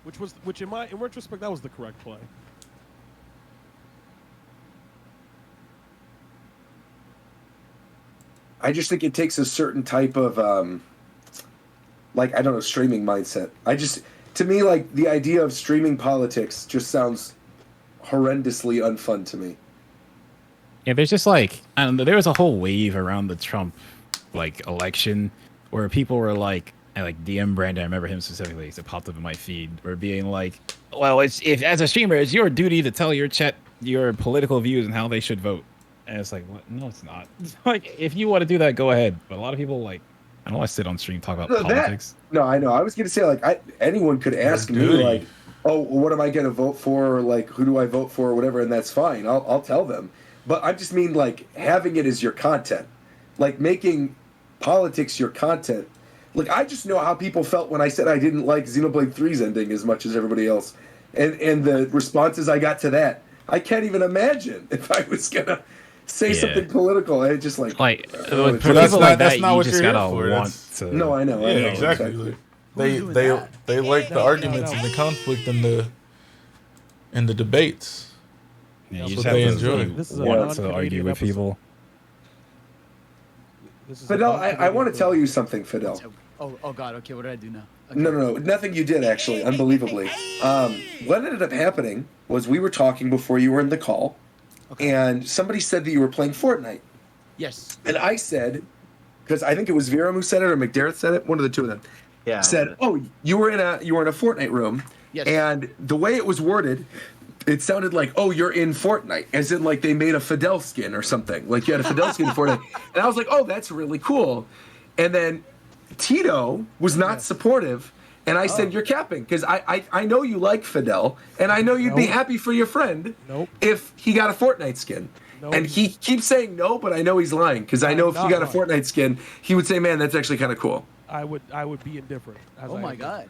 had to. Which in retrospect, that was the correct play. I just think it takes a certain type of, like, I don't know, streaming mindset. To me, like, the idea of streaming politics just sounds horrendously unfun to me. Yeah, there's just like, I don't know, there was a whole wave around the Trump, like, election where people were like DM Brandon, I remember him specifically, it popped up in my feed, were being like, well, if as a streamer, it's your duty to tell your chat your political views and how they should vote. And it's like, what? No, it's not. It's like, if you want to do that, go ahead. But a lot of people, like, I don't want to sit on stream and talk about politics. No, I know. I was going to say, like, anyone could ask me, like, oh, what am I going to vote for? Or, like, who do I vote for or whatever, and that's fine. I'll tell them. But I just mean, like, having it as your content. Like, making politics your content. Like, I just know how people felt when I said I didn't like Xenoblade 3's ending as much as everybody else. And the responses I got to that. I can't even imagine if I was going to say something political. I just like that's not what you're here for. No, I know. Yeah, I know, exactly. They like the arguments and the conflict and the debates. Yeah, that's you what just they have enjoy. to want to argue with people. Fidel, I want to tell you something, Fidel. Oh God. Okay, what did I do now? Okay. No, nothing you did actually. Unbelievably, what ended up happening was we were talking before you were in the call. Okay. And somebody said that you were playing Fortnite. Yes. And I said, because I think it was Vera who said it or McDareth said it, one of the two of them. Yeah. Said, "Oh, you were in a Fortnite room." Yes. And the way it was worded, it sounded like, "Oh, you're in Fortnite," as in like they made a Fidel skin or something. Like you had a Fidel skin in Fortnite. And I was like, "Oh, that's really cool." And then Tito was not supportive. And I said, "You're capping, because I know you like Fidel, and I know you'd be happy for your friend if he got a Fortnite skin." And he keeps saying no, but I know he's lying, because I know if he got a Fortnite skin, he would say, "Man, that's actually kind of cool." I would be indifferent. Oh my God.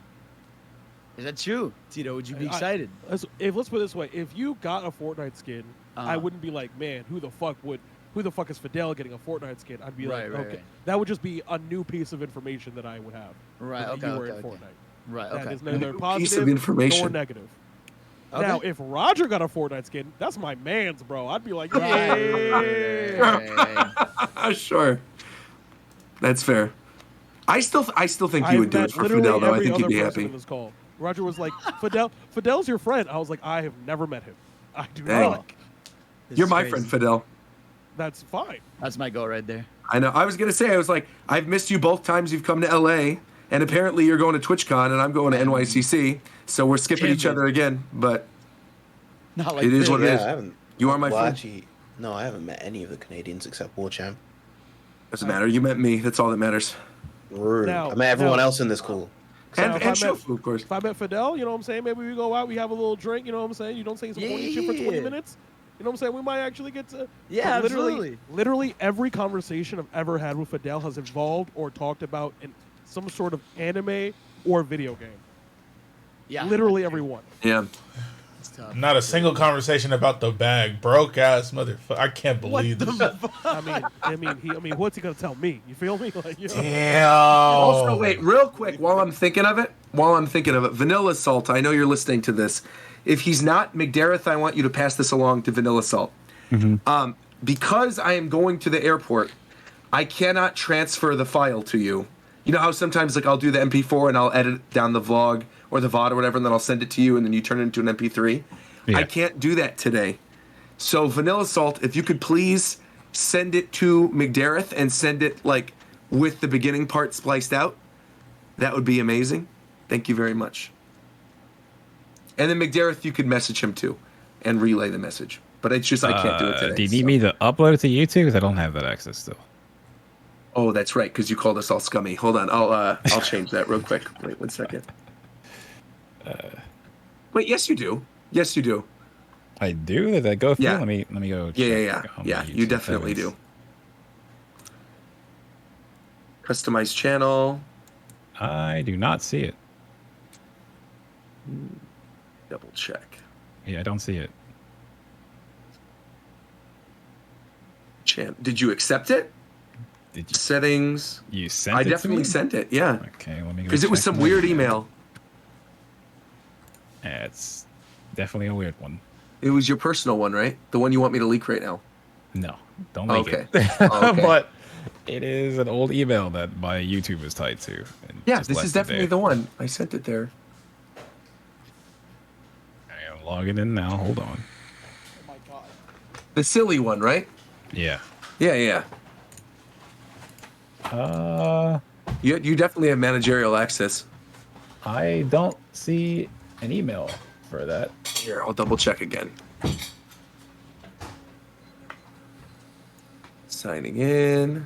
Is that true? Tito, would you be excited? Let's put it this way. If you got a Fortnite skin, I wouldn't be like, "Man, who the fuck is Fidel getting a Fortnite skin?" I'd be okay. Right. That would just be a new piece of information that I would have. Right, okay, you were in okay. Fortnite. Right, That okay. is neither positive piece of information. nor negative. Okay. Now, if Roger got a Fortnite skin, that's my man's, bro. I'd be like, Sure. That's fair. I still think you would do it for Fidel, though. I think you'd be happy. In this call. Roger was like, Fidel's your friend. I was like, I have never met him. I do Dang. not. You're my friend, Fidel. That's fine. That's my goal right there. I know. I was going to say, I was like, I've missed you both times you've come to LA, and apparently you're going to TwitchCon, and I'm going to NYCC, so we're skipping each other again, but Not like it is what it is. I haven't, You are my friend. Actually, no, I haven't met any of the Canadians except Warchamp. Doesn't matter. You met me. That's all that matters. Rude. I met everyone else in this call. And Shofu, of course. If I met Fidel, you know what I'm saying? Maybe we go out, we have a little drink, you know what I'm saying? You don't say some horny shit for 20 minutes. You know what I'm saying? We might actually get to... Yeah, Literally every conversation I've ever had with Fidel has involved or talked about in some sort of anime or video game. Yeah. Literally every one. Yeah. Not a single conversation about the bag. Broke ass motherfucker. I can't believe this. I mean, what's he gonna tell me? You feel me? Like, you know. Damn. Also, wait, real quick, while I'm thinking of it, Vanilla Salt, I know you're listening to this. If he's not, McDareth, I want you to pass this along to Vanilla Salt. Mm-hmm. Because I am going to the airport, I cannot transfer the file to you. You know how sometimes like I'll do the MP4 and I'll edit down the vlog or the VOD or whatever, and then I'll send it to you, and then you turn it into an MP3? Yeah. I can't do that today. So Vanilla Salt, if you could please send it to McDareth and send it like with the beginning part spliced out, that would be amazing. Thank you very much. And then McDareth, you could message him too and relay the message. But it's just I can't do it today. Do you need me to upload it to YouTube? Because I don't have that access still. Oh, that's right, because you called us all scummy. Hold on, I'll change that real quick. Wait 1 second. Wait, yes you do. Yes you do. I do? Did that go through? Yeah. Let me go. Yeah, you definitely do. Customize channel. I do not see it. Double check. Yeah, I don't see it. Did you accept it? Did you? Settings. You sent I it to definitely me? sent it. Yeah. Okay, let me. Because it was some weird email. Yeah, it's definitely a weird one. It was your personal one, right? The one you want me to leak right now. No, don't leak Okay. it. Okay. But it is an old email that my YouTube is tied to. And Yeah, just this left is it definitely there. the one. I sent it there. I am logging in now. Hold on. Oh my god. The silly one, right? Yeah. Yeah. You definitely have managerial access. I don't see an email for that. Here, I'll double check again. Signing in.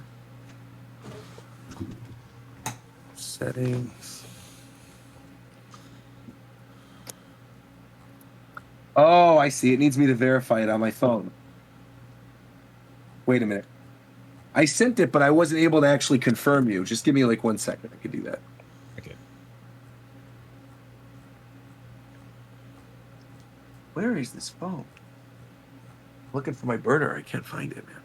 Settings. Oh, I see. It needs me to verify it on my phone. Wait a minute. I sent it, but I wasn't able to actually confirm you. Just give me like 1 second. I could do that. Okay. Where is this phone? Looking for my burner. I can't find it, man.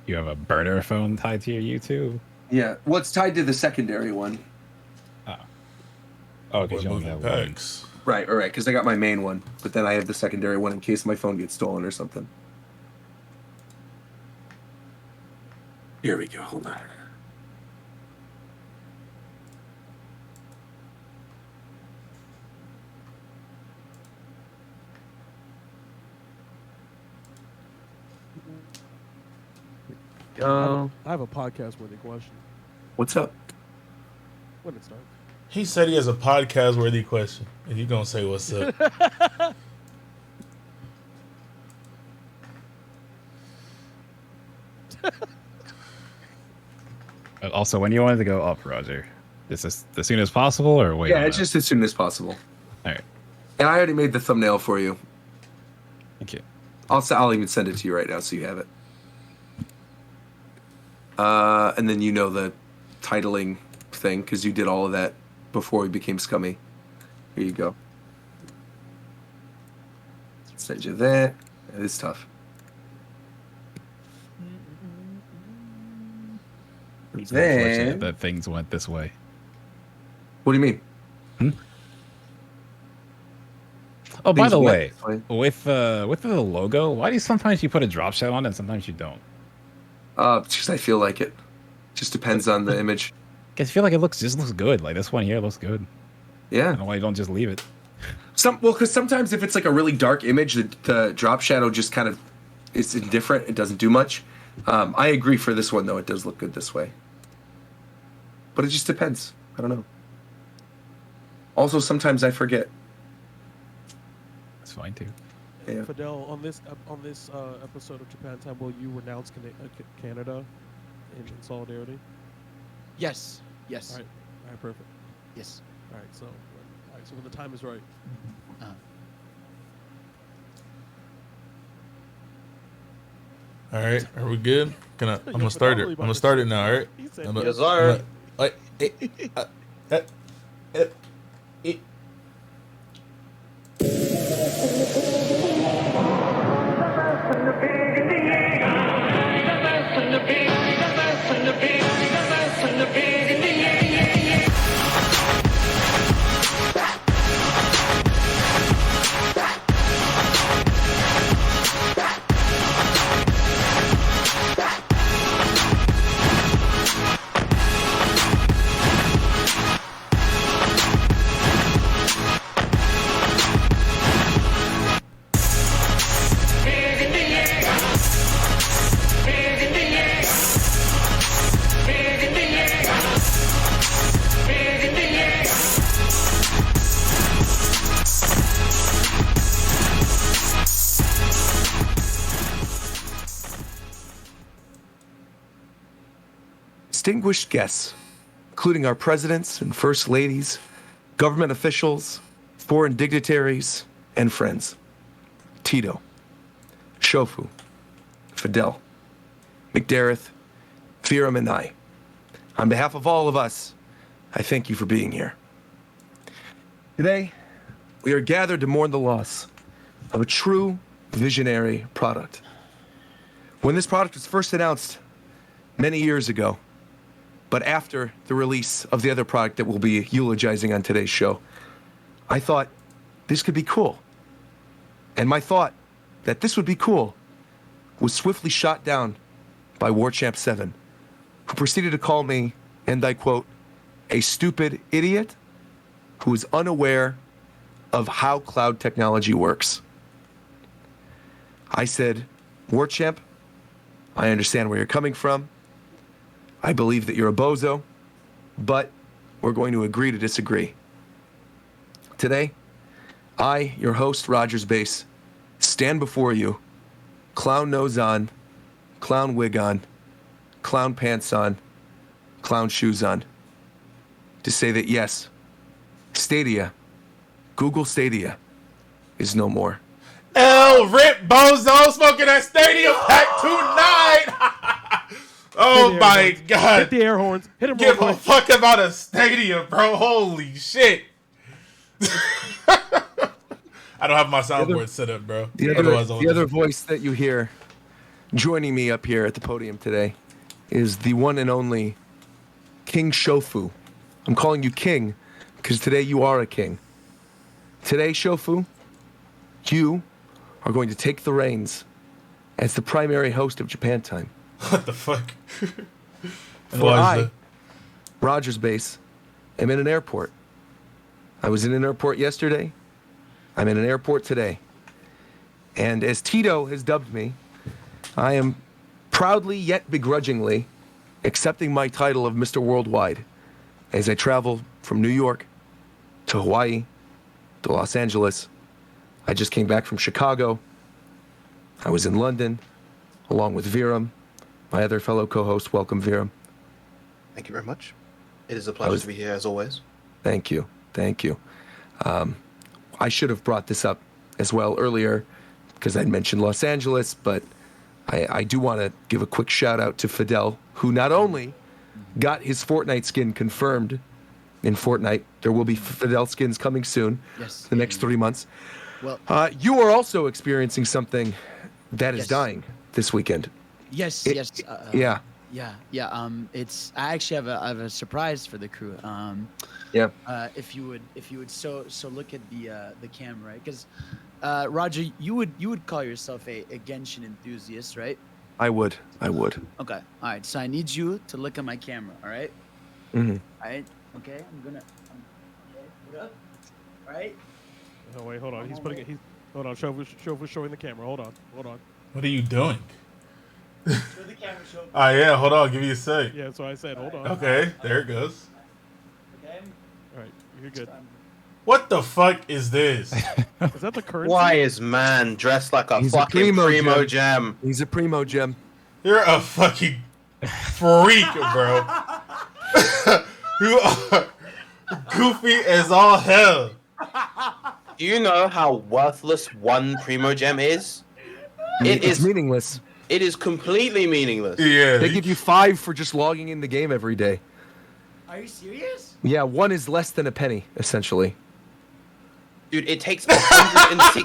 You have a burner phone tied to your YouTube? Yeah. Well, it's tied to the secondary one. Oh, We're because you only moving have one. packs. Right, because I got my main one, but then I have the secondary one in case my phone gets stolen or something. Here we go. Hold on. I have a podcast-worthy question. What's up? When it starts. He said he has a podcast-worthy question. And you gonna say what's up? Also, when you wanted to go up, Roger? Is this as soon as possible or wait? Yeah, it's just as soon as possible. All right. And I already made the thumbnail for you. Okay. I'll even send it to you right now so you have it. And then you know the titling thing because you did all of that before we became scummy. Here you go. Send you that. It is tough. It's unfortunate that things went this way. What do you mean? Oh, by Things the went way, this way? with the logo, why do you sometimes you put a drop shot on and sometimes you don't? Because I feel like it. Just depends on the image. Because I feel like it looks good. Like this one here looks good. I Yeah. don't know why you don't just leave it. Because sometimes if it's like a really dark image, the drop shadow just kind of is indifferent. It doesn't do much. I agree for this one though. It does look good this way. But it just depends. I don't know. Also, sometimes I forget. That's fine too. Yeah. Fidel, on this episode of Japan Time, will you renounce Canada in solidarity? Yes. All right, perfect. Yes. All right, so when the time is right. All right, are we good? I'm gonna start it. I'm gonna start it now. All right. He said I'm gonna- Yes, sir. Distinguished guests, including our presidents and first ladies, government officials, foreign dignitaries, and friends. Tito, Shofu, Fidel, McDareth, Firam, and I. On behalf of all of us, I thank you for being here. Today, we are gathered to mourn the loss of a true visionary product. When this product was first announced many years ago, but after the release of the other product that we'll be eulogizing on today's show, I thought this could be cool. And my thought that this would be cool was swiftly shot down by WarChamp7, who proceeded to call me, and I quote, a stupid idiot who is unaware of how cloud technology works. I said, WarChamp, I understand where you're coming from. I believe that you're a bozo, but we're going to agree to disagree. Today, I, your host, Rogers Base, stand before you, clown nose on, clown wig on, clown pants on, clown shoes on, to say that yes, Stadia, Google Stadia, is no more. Rip Bozo smoking that Stadium Pack tonight. Oh my God. Hit the air horns. Hit him. Give a fuck about a Stadia, bro. Holy shit. I don't have my soundboard set up, bro. The other voice that you hear joining me up here at the podium today is the one and only King Shofu. I'm calling you King because today you are a king. Today, Shofu, you are going to take the reins as the primary host of Japan Time. What the fuck? For I, Rogers Base, am in an airport. I was in an airport yesterday. I'm in an airport today. And as Tito has dubbed me, I am proudly yet begrudgingly accepting my title of Mr. Worldwide as I travel from New York to Hawaii to Los Angeles. I just came back from Chicago. I was in London along with Viram, my other fellow co-host. Welcome, Viram. Thank you very much. It is a pleasure to be here as always. Thank you. Thank you. I should have brought this up as well earlier because I'd mentioned Los Angeles, but I do want to give a quick shout out to Fidel, who not only got his Fortnite skin confirmed in Fortnite, there will be Fidel skins coming soon, the next 3 months. Well, you are also experiencing something that is dying this weekend. Yes. Yeah. It's I actually have a surprise for the crew. If you would so look at the camera, right? Because Roger, you would call yourself a Genshin enthusiast, right? I would. Okay. All right. So I need you to look at my camera. All right. Mm-hmm. All right. Okay. Okay. Put up. All right. Oh wait, hold on. He's putting it. Hold on. Shofu's showing the camera. Hold on. What are you doing? Show the camera. Ah, yeah. Hold on. Give me a sec. Yeah, that's what I said. Hold on. Okay. There it goes. Okay. All right. You're good. What the fuck is this? Is that the currency? Why is man dressed like a He's fucking a primo gem? He's a primo gem. You're a fucking freak, bro. You are goofy as all hell. Do you know how worthless one primo gem is? It's meaningless. It is completely meaningless. Yeah. They give you 5 for just logging in the game every day. Are you serious? Yeah, 1 is less than a penny, essentially. Dude, it takes 160.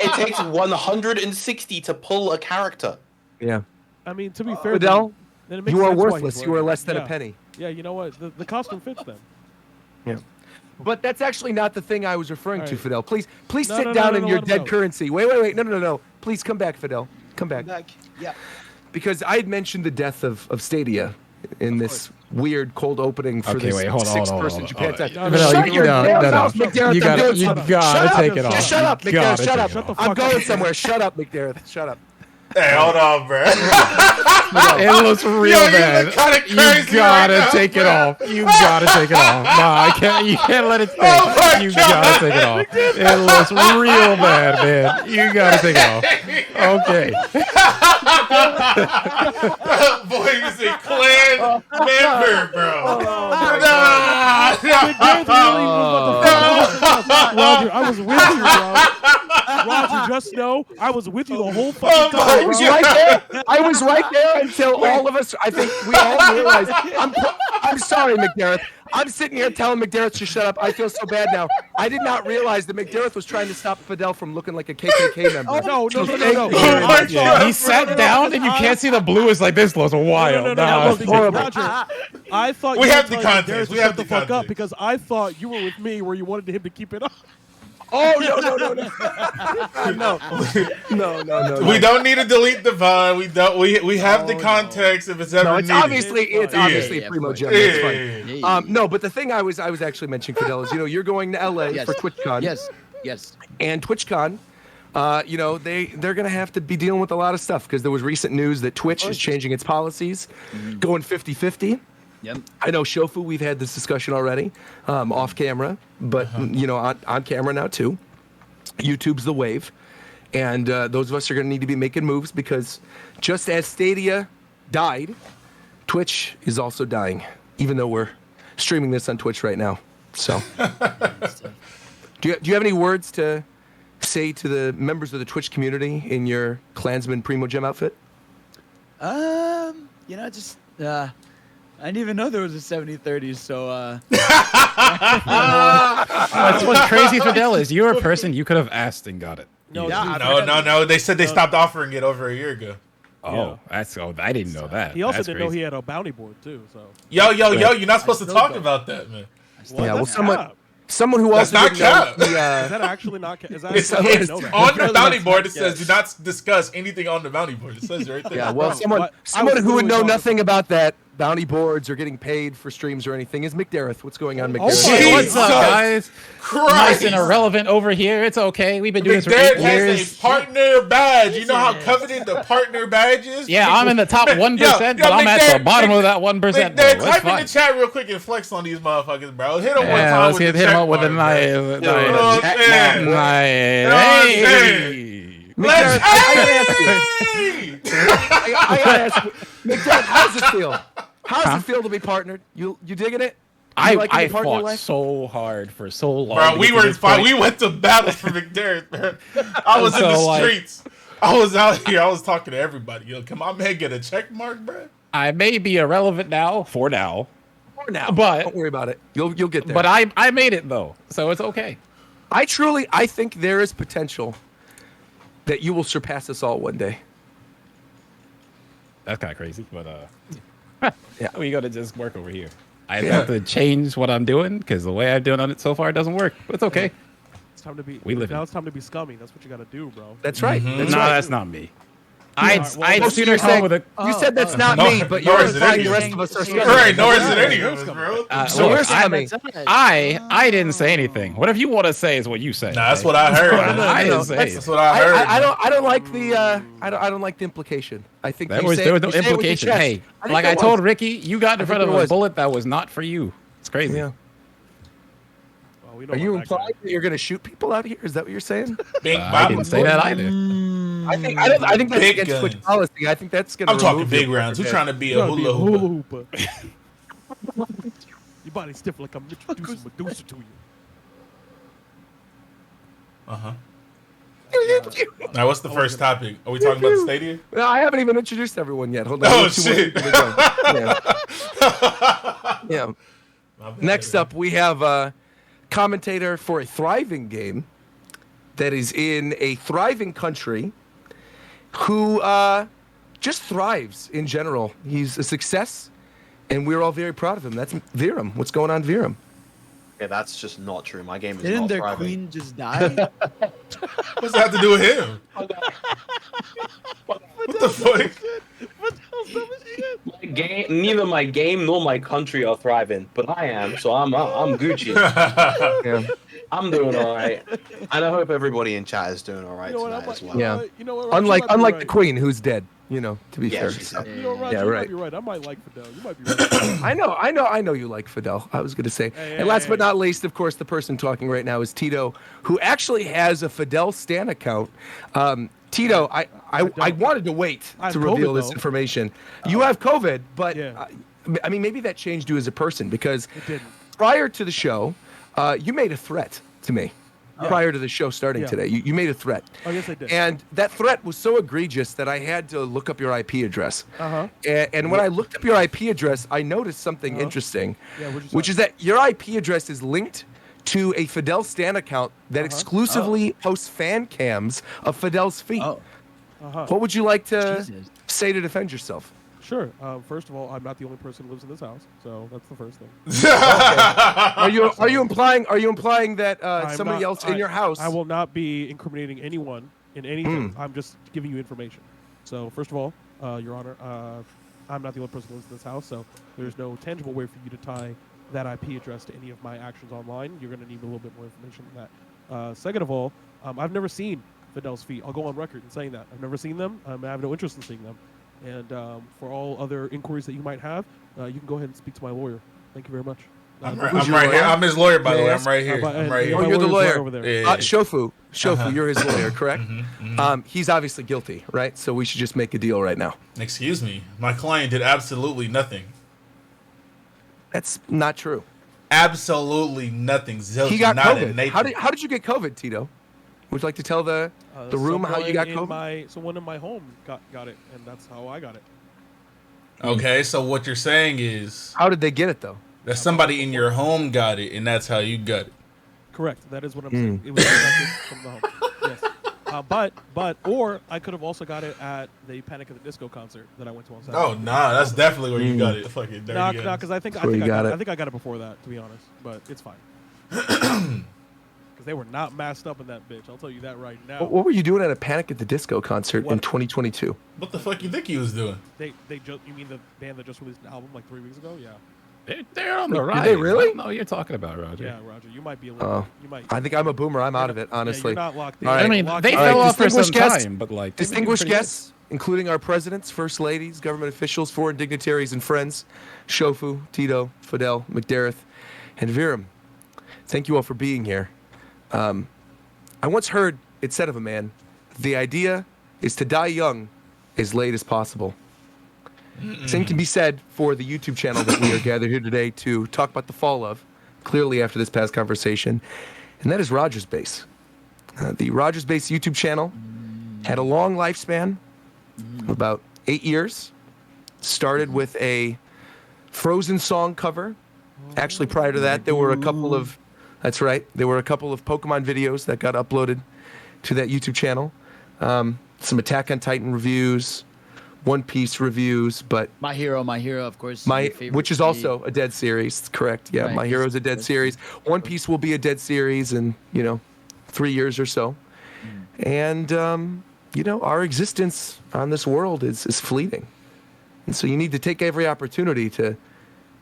It takes 160 to pull a character. Yeah. I mean, to be fair, Fidel, then it makes you are sense why worthless. he's You are wearing less it. than Yeah. a penny. Yeah, you know what? The costume fits them. Yeah. But that's actually not the thing I was referring to, Right. Fidel. Please No, sit no, down no, in no, your let him dead go. currency. Wait. No. Please come back, Fidel. Come back. Yeah. Because I had mentioned the death of Stadia in this weird cold opening for Okay, this wait, hold on, 6-person Japan time. No, Shut your damn mouth, McDareth. You I'm gotta, doing you something. gotta Shut take up. it off. Just shut up, You McDareth. gotta Shut take up. it off. I'm going somewhere. Shut up, McDareth. Shut up. Hey, hold on, bro. It looks real Yo, you bad. look kinda You crazy gotta right now, take it bro. off. You gotta take it off. Nah, I can't. You can't let it stay. Oh my You God. gotta take it off. It looks real bad, man. You gotta take it off. Okay. Boy, he's a clan member, bro. Roger, I was with you, bro. Roger, just know I was with you the whole fucking time. I was right there. I was right there until all of us. I think we all realized. I'm sorry, McDareth. I'm sitting here telling McDareth to shut up. I feel so bad now. I did not realize that McDareth was trying to stop Fidel from looking like a KKK member. No. He sat down and you can't see the blue is like this was a while. Roger, I thought We you have were the telling context. Darius to We have shut the the fuck up context. because I thought you were with me where you wanted him to keep it up. Oh no. We don't need to delete the VOD. We don't. We have the context if it's ever No, it's needed. obviously Yeah, Primo of Gem. course. That's fine. Yeah. No, but the thing I was actually mentioning, Fidel, is you're going to LA Yes. for TwitchCon. Yes. And TwitchCon, they're gonna have to be dealing with a lot of stuff because there was recent news that Twitch is changing its policies, going 50-50. Yep. I know Shofu, we've had this discussion already, off camera, but on camera now too. YouTube's the wave, and those of us are going to need to be making moves because just as Stadia died, Twitch is also dying, even though we're streaming this on Twitch right now. So, do you have any words to say to the members of the Twitch community in your Klansman Primo Gem outfit? Just I didn't even know there was a 70-30, so That's what's crazy, Fidel, is you're a person you could have asked and got it. No, No. They said they stopped offering it over a year ago. Oh, I didn't know that. He also That's didn't know crazy. he had a bounty board too. So Yo, you're not supposed to still talk don't. about that, man. Yeah, well, That's someone who That's also not didn't know cap. Is that actually not? Is that? It's I didn't know that. on the bounty board. It Yes. says do not discuss anything on the bounty board. It says it right there. Yeah, well, Bro, someone what? I someone was who would know literally nothing about that, bounty boards or getting paid for streams or anything, is McDareth. What's going on, Oh McDareth? my Hey, what's up, Jesus guys? Christ. Nice and irrelevant over here. It's okay. We've been doing this for McDareth 8 has years. a partner badge. You know how coveted the partner badge is? Yeah, I'm in the top 1%, but I'm at the bottom of that 1%. McDareth, though. That's type in fine. the chat real quick and flex on these motherfuckers, bro. Hit them one Yeah, time let's with the hit him check up with a mark, nice, bro. You know what I'm saying? nice. You know what I'm Hey. Let's I gotta ask you, McDareth, how does it feel? How does Huh? it feel to be partnered? You digging it? I You liking the partner fought life? so hard for so long. Bro, to we get to were this fine. point. We went to battle for McDareth, man. I was in So, the like- streets. I was out here. I was talking to everybody. Yo, can my man get a check mark, bro? I may be irrelevant now, For now. But- don't worry about it. You'll get there. but I made it though, so it's okay. I think there is potential that you will surpass us all one day. That's kind of crazy, but Yeah. we gotta just work over here. I have to change what I'm doing because the way I'm doing on it so far doesn't work. But it's okay. It's time to be. We live Now in- it's time to be scummy. That's what you got to do, bro. That's right. That's No, right. that's not me. Alright, well, I'd well, sooner you're come saying- with a. You said that's not No, me, but nor you're is it implying the any- rest of us are Yeah. scummy. Right, nor is it Yeah. any of us, bro. So look, we're scummy. I didn't say anything. Whatever you want to say is what you say. Nah, that's what I heard. I didn't say That's it. what I heard. I don't like the I don't like the implication. I think There you was say- there was no you say it with your implication. chest. Hey, think like there I told was. Ricky, you got in think front of there a was. bullet that was not for you. It's crazy. Yeah. Well, we know Are you about that guy. implying that you're going to shoot people out here? Is that what you're saying? Bing, I bop, didn't say that either. I think that's Big against Twitch guns. policy. I think that's going to. I'm talking big rounds. Who's trying to be You a gotta be hula a hula hooper? hooper. Your body stiff like I'm introducing Medusa to you. Uh-huh. Now, what's the first topic? Are we talking about the Stadia? No, I haven't even introduced everyone yet. Hold on. Oh, We have 2 more shit. people to go. Yeah. My bad. Next up, we have a commentator for a thriving game that is in a thriving country who just thrives in general. He's a success, and we're all very proud of him. That's Viram. What's going on, Viram? Yeah, that's just not true. My game is Didn't not their thriving. queen just die? What's that have to do with him? What the fuck? My game, neither my game nor my country are thriving, but I am, so I'm Gucci. Yeah. I'm doing all right, and I hope everybody in chat is doing all right You know what? tonight as well. Yeah. You know what? Roger, Unlike you might be the right. queen, who's dead. You know, to be Yeah, fair. she's dead. You know, Roger, Yeah, you right. might be right. I might like Fidel. You might be right. I know you like Fidel. I was going to say. Hey, And last hey, but hey. not least, of course, the person talking right now is Tito, who actually has a Fidel Stan account. Tito, I wanted to wait I have to reveal COVID, this though. information. You have COVID, but Yeah. I mean, maybe that changed you as a person because It didn't. prior to the show, you made a threat to me. prior to the show starting today. You made a threat. Oh, yes, I did. And that threat was so egregious that I had to look up your IP address. And when I looked up your IP address, I noticed something interesting, which is that your IP address is linked to a Fidel Stan account that exclusively posts fan cams of Fidel's feet. What would you like to say to defend yourself? Sure. First of all, I'm not the only person who lives in this house, so that's the first thing. Are you implying that somebody else in your house? I will not be incriminating anyone in anything. I'm just giving you information. So first of all, Your Honor, I'm not the only person who lives in this house, so there's no tangible way for you to tie that IP address to any of my actions online. You're going to need a little bit more information than that. Second of all, I've never seen Fidel's feet. I'll go on record in saying that. I've never seen them. I have no interest in seeing them. And for all other inquiries that you might have, you can go ahead and speak to my lawyer. Thank you very much. I'm right here. I'm his lawyer, by the way. I'm right here. Oh, you're the lawyer. Over there. Shofu, you're his lawyer, correct? He's obviously guilty, right? So we should just make a deal right now. Excuse me. My client did absolutely nothing. That's not true. Absolutely nothing. He got COVID. How did you get COVID, Tito? Would you like to tell the room how you got COVID? Someone in my home got it, and that's how I got it. Okay, so what you're saying is... How did they get it, though? That somebody in your home got it, and that's how you got it. Correct. That is what I'm saying. It was connected from the home. Yes. Or I could have also got it at the Panic at the Disco concert that I went to on Saturday. Oh, nah, that's definitely where you got it. Fucking dirty ass. Nah, because I think I got it before that, to be honest. But it's fine. Because they were not masked up in that bitch. I'll tell you that right now. What were you doing at a Panic at the Disco concert in 2022? What the fuck you think he was doing? You mean the band that just released an album like 3 weeks ago? Yeah. They're on the rise. Did they really? No, you're talking about, Roger. Yeah, Roger. You might be a little. I think I'm a boomer. I'm out of it, honestly. Yeah, you're not locked in. Right. I mean, they fell off for some time, but like distinguished guests, including our presidents, first ladies, government officials, foreign dignitaries, and friends, Shofu, Tito, Fidel, McDareth, and Viram. Thank you all for being here. I once heard it said of a man, the idea is to die young as late as possible. Same can be said for the YouTube channel that we are gathered here today to talk about the fall of, clearly after this past conversation, and that is Rogers Base. The Rogers Base YouTube channel had a long lifespan, of about 8 years. Started with a Frozen song cover. Actually, prior to that, there were a couple of Pokemon videos that got uploaded to that YouTube channel. Some Attack on Titan reviews, One Piece reviews, but My Hero, of course. Which is also a dead series, correct? Yeah, right. My Hero's a dead series. One Piece will be a dead series in 3 years or so, and our existence on this world is fleeting, and so you need to take every opportunity to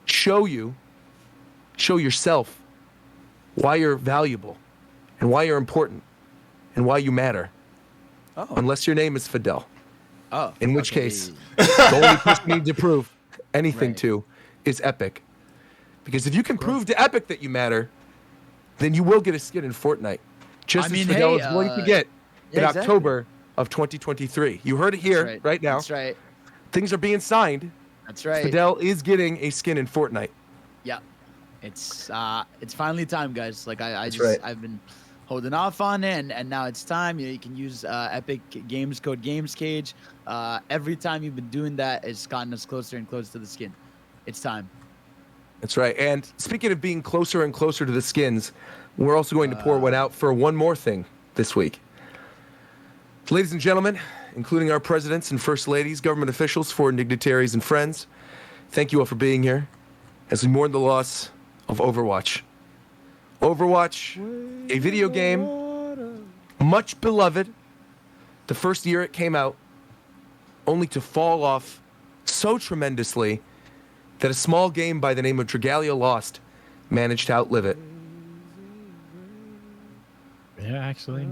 show yourself why you're valuable, and why you're important, and why you matter. Unless your name is Fidel. In which case, the only person you need to prove anything to is Epic. Because if you can prove to Epic that you matter, then you will get a skin in Fortnite. Just as Fidel is going to get in October of 2023. You heard it here right now. That's right. Things are being signed. That's right. Fidel is getting a skin in Fortnite. Yeah. It's finally time, guys. Like I've been holding off on it, and now it's time. You can use Epic Games code GamesCage. Every time you've been doing that, it's gotten us closer and closer to the skin. It's time. That's right. And speaking of being closer and closer to the skins, we're also going to pour one out for one more thing this week. Ladies and gentlemen, including our presidents and first ladies, government officials, foreign dignitaries, and friends, thank you all for being here as we mourn the loss of Overwatch. Overwatch, a video game, much beloved, the first year it came out, only to fall off so tremendously that a small game by the name of Dragalia Lost managed to outlive it. Yeah, actually.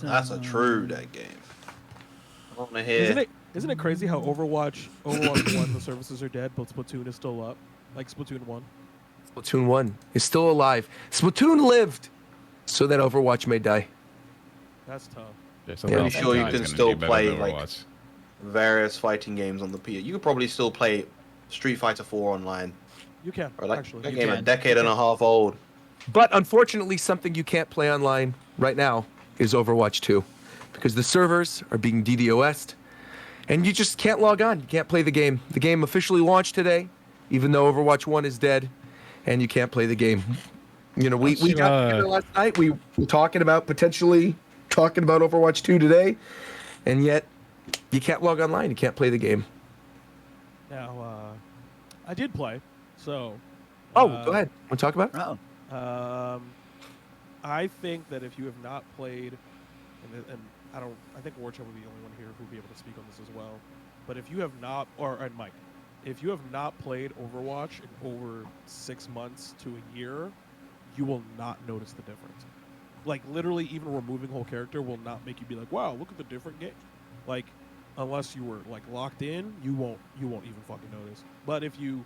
That's a true that game. I want to hear. Isn't it crazy how Overwatch 1, the services are dead, but Splatoon is still up? Like Splatoon 1. Splatoon 1 is still alive. Splatoon lived so that Overwatch may die. That's tough. I'm pretty sure you can still play like various fighting games on the PS. You could probably still play Street Fighter 4 online. You can. Or like actually. that game a decade and a half old. But unfortunately, something you can't play online right now is Overwatch 2, because the servers are being DDoS'd, and you just can't log on. You can't play the game. The game officially launched today, even though Overwatch 1 is dead, and you can't play the game. You know, we got together last night. We were potentially talking about Overwatch 2 today, and yet you can't log online. You can't play the game. Now, I did play, so. Go ahead. Want to talk about it? Oh. I think that if you have not played, and I think Warchuk would be the only one here who would be able to speak on this as well. But if you have not, and Mike, if you have not played Overwatch in over 6 months to a year, you will not notice the difference. Like literally, even removing whole character will not make you be like, wow, look at the different game. Like, unless you were like locked in, you won't even fucking notice. But if you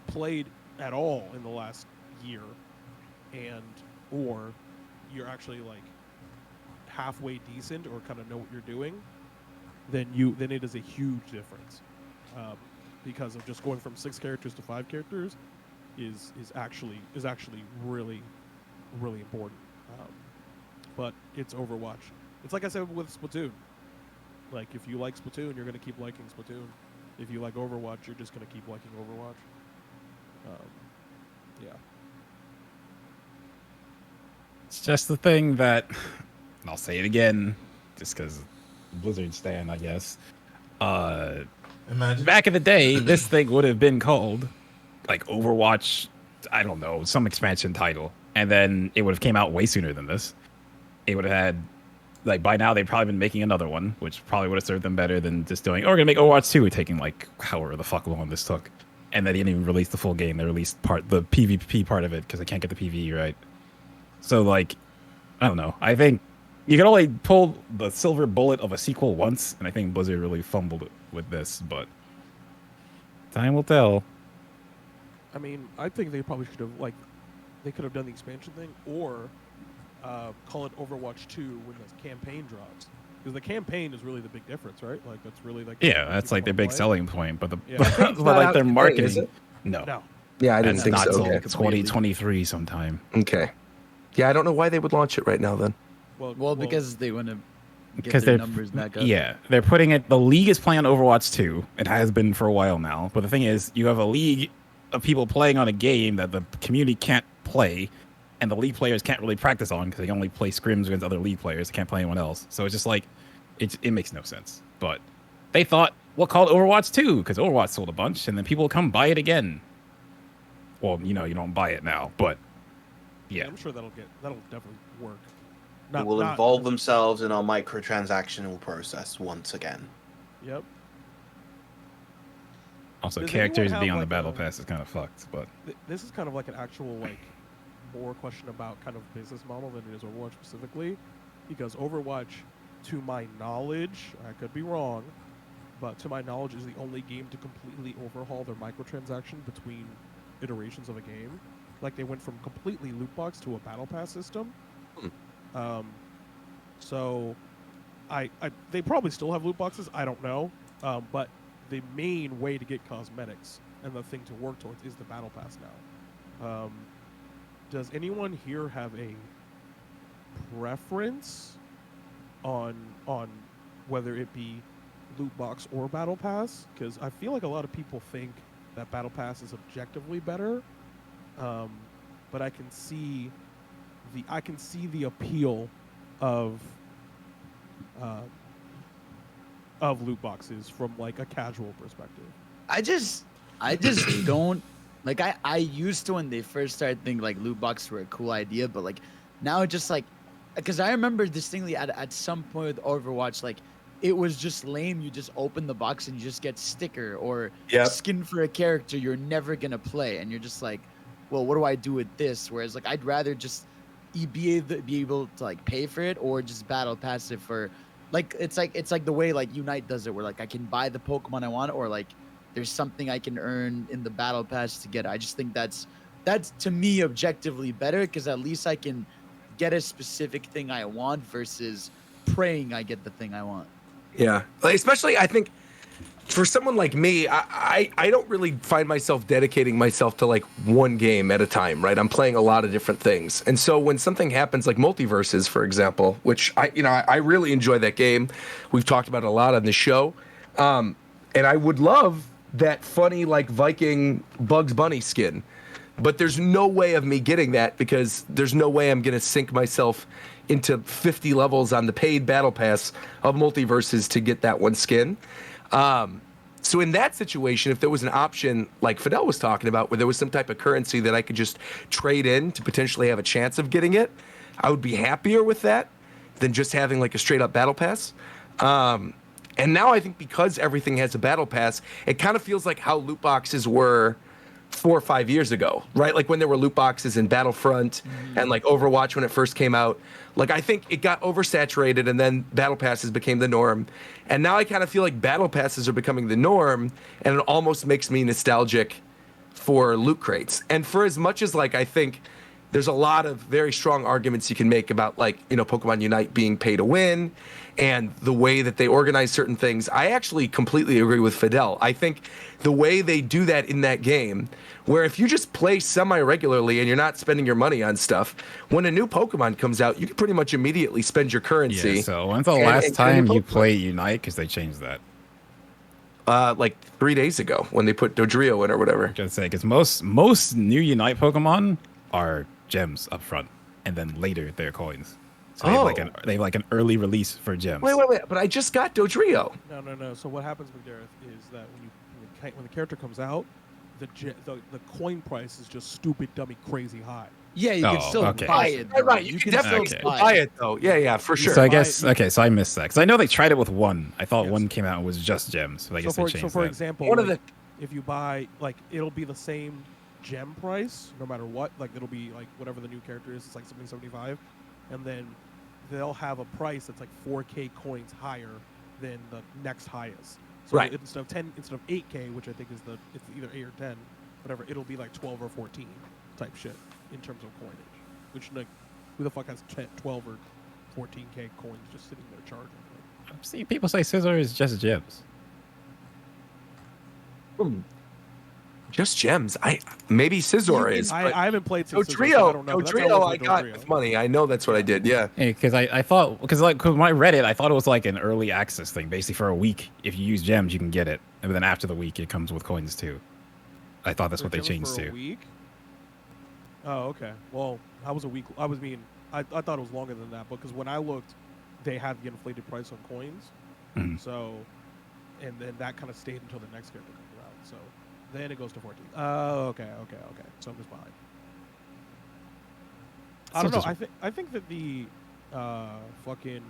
played at all in the last year, or you're actually like halfway decent or kind of know what you're doing, then it is a huge difference, because of just going from 6 characters to 5 characters is actually really really important. But it's Overwatch. It's like I said with Splatoon. Like if you like Splatoon, you're gonna keep liking Splatoon. If you like Overwatch, you're just gonna keep liking Overwatch. Yeah. It's just the thing that, and I'll say it again, just because Blizzard stan, I guess. Imagine. Back in the day, this thing would have been called like Overwatch, I don't know, some expansion title, and then it would have came out way sooner than this. It would have had, like, by now they'd probably been making another one, which probably would have served them better than just doing, oh, we're gonna make Overwatch 2, taking like however the fuck long this took. And they didn't even release the full game. They released the PvP part of it because they can't get the PvE right. So, like, I don't know. I think you can only pull the silver bullet of a sequel once, and I think Blizzard really fumbled it with this, but time will tell. I mean, I think they probably should have, like, they could have done the expansion thing, or call it Overwatch 2 when the campaign drops. Because the campaign is really the big difference, right? Like, that's really, like... Yeah, that's, like, their big selling point, but But like, their marketing... Is it? No. Yeah, I didn't That's think not so. till Okay. 2023 sometime. Okay. Yeah, I don't know why they would launch it right now then. Well, because they want to get Because their they're numbers back up. Yeah, they're putting it. The league is playing on Overwatch 2. It has been for a while now. But the thing is, you have a league of people playing on a game that the community can't play, and the league players can't really practice on because they only play scrims against other league players. They can't play anyone else. So it's just like, it makes no sense. But they thought, we'll call it Overwatch 2 because Overwatch sold a bunch, and then people will come buy it again. Well, you know, you don't buy it now, but yeah. I'm sure that'll definitely work. They will involve themselves in our microtransactional process once again. Yep. Also, Does characters anyone being have, on the like, battle pass is kind of fucked, but This is kind of like an actual, like, more question about kind of business model than it is Overwatch specifically, because Overwatch, to my knowledge, I could be wrong, but to my knowledge, is the only game to completely overhaul their microtransaction between iterations of a game. Like, they went from completely loot box to a battle pass system. So they probably still have loot boxes, I don't know, but the main way to get cosmetics and the thing to work towards is the battle pass now. Does anyone here have a preference on whether it be loot box or battle pass? Because I feel like a lot of people think that battle pass is objectively better, but I can see the appeal of loot boxes from, like, a casual perspective. I just don't like. I used to, when they first started, think like loot boxes were a cool idea, but like now it just like, because I remember distinctly at some point with Overwatch, like, it was just lame. You just open the box and you just get sticker or skin for a character you're never gonna play, and you're just like, well, what do I do with this? Whereas, like, I'd rather just be able to, like, pay for it, or just battle pass it for, like, it's like the way, like, Unite does it, where, like, I can buy the Pokemon I want, or, like, there's something I can earn in the battle pass to get it. I just think that's to me objectively better, because at least I can get a specific thing I want versus praying I get the thing I want. Yeah, like, especially I think for someone like me, I don't really find myself dedicating myself to like one game at a time, right? I'm playing a lot of different things. And so when something happens like Multiverses, for example, which I really enjoy that game. We've talked about it a lot on the show. And I would love that funny like Viking Bugs Bunny skin. But there's no way of me getting that because there's no way I'm going to sink myself into 50 levels on the paid battle pass of Multiverses to get that one skin. So in that situation, if there was an option like Fidel was talking about, where there was some type of currency that I could just trade in to potentially have a chance of getting it, I would be happier with that than just having like a straight up battle pass. And now I think because everything has a battle pass, it kind of feels like how loot boxes were 4 or 5 years ago, right? Like when there were loot boxes in Battlefront and like Overwatch when it first came out. Like I think it got oversaturated and then battle passes became the norm. And now I kind of feel like battle passes are becoming the norm, and it almost makes me nostalgic for loot crates. And for as much as like I think there's a lot of very strong arguments you can make about like, Pokemon Unite being pay to win and the way that they organize certain things, I actually completely agree with Fidel. I think the way they do that in that game, where if you just play semi-regularly and you're not spending your money on stuff, when a new Pokemon comes out, you can pretty much immediately spend your currency. Yeah, so when's the last time you played Unite? Because they changed that. Like 3 days ago when they put Dodrio in or whatever. I was gonna say, because most new Unite Pokemon are gems up front, and then later they're coins. So they have like an early release for gems. Wait, but I just got Dodrio. No. So what happens with Gareth is that when the character comes out, the coin price is just stupid, dummy, crazy high. Yeah, you can still buy it. Right, you can definitely still buy it though. Yeah, for sure. So I guess so I missed that because I know they tried it with one. I thought one came out and was just gems, but I guess they changed that. For example, if you buy it'll be the same gem price no matter what. Like it'll be like whatever the new character is. It's like something 75, and then they'll have a price that's like 4K coins higher than the next highest. So right. instead of 8K, which I think is it's either 8 or 10, whatever, it'll be like 12 or 14 type shit in terms of coinage. Which like, who the fuck has 12 or 14K coins just sitting there charging? I've seen people say Scissor is just gems. Just gems. Maybe Scizor is. I haven't played Dodrio. So I don't know. Dodrio I got with money. I know that's what I did. Yeah. Because I thought when I read it, I thought it was like an early access thing. Basically, for a week, if you use gems, you can get it, and then after the week, it comes with coins too. I thought that's what they changed to. A week? Oh, okay. Well, I was a week. I thought it was longer than that because when I looked, they had the inflated price on coins. Mm-hmm. So, and then that kind of stayed until the next character comes around. So. Then it goes to 14. Oh, okay. So I'm just behind. I don't know. I think that the fucking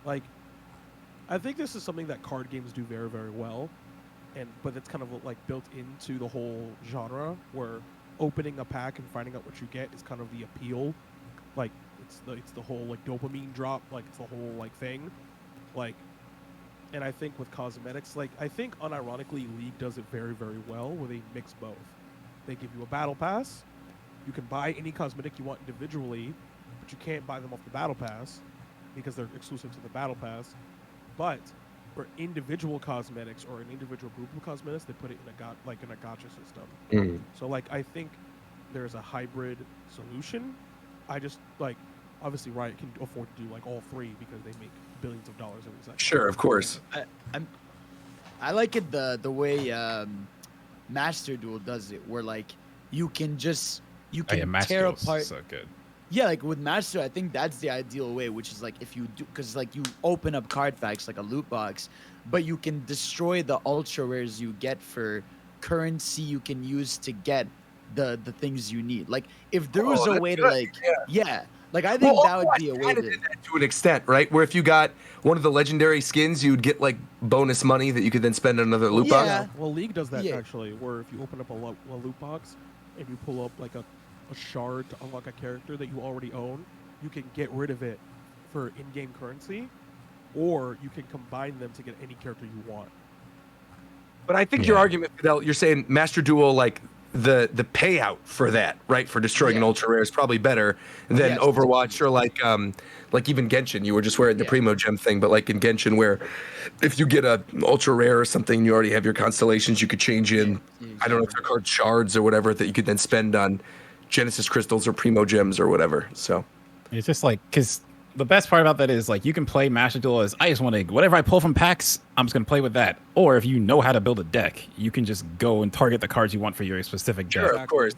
like I think this is something that card games do very, very well, but it's kind of like built into the whole genre where opening a pack and finding out what you get is kind of the appeal. Like it's the whole like dopamine drop. Like it's the whole like thing. Like. And I think with cosmetics, like I think unironically, League does it very, very well where they mix both. They give you a battle pass. You can buy any cosmetic you want individually, but you can't buy them off the battle pass because they're exclusive to the battle pass. But for individual cosmetics or an individual group of cosmetics, they put it in a gacha system. Mm. So like I think there's a hybrid solution. I just like obviously Riot can afford to do like all three because they make billions of dollars every second. Sure, of course. I like it the way Master Duel does it, where like you can tear apart. So good. Yeah, like with Master, I think that's the ideal way, which is like if you do, because like you open up card packs like a loot box, but you can destroy the ultra rares you get for currency you can use to get the things you need. Like if there was a way to like like I think that would be a way to an extent, right? Where if you got one of the legendary skins, you'd get like bonus money that you could then spend on another loot box. Yeah, well, League does that actually, where if you open up a loot box and you pull up like a shard to unlock a character that you already own, you can get rid of it for in-game currency, or you can combine them to get any character you want. But I think your argument, Fidel, you're saying Master Duel, like the payout for that, right? For destroying an ultra rare is probably better than Overwatch or like even Genshin. You were just wearing the Primo Gem thing, but like in Genshin, where if you get a ultra rare or something, you already have your constellations. You could change in, I don't know if they're called shards or whatever, that you could then spend on Genesis crystals or Primo Gems or whatever. So it's just like, because the best part about that is like you can play Master Duel as I just want to whatever I pull from packs, I'm just gonna play with that. Or if you know how to build a deck, you can just go and target the cards you want for your specific deck. Sure, of course.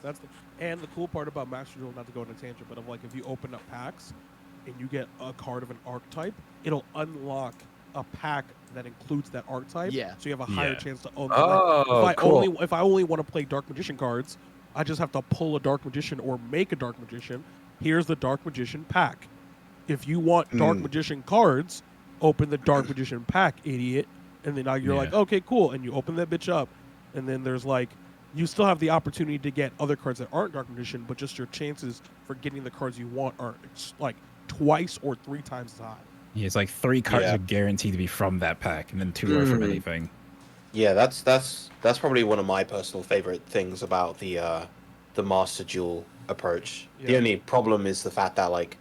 And the cool part about Master Duel, not to go on a tangent, but of like if you open up packs and you get a card of an archetype, it'll unlock a pack that includes that archetype. Yeah. So you have a higher chance to own. If I only want to play Dark Magician cards, I just have to pull a Dark Magician or make a Dark Magician. Here's the Dark Magician pack. If you want Dark Magician cards, open the Dark Magician pack, idiot. And then now you're like, okay, cool. And you open that bitch up. And then there's like, you still have the opportunity to get other cards that aren't Dark Magician, but just your chances for getting the cards you want are like twice or 3 times as high. Yeah, it's like 3 cards are guaranteed to be from that pack, and then 2 are from anything. Yeah, that's probably one of my personal favorite things about the Master Duel approach. Yeah. The only problem is the fact that like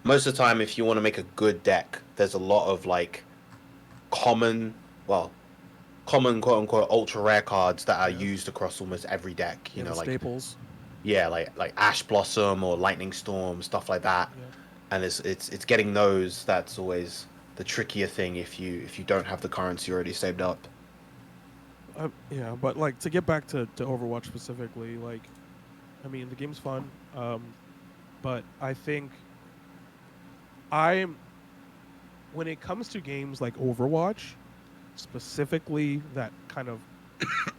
most of the time, if you want to make a good deck, there's a lot of like common quote unquote ultra rare cards that are used across almost every deck. You know, like staples. Yeah, like Ash Blossom or Lightning Storm, stuff like that. Yeah. And it's getting those that's always the trickier thing if you don't have the currency already saved up. Yeah, but like to get back to Overwatch specifically, like, I mean the game's fun, but I think when it comes to games like Overwatch, specifically that kind of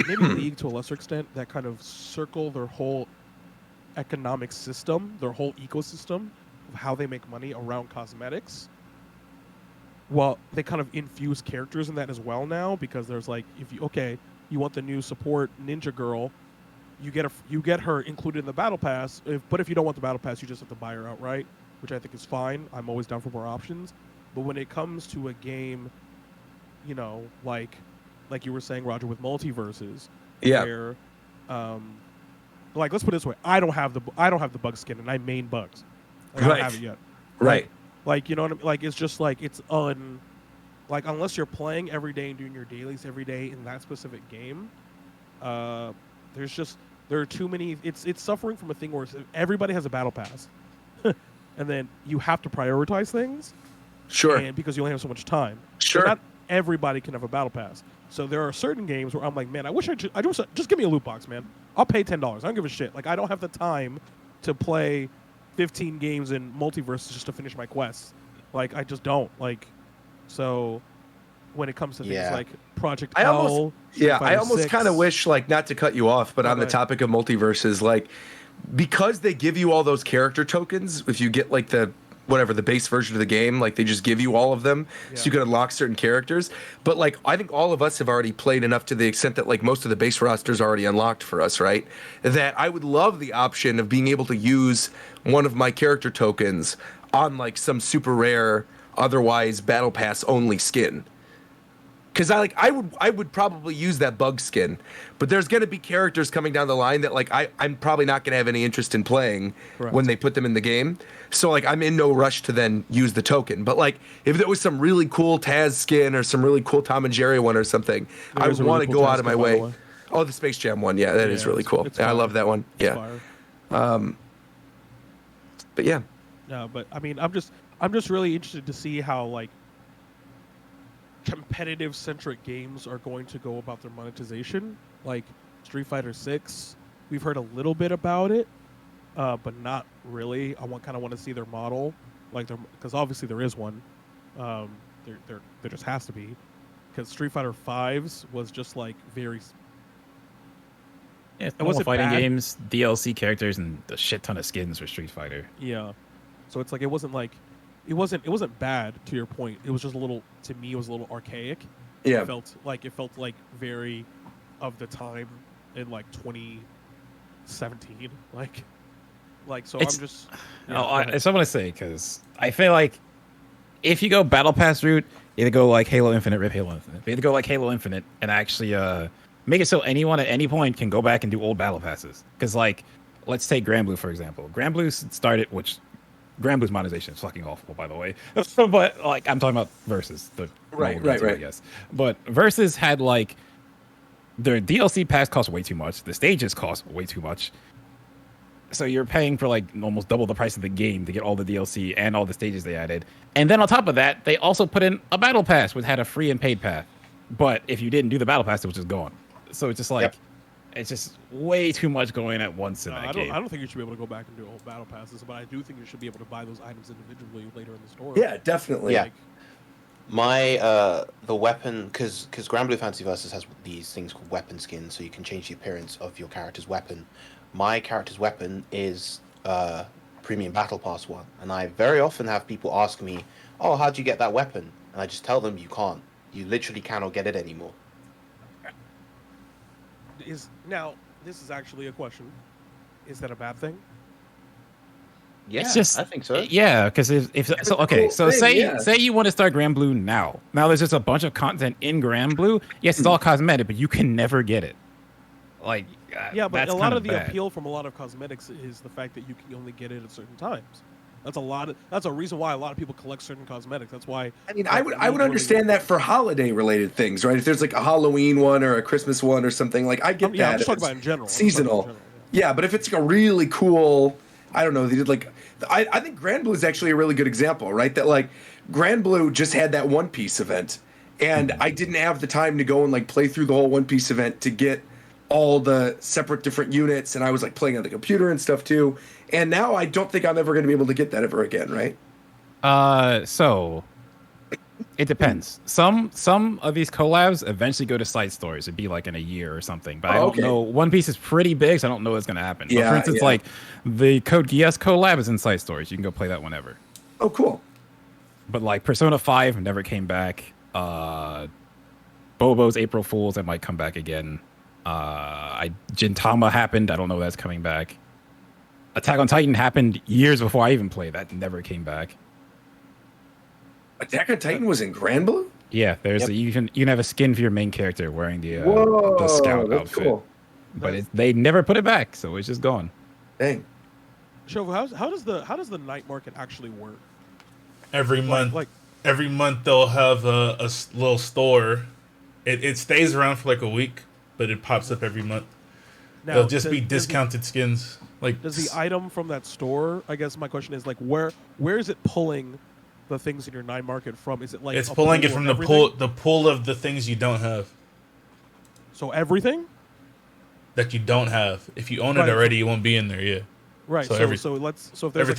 maybe League to a lesser extent, that kind of circle their whole economic system, their whole ecosystem of how they make money around cosmetics. Well, they kind of infuse characters in that as well now, because there's like, if you want the new support ninja girl, you get her included in the battle pass. But if you don't want the battle pass, you just have to buy her outright, which I think is fine. I'm always down for more options. But when it comes to a game, you know, like you were saying, Roger, with multiverses, where, like, let's put it this way: I don't have the bug skin, and I main bugs. Like, I don't have it yet. Right. Like, you know what I mean? Like, it's just like like unless you're playing every day and doing your dailies every day in that specific game, there are too many. It's suffering from a thing where everybody has a battle pass, and then you have to prioritize things. Sure. And because you only have so much time. Sure. So not everybody can have a battle pass. So there are certain games where I'm like, man, I wish I just give me a loot box, man. I'll pay $10. I don't give a shit. Like, I don't have the time to play 15 games in multiverses just to finish my quests. Like, I just don't. Like, so when it comes to things like Project L, I almost kind of wish, like, not to cut you off, but on the topic of multiverses, like, because they give you all those character tokens, if you get like the base version of the game, like they just give you all of them so you can unlock certain characters. But like, I think all of us have already played enough to the extent that like most of the base roster's already unlocked for us, right? That I would love the option of being able to use one of my character tokens on like some super rare, otherwise battle pass only skin. Because I would probably use that bug skin, but there's going to be characters coming down the line that like I'm probably not going to have any interest in playing when they put them in the game. So like I'm in no rush to then use the token. But like if there was some really cool Taz skin or some really cool Tom and Jerry one or something, I would want to go out of my way. Oh, the Space Jam one, that is really cool. I love that one. But yeah. No, but I mean, I'm just really interested to see how like competitive centric games are going to go about their monetization. Like Street Fighter 6, we've heard a little bit about it, but not really. I kind of want to see their model, like because obviously there is one. There just has to be, because Street Fighter 5's was just like very. Yeah, it wasn't fighting games, DLC characters, and a shit ton of skins for Street Fighter. Yeah, so it's like it wasn't bad, to your point. It was just to me it was a little archaic. Yeah. It felt like very of the time in like 2017. Like so it's, I'm just it's what I want to say, because I feel like if you go battle pass route, either go like Halo Infinite, rip Halo Infinite. Either go like Halo Infinite and actually make it so anyone at any point can go back and do old battle passes. Because like, let's take Grand Blue for example. Grand Blue started, which Grand Blue's monetization is fucking awful, by the way. But like, I'm talking about Versus, the Right. I guess. But Versus had like their DLC pass cost way too much. The stages cost way too much. So you're paying for like almost double the price of the game to get all the DLC and all the stages they added. And then on top of that, they also put in a battle pass, which had a free and paid path. But if you didn't do the battle pass, it was just gone. So it's just like, it's just way too much going at once in that game. I don't think you should be able to go back and do old battle passes, but I do think you should be able to buy those items individually later in the store. Yeah, definitely. Yeah. The weapon, because Grand Blue Fantasy Versus has these things called weapon skins, so you can change the appearance of your character's weapon. My character's weapon is Premium Battle Pass one, and I very often have people ask me, "Oh, how'd you get that weapon?" And I just tell them, "You can't. You literally cannot get it anymore." Now, this is actually a question. Is that a bad thing? Yeah, It's just, I think so. Yeah, because if so, okay, cool so thing, say you want to start Grand Blue now. Now there's just a bunch of content in Grand Blue. Yes, it's all cosmetic, but you can never get it. Like, Yeah, but that's a lot of the bad. appeal from a lot of cosmetics is the fact that you can only get it at certain times. That's a reason why a lot of people collect certain cosmetics. That's why. I mean, I would understand that for holiday related things, right? If there's like a Halloween one or a Christmas one or something, like I get Yeah, that. I'm just if talking it's about in general. Seasonal. Yeah, but if it's like a really cool, I don't know, they did like, I think Grand Blue is actually a really good example, right? That like Grand Blue just had that One Piece event, and I didn't have the time to go and like play through the whole One Piece event to get all the separate different units, and I was like playing on the computer and stuff too. And now I don't think I'm ever going to be able to get that ever again, right? So it depends. Some of these collabs eventually go to side stories. It'd be like in a year or something. But I don't know. One Piece is pretty big, so I don't know what's gonna happen. Yeah, but for instance, like the Code Geass collab is in side stories. You can go play that whenever. Oh, cool. But like Persona 5 never came back. Bobo's April Fools, that might come back again. Gintama happened. I don't know if that's coming back. Attack on Titan happened years before I even played. That never came back. Attack on Titan was in Grand Blue? Yeah, there's you can have a skin for your main character wearing the scout that's outfit. cool. But they never put it back, so it's just gone. Dang. Shofu, how does the night market actually work? Every month, they'll have a little store. It stays around for like a week, but it pops up every month. Now, They'll just be discounted skins. Like, does the item from that store? I guess my question is like, where is it pulling the things in your night market from? Is it like it's a pulling it pool from of the pool of the things you don't have. So everything That you don't have. If you own it already, it won't be in there. Yeah. Right. So if there's like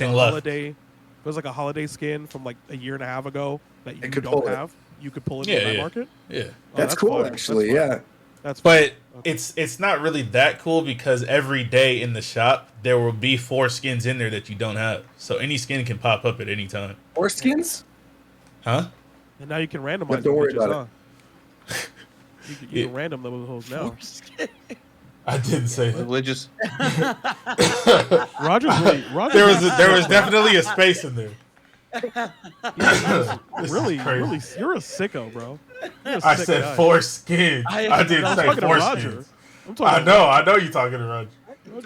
a holiday, if there's like a holiday skin from like a year and a half ago that you don't have, you could pull it in the night market. Yeah. That's cool, fine. actually. That's fine. Yeah. But it's not really that cool because every day in the shop there will be 4 skins in there that you don't have. So any skin can pop up at any time. 4 skins? Huh? And now you can randomize. Don't worry about it. You can random those now. I didn't say that. We're just Roger's There was definitely a space in there. really, you're a sicko, bro. I said guy. 4 skins. I didn't say 4 skins. I know you're talking to Roger. You're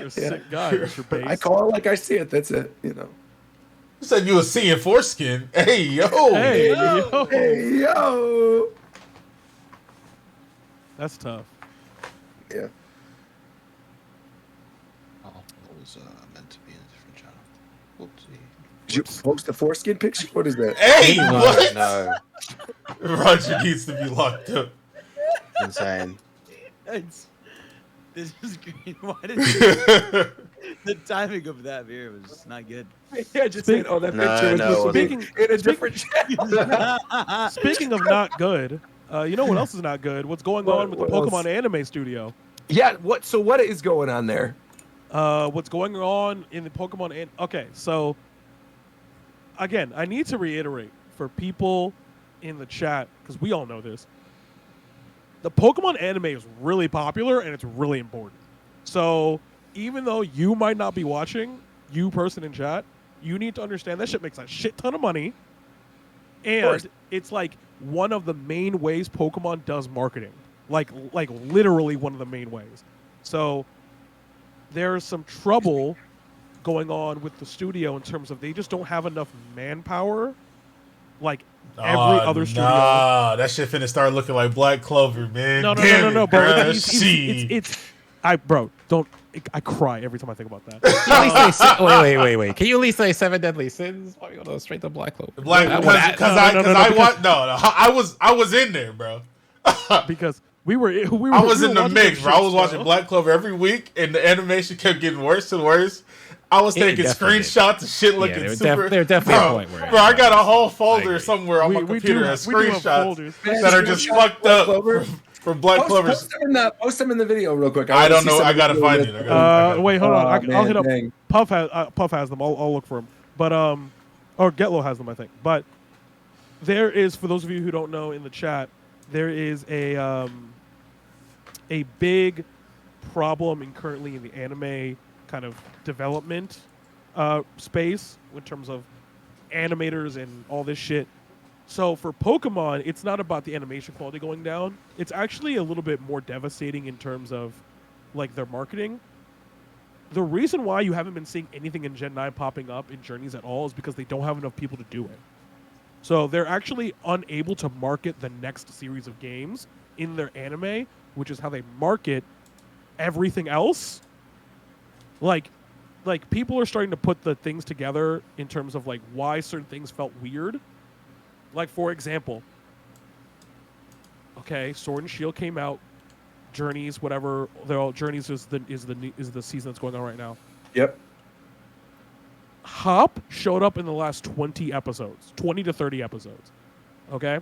a sick guy, Mr. Base. I call it like I see it. That's it. You know. You said you were seeing foreskin. Hey yo. Hey yo. Hey yo. That's tough. Yeah. Oh, it was meant to be in a different channel. Whoopsie. Did you post a foreskin picture? What is that? Hey, what? No. Roger needs to be locked up. Insane. This is great. Why did the timing of that beer was not good? Yeah, just saying. Oh, that picture was supposed to be in a different channel. Speaking of not good, you know what else is not good? What's going on with the Pokemon anime studio? Yeah. So what is going on there? What's going on in the Pokemon? Okay, so again, I need to reiterate for people in the chat because we all know this. The Pokemon anime is really popular and it's really important. So even though you might not be watching, you person in chat, you need to understand that shit makes a shit ton of money. And it's like one of the main ways Pokemon does marketing. like literally one of the main ways. So there's some trouble going on with the studio in terms of they just don't have enough manpower, like every other studio. Nah, that shit finna start looking like Black Clover, man. No, bro. Bro, don't. I cry every time I think about that. Wait. Can you at least say 7 Deadly Sins? Why you go straight to Black Clover? I was in there, bro. Because we were I was in the mix, bro. I was watching Black Clover every week, and the animation kept getting worse and worse. I was taking screenshots of shit looking super. There's definitely a point where. Bro, I got a whole folder somewhere on my computer of screenshots that are just fucked up from Black Clover. Post them in the video real quick. I don't know. I gotta find it. Wait, hold on. I'll hit up. Puff has them. I'll look for them. But or Getlow has them, I think. But there is, for those of you who don't know in the chat, there is a big problem currently in the anime kind of development space in terms of animators and all this shit. So for Pokemon, it's not about the animation quality going down. It's actually a little bit more devastating in terms of like their marketing. The reason why you haven't been seeing anything in Gen 9 popping up in Journeys at all is because they don't have enough people to do it. So they're actually unable to market the next series of games in their anime, which is how they market everything else. Like people are starting to put the things together in terms of like why certain things felt weird. Like for example, okay, Sword and Shield came out, Journeys, whatever. They're all Journeys is the season that's going on right now. Yep. Hop showed up in the last 20 episodes, 20 to 30 episodes. Okay?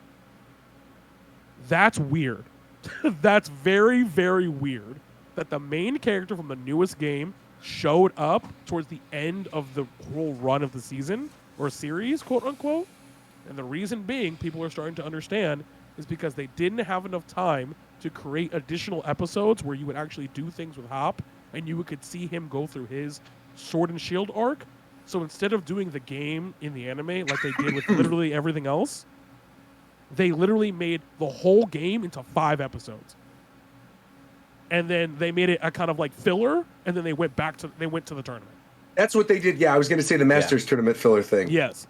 That's weird. That's very, very weird that the main character from the newest game showed up towards the end of the whole run of the season or series, quote unquote. And the reason being, people are starting to understand, is because they didn't have enough time to create additional episodes where you would actually do things with Hop and you could see him go through his Sword and Shield arc. So instead of doing the game in the anime like they did with literally everything else, they literally made the whole game into 5 episodes. And then they made it a kind of like filler, and then they went to the tournament. That's what they did. Yeah, I was going to say the Masters tournament filler thing. Yes.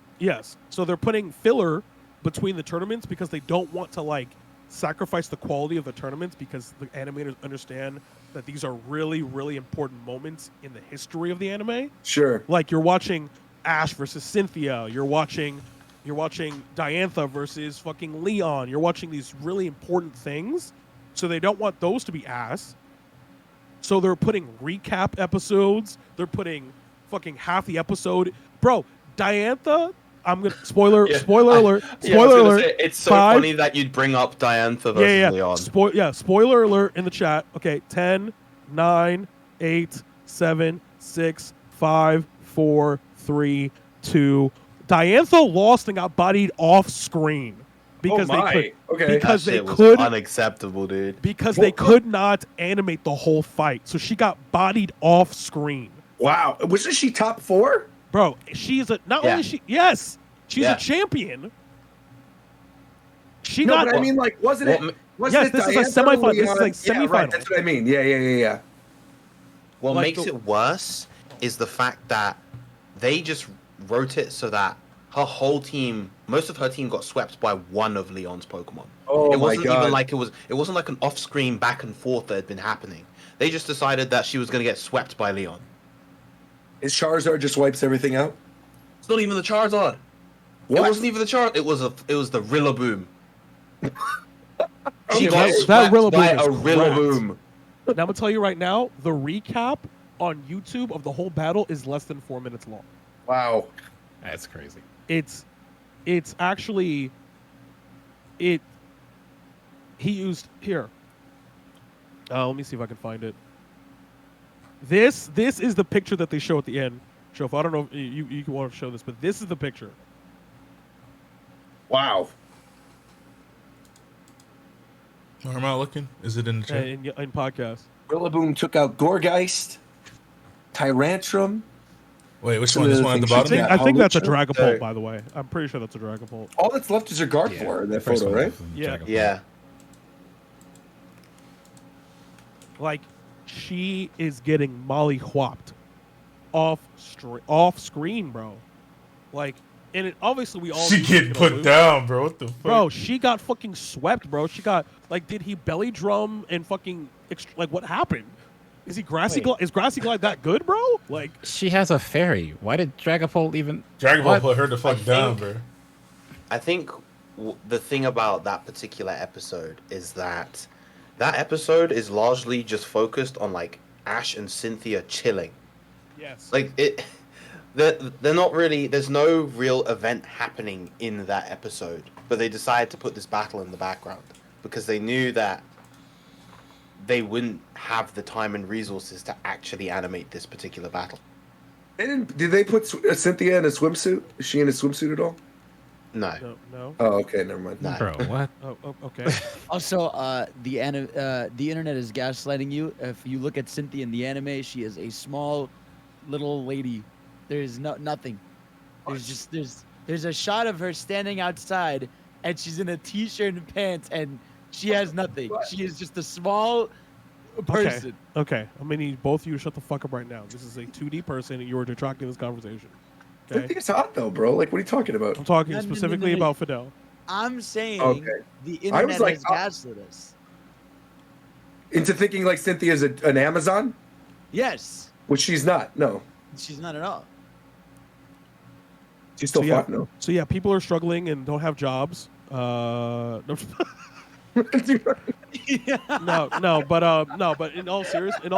So they're putting filler between the tournaments because they don't want to like sacrifice the quality of the tournaments, because the animators understand that these are really, really important moments in the history of the anime. Sure. Like you're watching Ash versus Cynthia. You're watching Diantha versus fucking Leon. You're watching these really important things. So they don't want those to be ass. So they're putting recap episodes. They're putting fucking half the episode. Bro, Diantha, I'm going to spoiler alert. Spoiler alert. Say, it's so funny that you'd bring up Diantha versus Leon. Spoiler alert in the chat. Okay, 10, 9, 8, 7, 6, 5, 4, 3, 2. Diantha lost and got bodied off screen. Because they could unacceptable, dude. Because they could not animate the whole fight, so she got bodied off screen. Wow, wasn't she top 4? Bro, she's a she's a champion. But I mean, like, wasn't it? This is a semifinal. This is like semifinal. Right, that's what I mean. Yeah. What makes it worse is the fact that they just wrote it so that her whole team, most of her team, got swept by one of Leon's Pokemon. Oh, it wasn't even like it wasn't like an off-screen back and forth that had been happening. They just decided that she was going to get swept by Leon. Is Charizard just wipes everything out? It's not even the Charizard. What? It wasn't even the Charizard. It was the Rillaboom. She got swept by a Rillaboom. Now I'm gonna tell you right now, the recap on YouTube of the whole battle is less than 4 minutes long. Wow, that's crazy. It's actually he used here. Let me see if I can find it. This is the picture that they show at the end. Shofu, I don't know if you want to show this, but this is the picture. Wow. Where am I looking? Is it in the chat? In podcast. Rillaboom took out Gorgeist, Tyrantrum. Wait, which one? This one at the bottom? I think that's a Dragapult, by the way. I'm pretty sure that's a Dragapult. All that's left is her Gardevoir in that photo, right? Yeah. Like, she is getting molly-whopped off screen, bro. Like, and obviously we all She knew getting was gonna put lose. down, bro. What the fuck? Bro, she got fucking swept, bro. She got like, did he belly drum and fucking like what happened? Is he grassy? Is grassy glide that good, bro? Like, She has a fairy. Why did Dragapult even? Dragon Ball What? put her the fuck down, bro. I think the thing about that particular episode is that episode is largely just focused on like Ash and Cynthia chilling. yes, Like it, they're not really. There's no real event happening in that episode, but they decided to put this battle in the background because they knew that they wouldn't have the time and resources to actually animate this particular battle. Did they put Cynthia in a swimsuit? Is she in a swimsuit at all? No. no. Oh, okay, never mind. No. Bro, what? Oh, okay. Also, the internet is gaslighting you. If you look at Cynthia in the anime, she is a small little lady. There's nothing. There's a shot of her standing outside, and she's in a t-shirt and pants, and she has nothing. She is just a small person. Okay. I'm gonna need both of you to shut the fuck up right now. This is a 2D person, and you are detracting this conversation. Okay. Cynthia's hot though, bro. Like, what are you talking about? I'm talking No. specifically about Fidel. I'm saying Okay. the I internet was like, has gaslit us. Into thinking like Cynthia's an Amazon, Yes, which she's not. No, she's not at all. she's still So, yeah. hot. No. So yeah, people are struggling and don't have jobs. No, but in all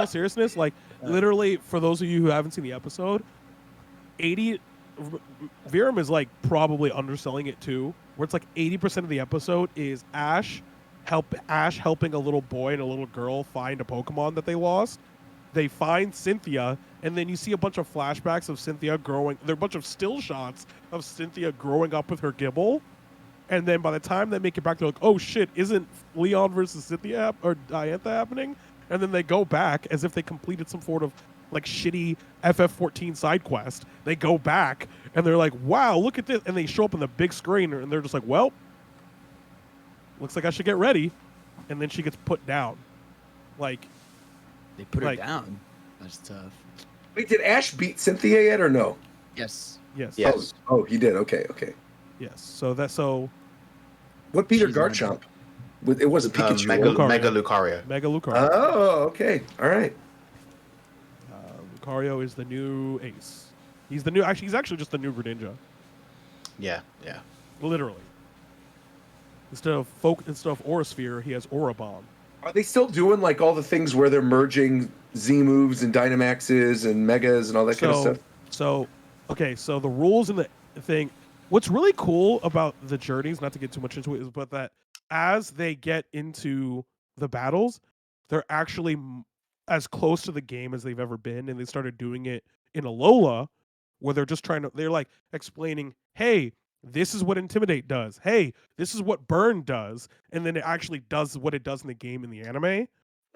seriousness, like literally, for those of you who haven't seen the episode, Viram is like probably underselling it too. Where it's like 80% of the episode is Ash helping a little boy and a little girl find a Pokemon that they lost. They find Cynthia, and then you see a bunch of flashbacks of Cynthia growing. There are a bunch of still shots of Cynthia growing up with her Gibble. And then by the time they make it back, they're like, oh shit, isn't Leon versus Cynthia or Diantha happening? And then they go back as if they completed some sort of like shitty FF14 side quest. They go back and they're like, wow, look at this. And they show up on the big screen and they're just like, well, looks like I should get ready. And then she gets put down. Like, They put her Like- down. That's tough. Wait, did Ash beat Cynthia yet or no? Yes. yes. Yes. Oh, he did. Okay. Yes. So What beat her She's not- Garchomp? It wasn't Pikachu. Mega, Lucario. Mega Lucario. Mega Lucario. Oh, okay. All right. Lucario is the new ace. He's actually just the new Greninja. Yeah. Literally. Instead of Aurasphere, he has Aura Bomb. Are they still doing like all the things where they're merging Z moves and Dynamaxes and Megas and all that kind of stuff? So the rules in the thing. What's really cool about the journeys, not to get too much into it, is but that as they get into the battles, they're actually as close to the game as they've ever been, and they started doing it in Alola, where they're like explaining, hey, this is what Intimidate does. Hey, this is what Burn does, and then it actually does what it does in the game in the anime.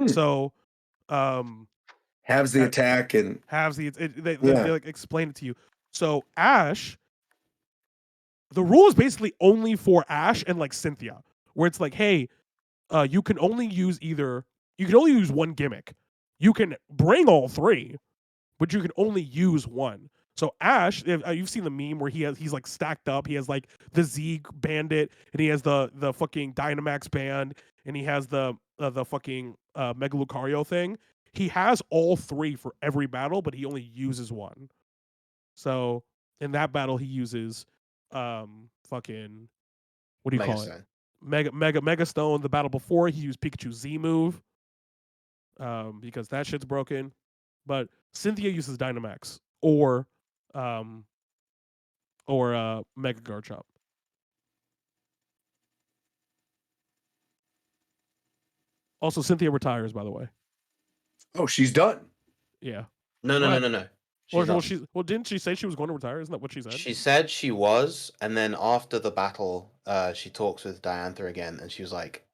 So, Halves the attack and they like explain it to you. So Ash, the rule is basically only for Ash and like Cynthia, where it's like, hey, you can only use one gimmick. You can bring all three, but you can only use one. So Ash, you've seen the meme where he's like stacked up. He has like the Z Bandit, and he has the fucking Dynamax band, and he has the fucking Mega Lucario thing. He has all three for every battle, but he only uses one. So in that battle, he uses fucking, what do you call it? Mega Stone. The battle before, he used Pikachu Z move, because that shit's broken. But Cynthia uses Dynamax or Mega Garchomp. Also, Cynthia retires, by the way. oh, she's done. Yeah. No. Didn't she say she was going to retire? Isn't that what she said? She said she was, and then after the battle, she talks with Diantha again, and she was like,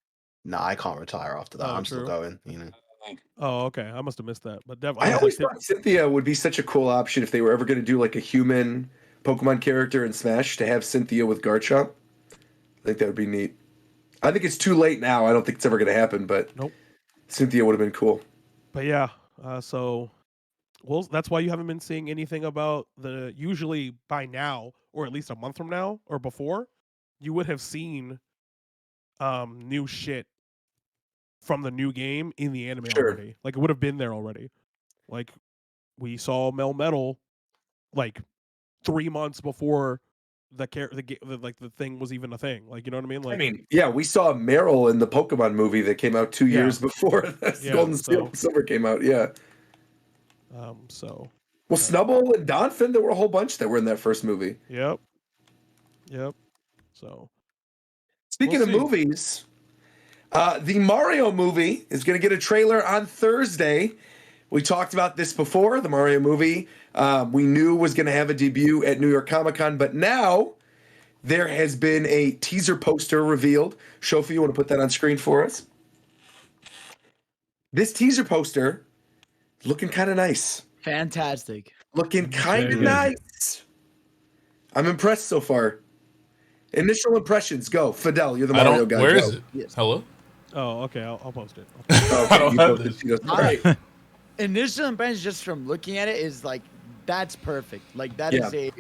"Nah, I can't retire after that. Oh, I'm still true. going." You know. Oh, okay. I must have missed that. But I always thought Cynthia would be such a cool option if they were ever going to do like a human Pokemon character in Smash, to have Cynthia with Garchomp. I think that would be neat. I think it's too late now. I don't think it's ever going to happen, but Nope. Cynthia would have been cool. But yeah, so well, that's why you haven't been seeing anything about the. Usually by now, or at least a month from now, or before, you would have seen new shit from the new game in the anime Sure. already. Like it would have been there already. Like we saw Melmetal like 3 months before the thing was even a thing. Like you know what I mean? Like yeah, we saw Meryl in the Pokemon movie that came out 2 years before Golden Silver came out. Yeah. So. Well, Snubbull and Donphin, there were a whole bunch that were in that first movie. Yep. So. Speaking of movies, the Mario movie is going to get a trailer on Thursday. We talked about this before. The Mario movie we knew was going to have a debut at New York Comic Con, but now there has been a teaser poster revealed. Shofu, you want to put that on screen for us? This teaser poster looking kind of nice. Fantastic. Looking kind of nice. I'm impressed so far. Initial impressions, go. Fidel, you're the Mario guy. Where go. is it? Yes. Hello? Oh, okay. I'll post it. I don't have this. All right. Initial impressions just from looking at it is like, that's perfect. Like that is a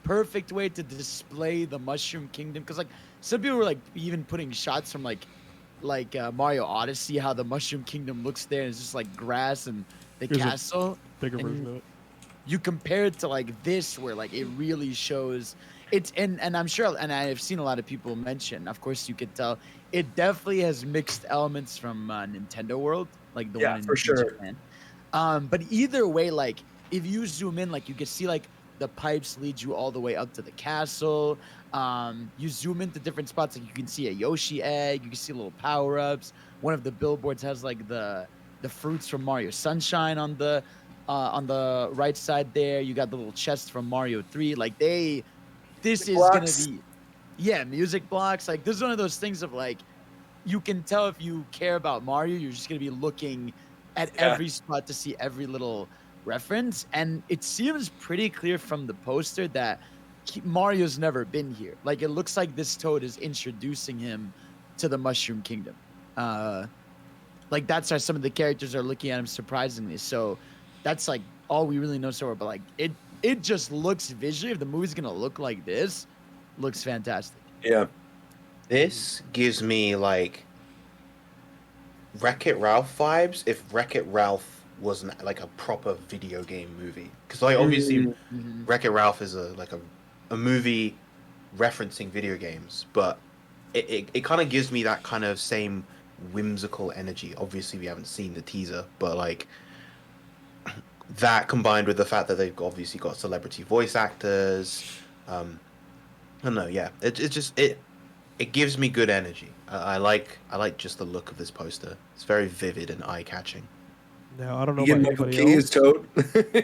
perfect way to display the Mushroom Kingdom. Because like some people were like even putting shots from like Mario Odyssey, how the Mushroom Kingdom looks there. And it's just like grass and the castle. Bigger version of it. You compare it to like this, where like it really shows. It's and I'm sure, and I've seen a lot of people mention. Of course, you could tell it definitely has mixed elements from Nintendo World, like the one in Japan. But either way, like if you zoom in, like you can see like the pipes lead you all the way up to the castle. You zoom into different spots, like you can see a Yoshi egg. You can see little power ups. One of the billboards has like the fruits from Mario Sunshine on the right side there. You got the little chest from Mario 3. Like this is gonna be, music blocks. Like this is one of those things of like, you can tell if you care about Mario, you're just gonna be looking at every spot to see every little reference. And it seems pretty clear from the poster that Mario's never been here. Like it looks like this Toad is introducing him to the Mushroom Kingdom. Like that's how some of the characters are looking at him surprisingly. So that's like all we really know so far. But like it just looks visually, if the movie's gonna look like this, looks fantastic. Yeah. This gives me like Wreck-It Ralph vibes if Wreck-It Ralph wasn't like a proper video game movie. Because like obviously Wreck-It Ralph is a movie referencing video games, but it kind of gives me that kind of same whimsical energy. Obviously we haven't seen the teaser, but like that combined with the fact that they've obviously got celebrity voice actors, I don't know, it gives me good energy. I like just the look of this poster. It's very vivid and eye-catching. Now I don't know about Michael anybody Key else. is Toad.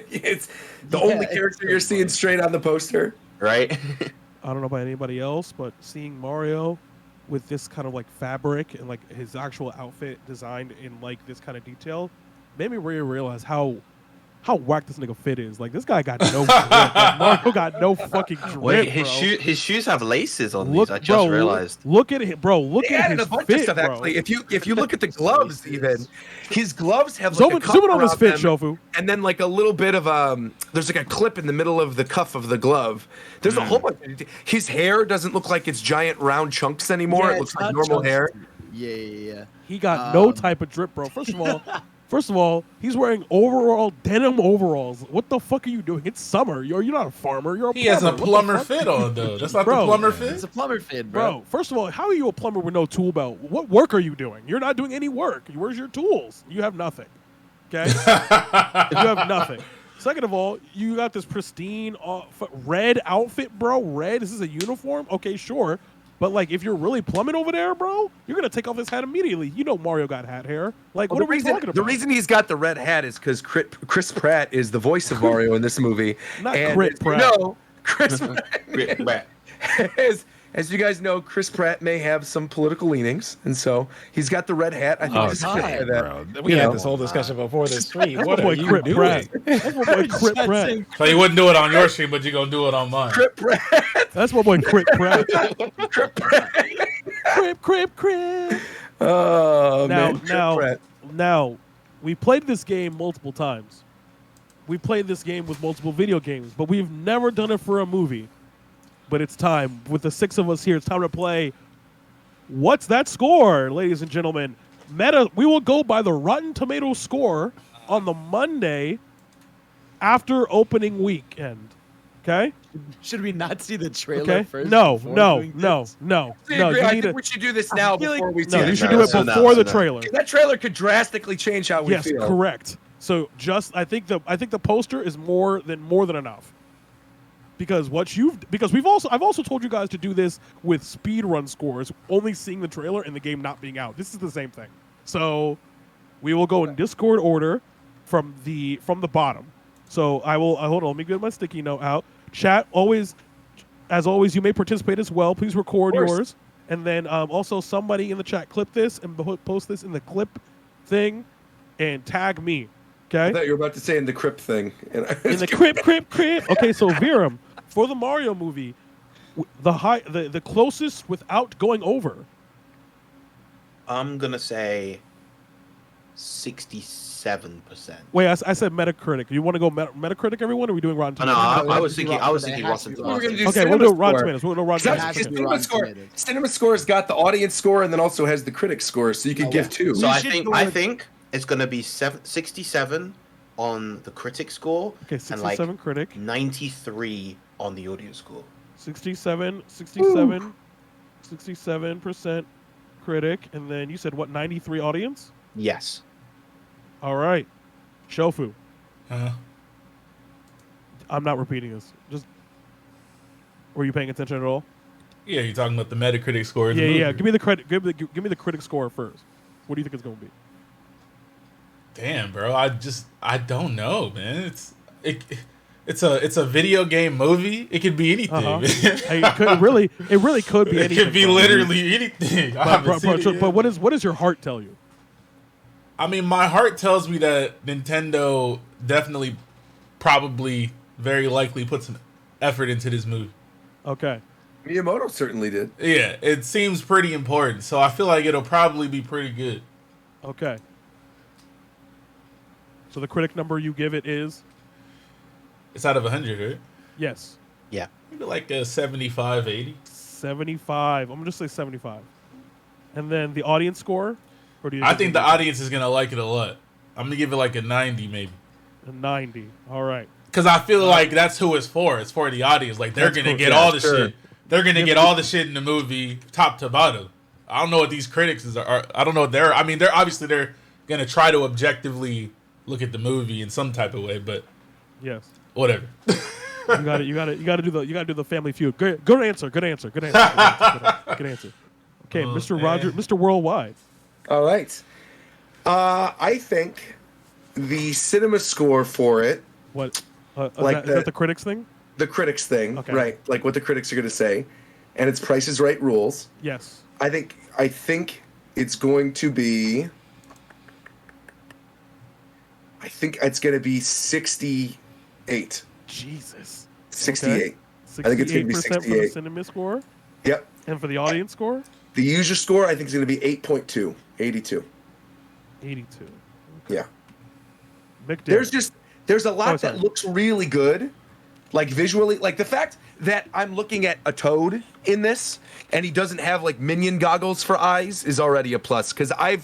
It's the only character you're seeing straight on the poster, right? I don't know about anybody else, but seeing Mario with this kind of like fabric and like his actual outfit designed in like this kind of detail made me really realize how whack this nigga fit is. Like this guy got no drip. Like, Mario got no fucking drip. Wait, bro. his shoes have laces on these. I just realized. Look at it, bro. Look at his a bunch fit, of stuff, bro. actually. If you look at the gloves, even his gloves have Zoom like in on his fit, Shofu. and then like a little bit of there's like a clip in the middle of the cuff of the glove. There's a whole bunch. His hair doesn't look like it's giant round chunks anymore. It looks like normal hair. Yeah. He got no type of drip, bro. First of all, he's wearing denim overalls. What the fuck are you doing? It's summer. You're not a farmer. You're a plumber. He has a plumber fit on, though. That's not the plumber fit? It's a plumber fit, bro. First of all, how are you a plumber with no tool belt? What work are you doing? You're not doing any work. Where's your tools? You have nothing. Okay? You have nothing. Second of all, you got this pristine red outfit, bro. Red? Is this a uniform? Okay, sure. But, like, if you're really plumbing over there, bro, you're going to take off his hat immediately. You know Mario got hat hair. Like, what are we talking about? The reason he's got the red hat is because Chris Pratt is the voice of Mario in this movie. Not Chris Pratt. No, Chris Pratt. As you guys know, Chris Pratt may have some political leanings, and so he's got the red hat. I think it's God, that. bro. We had this whole discussion before the stream. What are you doing? Pratt. That's my boy Crip Pratt. So you wouldn't do it on your stream, but you're going to do it on mine. Crip Pratt. That's my boy Crip Pratt. Crip Pratt. Crip. Oh, man. Now, We played this game multiple times. We played this game with multiple video games, but we've never done it for a movie. But it's time. With the 6 of us here, it's time to play What's That Score, ladies and gentlemen. We will go by the Rotten Tomatoes score on the Monday after opening weekend. Okay? Should we not see the trailer first? No. I think we should do this now before we see No, it. you should do it before the trailer. That trailer could drastically change how we feel. Yes, correct. So I think the poster is more than enough. Because I've also told you guys to do this with speedrun scores, only seeing the trailer and the game not being out. This is the same thing. So we will go in Discord order from the bottom. So I will hold on, let me get my sticky note out. Chat, as always, you may participate as well. Please record yours. And then also somebody in the chat clip this and post this in the clip thing and tag me. Okay? I thought you were about to say in the crypt thing. In the crib. Okay, so Viram, for the Mario movie, the closest without going over. I'm gonna say 67%. Wait, I said Metacritic. You want to go Metacritic, everyone? Or are we doing Rotten Oh, no, Tomatoes? I was thinking Rotten Tomatoes. Okay, we'll do Rotten Tomatoes. We'll do Rotten Tomatoes. Cinema Score's got the audience score and then also has the critic score, so you could give two. So I think it's gonna be 67 on the critic score. Okay, 67 and critic. 93 on the audience score. 67% critic, and then you said what? 93 audience. Yes. All right, Shofu. Uh-huh. I'm not repeating this. Just were you paying attention at all? Yeah, you're talking about the Metacritic score. Yeah. Give me the credit. Give me the critic score first. What do you think it's going to be? Damn, bro. I don't know, man. It's a video game movie. It could be anything. It really could be anything. It could be literally anything. But what does your heart tell you? I mean, my heart tells me that Nintendo definitely, probably, very likely put some effort into this movie. Okay. Miyamoto certainly did. Yeah, it seems pretty important, so I feel like it'll probably be pretty good. Okay. So the critic number you give it is? It's out of 100, right? Yes. Yeah. Maybe like a 75, 80. 75. I'm going to just say 75. And then the audience score? Or do you I think the audience is going to like it a lot. I'm going to give it like a 90 maybe. A 90. All right. Because I feel like that's who it's for. It's for the audience. Like, they're going to get all the shit. They're going to get all the shit in the movie top to bottom. I don't know what these critics are. I don't know what they're... I mean, they're going to try to objectively look at the movie in some type of way, but... Yes. Whatever. You got to do the Family Feud. Good answer. Good answer. Okay, Mr. Roger, Mr. Worldwide. All right. I think the cinema score for it. What? Is that the critics thing? The critics thing, okay. Right? Like what the critics are going to say, and it's Price is Right rules. Yes. I think it's going to be. I think it's going to be 68. Jesus. 68. Okay. I think it's going to be 68. For the cinema score? Yep. And for the audience score? The user score, I think, is going to be 8.2. 82. 82. Okay. Yeah. McDermott. There's a lot that looks really good, like visually. Like the fact that I'm looking at a Toad in this and he doesn't have like minion goggles for eyes is already a plus. Because I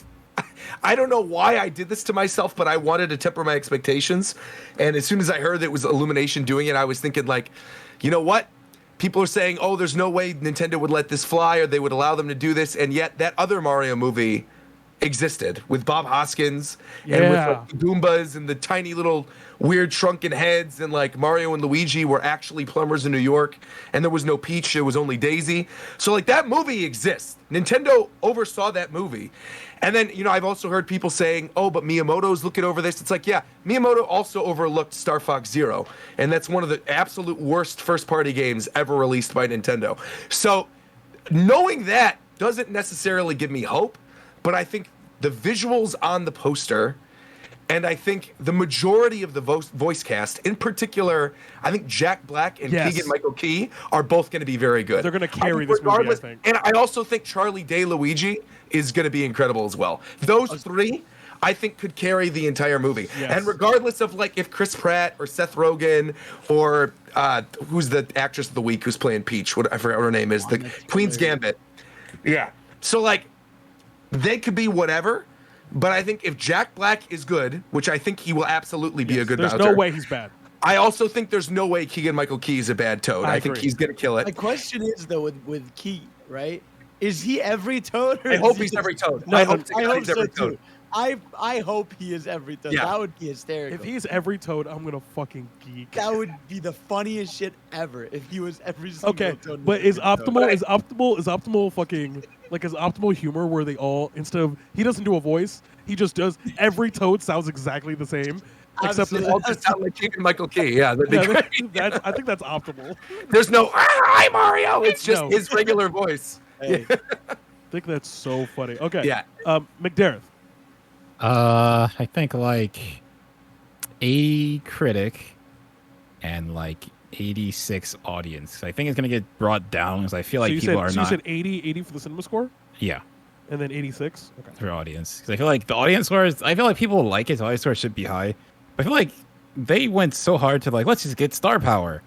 don't know why I did this to myself, but I wanted to temper my expectations. And as soon as I heard that it was Illumination doing it, I was thinking like, you know what? People are saying, oh, there's no way Nintendo would let this fly or they would allow them to do this. And yet that other Mario movie existed with Bob Hoskins and with like, the Goombas and the tiny little weird shrunken heads, and like Mario and Luigi were actually plumbers in New York, and there was no Peach, it was only Daisy. So like that movie exists. Nintendo oversaw that movie. And then, you know, I've also heard people saying, oh, but Miyamoto's looking over this. It's like, yeah, Miyamoto also overlooked Star Fox Zero, and that's one of the absolute worst first-party games ever released by Nintendo. So knowing that doesn't necessarily give me hope, but I think the visuals on the poster, and I think the majority of the voice cast, in particular, I think Jack Black and Keegan-Michael Key are both going to be very good. They're going to carry this movie, I think. And I also think Charlie Day Luigi is going to be incredible as well. Those three, I think could carry the entire movie. Yes. And regardless of like if Chris Pratt or Seth Rogen or who's the actress of the week who's playing Peach? I forgot what her name is. The Queen's Gambit. Yeah. So like they could be whatever. But I think if Jack Black is good, which I think he will absolutely be a good There's Bowser. no way he's bad. I also think there's no way Keegan-Michael Key is a bad Toad. I think he's going to kill it. My question is, though, with Key, right? Is he every Toad? I hope he's every Toad. No, I hope he's every so Toad. too. I hope he is every Toad. Yeah. That would be hysterical. If he's every Toad, I'm gonna fucking geek. That would be the funniest shit ever if he was every single Okay, Toad. but is optimal fucking like is optimal humor where they all instead of he doesn't do a voice, he just does every Toad sounds exactly the same. Except They all just sound like Keegan-Michael Key. Yeah, that'd be yeah, great. I think that's optimal. There's no hi Mario. It's just his regular voice. Hey. Yeah. I think that's so funny. Okay. Yeah. McDareth. I think like 80 critic and like 86 audience. I think it's gonna get brought down because I feel like people are so not. you said 80 for the cinema score, Yeah, and then 86. Okay. for audience because I feel like the audience scores. I feel like people like it. So audience score should be high. But I feel like they went so hard to like let's just get star power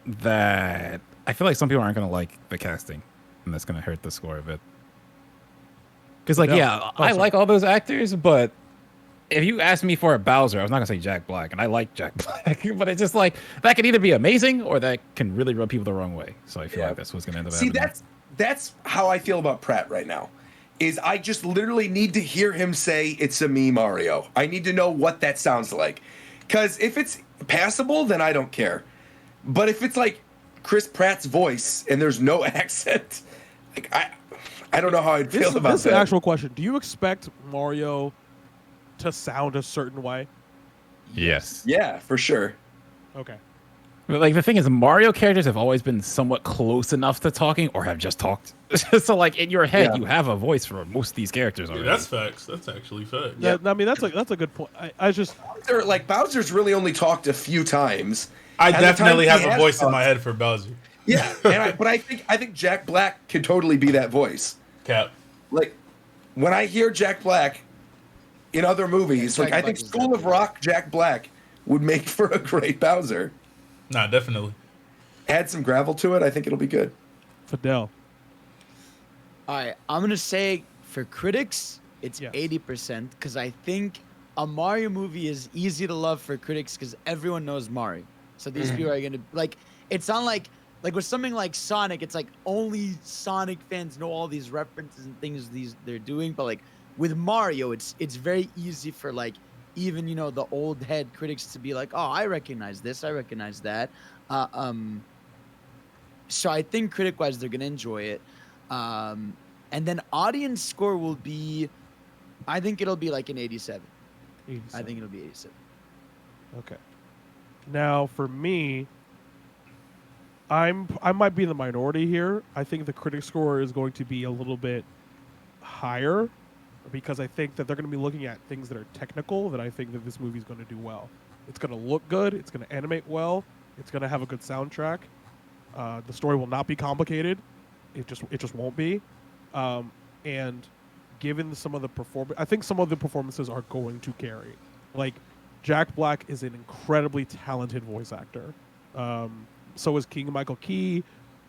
that I feel like some people aren't gonna like the casting, and that's gonna hurt the score a bit. Because like I like all those actors, but if you ask me for a Bowser, I was not gonna say Jack Black, and I like Jack Black, but it's just like that can either be amazing or that can really rub people the wrong way. So I feel like that's what's gonna end up happening. That's how I feel about Pratt right now. Is I just literally need to hear him say it's a me Mario. I need to know what that sounds like. Because if it's passable, then I don't care. But if it's like Chris Pratt's voice and there's no accent, like I don't know how I'd feel about that. This is an actual question. Do you expect Mario to sound a certain way? Yes. Yeah, for sure. Okay. But like the thing is, Mario characters have always been somewhat close enough to talking or have just talked. So like in your head, you have a voice for most of these characters already. Yeah, that's facts. That's actually facts. Yeah. I mean, that's a good point. I just Bowser's really only talked a few times. I And the definitely times have he a voice has in my talked- head for Bowser. Yeah, but I think Jack Black could totally be that voice. Cap. Like when I hear Jack Black in other movies, Jack like I Black think is School of Rock Jack Black would make for a great Bowser. Nah, definitely. Add some gravel to it, I think it'll be good. Fidel. All right, I'm gonna say for critics, it's Yes. 80% because I think a Mario movie is easy to love for critics because everyone knows Mario. So these people are gonna like. It's not like with something like Sonic, it's like only Sonic fans know all these references and things they're doing. But like with Mario, it's very easy for like even the old head critics to be like, oh, I recognize this, I recognize that. So I think critic-wise, they're gonna enjoy it. And then audience score will be, I think it'll be like an 87. 87. I think it'll be 87. Okay. Now for me, I might be in the minority here. I think the critic score is going to be a little bit higher because I think that they're going to be looking at things that are technical that I think that this movie is going to do well. It's going to look good. It's going to animate well. It's going to have a good soundtrack. The story will not be complicated. It just won't be. And given some of the I think some of the performances are going to carry. Like Jack Black is an incredibly talented voice actor. So is Keegan-Michael Key.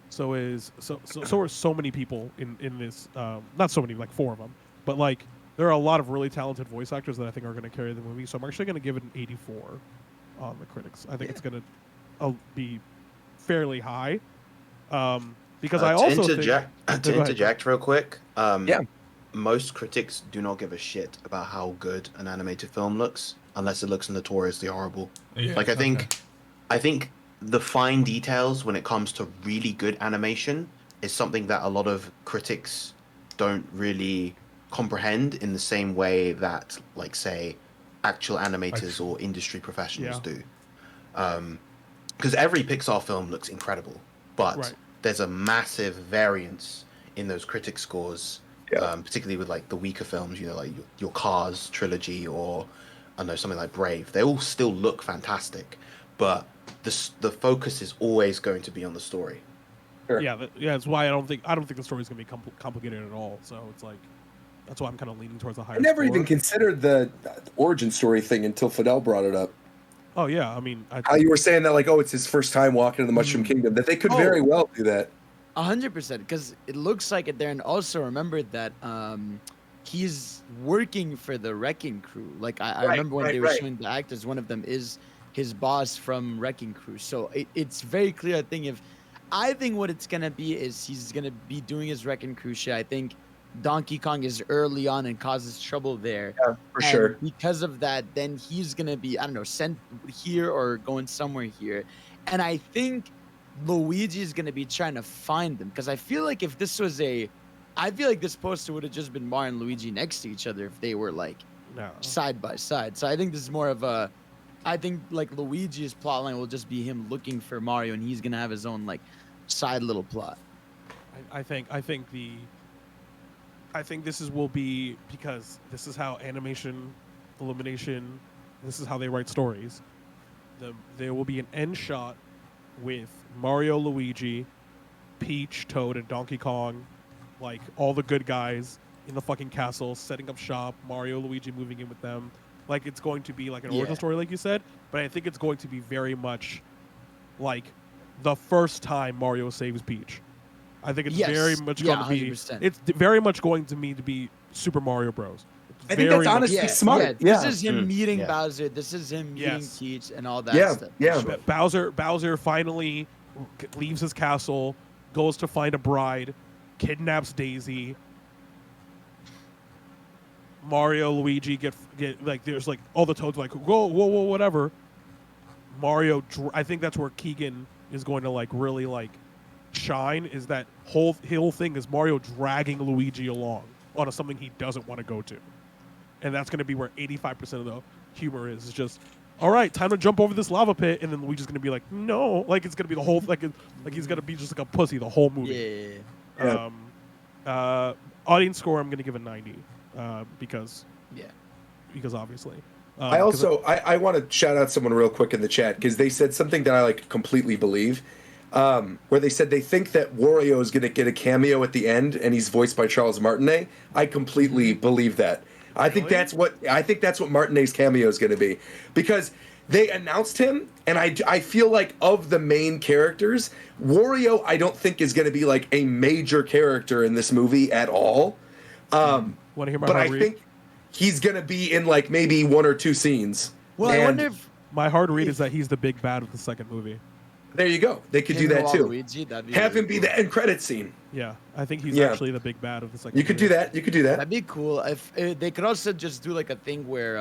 So are so many people in this. Not so many, like 4 of them. But like there are a lot of really talented voice actors that I think are going to carry the movie. So I'm actually going to give it an 84 on the critics. I think it's going to be fairly high. Because I also to interject real quick. Yeah. Most critics do not give a shit about how good an animated film looks unless it looks notoriously horrible. Yeah, Like I think the fine details when it comes to really good animation is something that a lot of critics don't really comprehend in the same way that, like, say, actual animators or industry professionals do. Because every Pixar film looks incredible, but there's a massive variance in those critic scores, particularly with like the weaker films, like your Cars trilogy or I don't know, something like Brave. They all still look fantastic, but the focus is always going to be on the story. Sure. Yeah, that's why I don't think the story's gonna be complicated at all. So it's like, That's why I'm kind of leaning towards a higher. I never score. even considered the origin story thing until Fidel brought it up. Oh yeah, I mean, How you were saying that, like, oh, it's his first time walking in the Mushroom Kingdom. That they could very well do that. 100%, because it looks like it there. And also remember that he's working for the Wrecking Crew. Like I remember when they were showing the actors, one of them is his boss from Wrecking Crew. So it's very clear. I think what it's gonna be is he's gonna be doing his Wrecking Crew shit. I think Donkey Kong is early on and causes trouble there. Yeah, for sure. Because of that, then he's gonna be, I don't know, sent here or going somewhere here. And I think Luigi is gonna be trying to find them, because I feel like if this was I feel like this poster would have just been Mario and Luigi next to each other if they were like side by side. So I think this is more of I think like Luigi's plotline will just be him looking for Mario, and he's gonna have his own like side little plot. I think this will be, because this is how animation, Illumination, this is how they write stories. There will be an end shot with Mario, Luigi, Peach, Toad, and Donkey Kong, like all the good guys in the fucking castle, setting up shop, Mario, Luigi moving in with them. Like it's going to be like an origin story, like you said, but I think it's going to be very much like the first time Mario saves Peach. I think it's very much going to be. 100%. It's very much going to me to be Super Mario Bros. I think that's honestly smart. This is him meeting Bowser. This is him meeting Peach and all that stuff. Yeah. Bowser finally leaves his castle, goes to find a bride, kidnaps Daisy. Mario, Luigi get like, there's like all the Toads like whoa whatever. Mario, I think that's where Keegan is going to like really like shine, is that whole thing is Mario dragging Luigi along on something he doesn't want to go to, and that's going to be where 85% of the humor is just, all right, time to jump over this lava pit, and then Luigi's going to be like, no, like it's going to be the whole like he's going to be just like a pussy the whole movie. Audience score, I'm going to give a 90 because obviously. I want to shout out someone real quick in the chat, because they said something that I like completely believe. Where they said they think that Wario is going to get a cameo at the end, and he's voiced by Charles Martinet. I completely believe that. I think that's what Martinet's cameo is going to be, because they announced him, and I feel like of the main characters, Wario I don't think is going to be like a major character in this movie at all. Want to hear my but hard I read? think he's going to be in like maybe one or two scenes. Well, I wonder if my hard read is that he's the big bad of the second movie. There you go. They could do that too. Luigi, Have him be the end credits scene. Yeah, I think he's actually the big bad of the second. You could do that. That'd be cool. If they could also just do like a thing where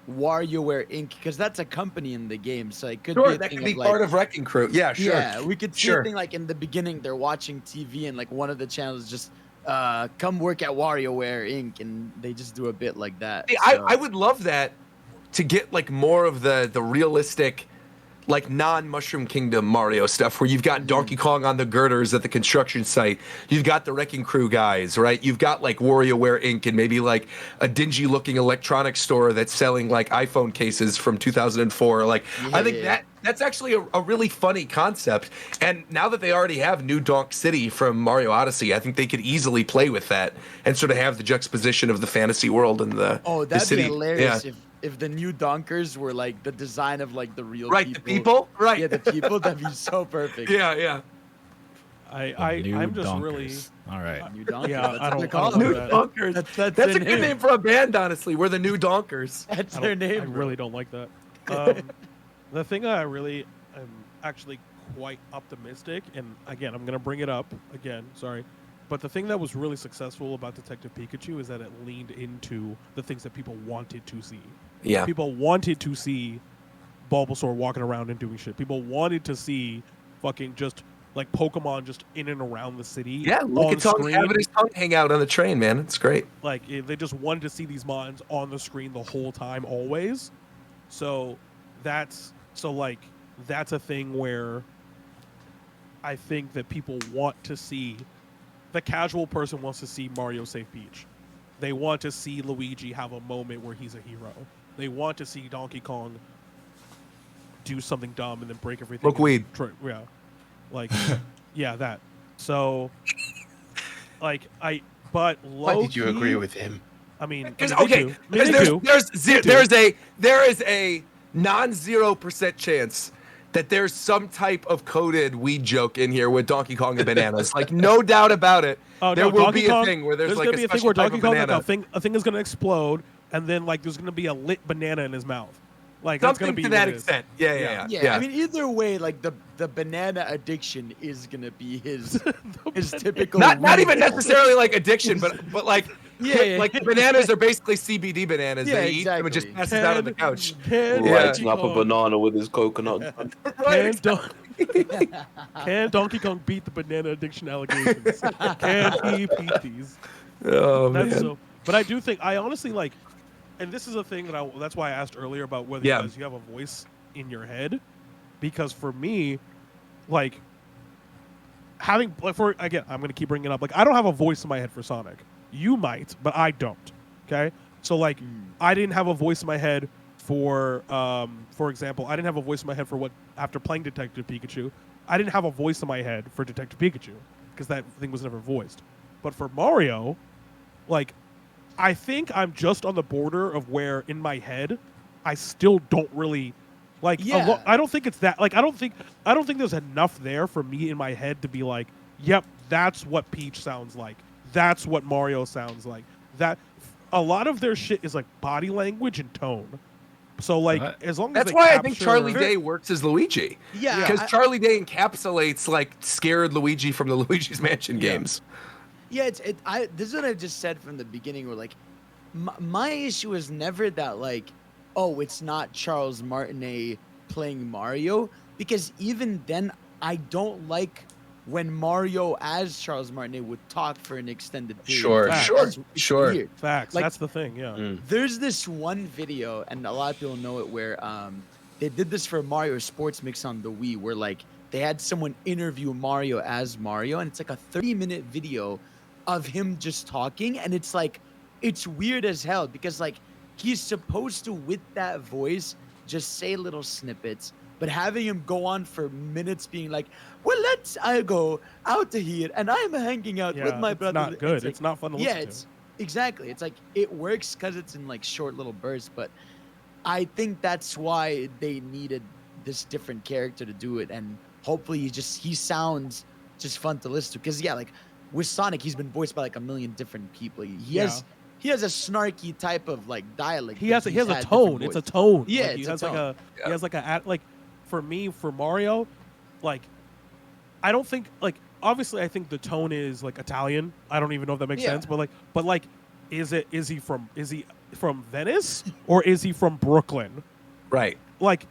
WarioWare Inc., because that's a company in the game, so it could be a that thing could be like, part of Wrecking Crew. Yeah, sure. Yeah, we could see a thing like in the beginning they're watching TV and like one of the channels just come work at WarioWare Inc., and they just do a bit like that. See, I would love that, to get like more of the realistic, like non-Mushroom Kingdom Mario stuff, where you've got Donkey Kong on the girders at the construction site, you've got the Wrecking Crew guys, right? You've got like WarioWare Inc. and maybe like a dingy-looking electronics store that's selling like iPhone cases from 2004. Like, I think that's actually a really funny concept. And now that they already have New Donk City from Mario Odyssey, I think they could easily play with that and sort of have the juxtaposition of the fantasy world and the that'd city. be hilarious if the new Donkers were like the design of like the real the people, right? Yeah, the people. That'd be so perfect. Yeah. I'm just Donkers. really All right, New Donkers. Yeah, That's I what they're don't called. know New that. Donkers. That's That's their a good name for a band, honestly. We're the New Donkers. That's their name. I really don't like that. The thing I really am actually quite optimistic, and again, I'm going to bring it up again, sorry, but the thing that was really successful about Detective Pikachu is that it leaned into the things that people wanted to see. Yeah. People wanted to see Bulbasaur walking around and doing shit. People wanted to see fucking just like Pokemon just in and around the city. Yeah, look at Tongue having his tongue hang out on the train, man. It's great. Like they just wanted to see these mons on the screen the whole time, always. So that's a thing where I think that people want to see. The casual person wants to see Mario save Peach. They want to see Luigi have a moment where he's a hero. They want to see Donkey Kong do something dumb and then break everything. Smoke weed. Yeah. Like, yeah, that. So, like, But Why did you low-key, agree with him? I mean, Because they okay, do. I mean, because they do. there is a non-0% chance that there's some type of coded weed joke in here with Donkey Kong and bananas. Like no doubt about it. Oh, there no, will Donkey be Kong, a thing where there's like gonna a be a thing special where type Donkey of Kong, like banana. a thing is gonna explode, and then like there's gonna be a lit banana in his mouth. Like that's gonna Something be to what that it is. extent. Yeah. I mean, either way, like the banana addiction is gonna be his typical. Not weed. even necessarily like addiction, but like Yeah. like bananas are basically CBD bananas. Yeah, They eat them and just exactly. passes out on the couch. Can Yeah. Lighting Donkey up a Kong- banana with his coconut. Can, can Donkey Kong beat the banana addiction allegations? Can he beat these? Oh That's man. so. But I do think I honestly like, and this is a thing that that's why I asked earlier about whether Yeah. you have a voice in your head, because for me, like having like for again, I'm gonna keep bringing it up. Like I don't have a voice in my head for Sonic. You might, but I don't. Okay, so like I didn't have a voice in my head for example, I didn't have a voice in my head for what after playing Detective Pikachu. I didn't have a voice in my head for Detective Pikachu because that thing was never voiced. But for Mario, like I think I'm just on the border of where in my head I still don't really like Yeah. I don't think it's that like I don't think there's enough there for me in my head to be like, yep, that's what Peach sounds like. That's what Mario sounds like. That a lot of their shit is like body language and tone. So like as long as That's they why I capture, think Charlie Day works as Luigi. Yeah, Because Charlie Day encapsulates like scared Luigi from the Luigi's Mansion games. Yeah, this is what I just said from the beginning. Where like, my issue is never that like, oh, it's not Charles Martinet playing Mario, because even then, I don't like when Mario as Charles Martinet would talk for an extended period. Sure, of time. sure, It's sure. weird. Facts. Like- That's the thing. Yeah. There's this one video, and a lot of people know it, where they did this for Mario Sports Mix on the Wii, where like they had someone interview Mario as Mario, and it's like a 30-minute video of him just talking, and it's like it's weird as hell because like he's supposed to with that voice just say little snippets, but having him go on for minutes being like, well, I go out to here and I'm hanging out with my brother. It's not good. It's, like, It's not fun to yeah, listen it's exactly. It's like it works because it's in like short little bursts, but I think that's why they needed this different character to do it, and hopefully he sounds just fun to listen to. Because yeah, like with Sonic, he's been voiced by like a million different people. He has a snarky type of like dialect. He has a tone. It's a tone. Yeah, like, he it's a has tone. he has like for me for Mario, like I don't think like obviously I think the tone is like Italian. I don't even know if that makes sense, but like is he from Venice or is he from Brooklyn? Right. Like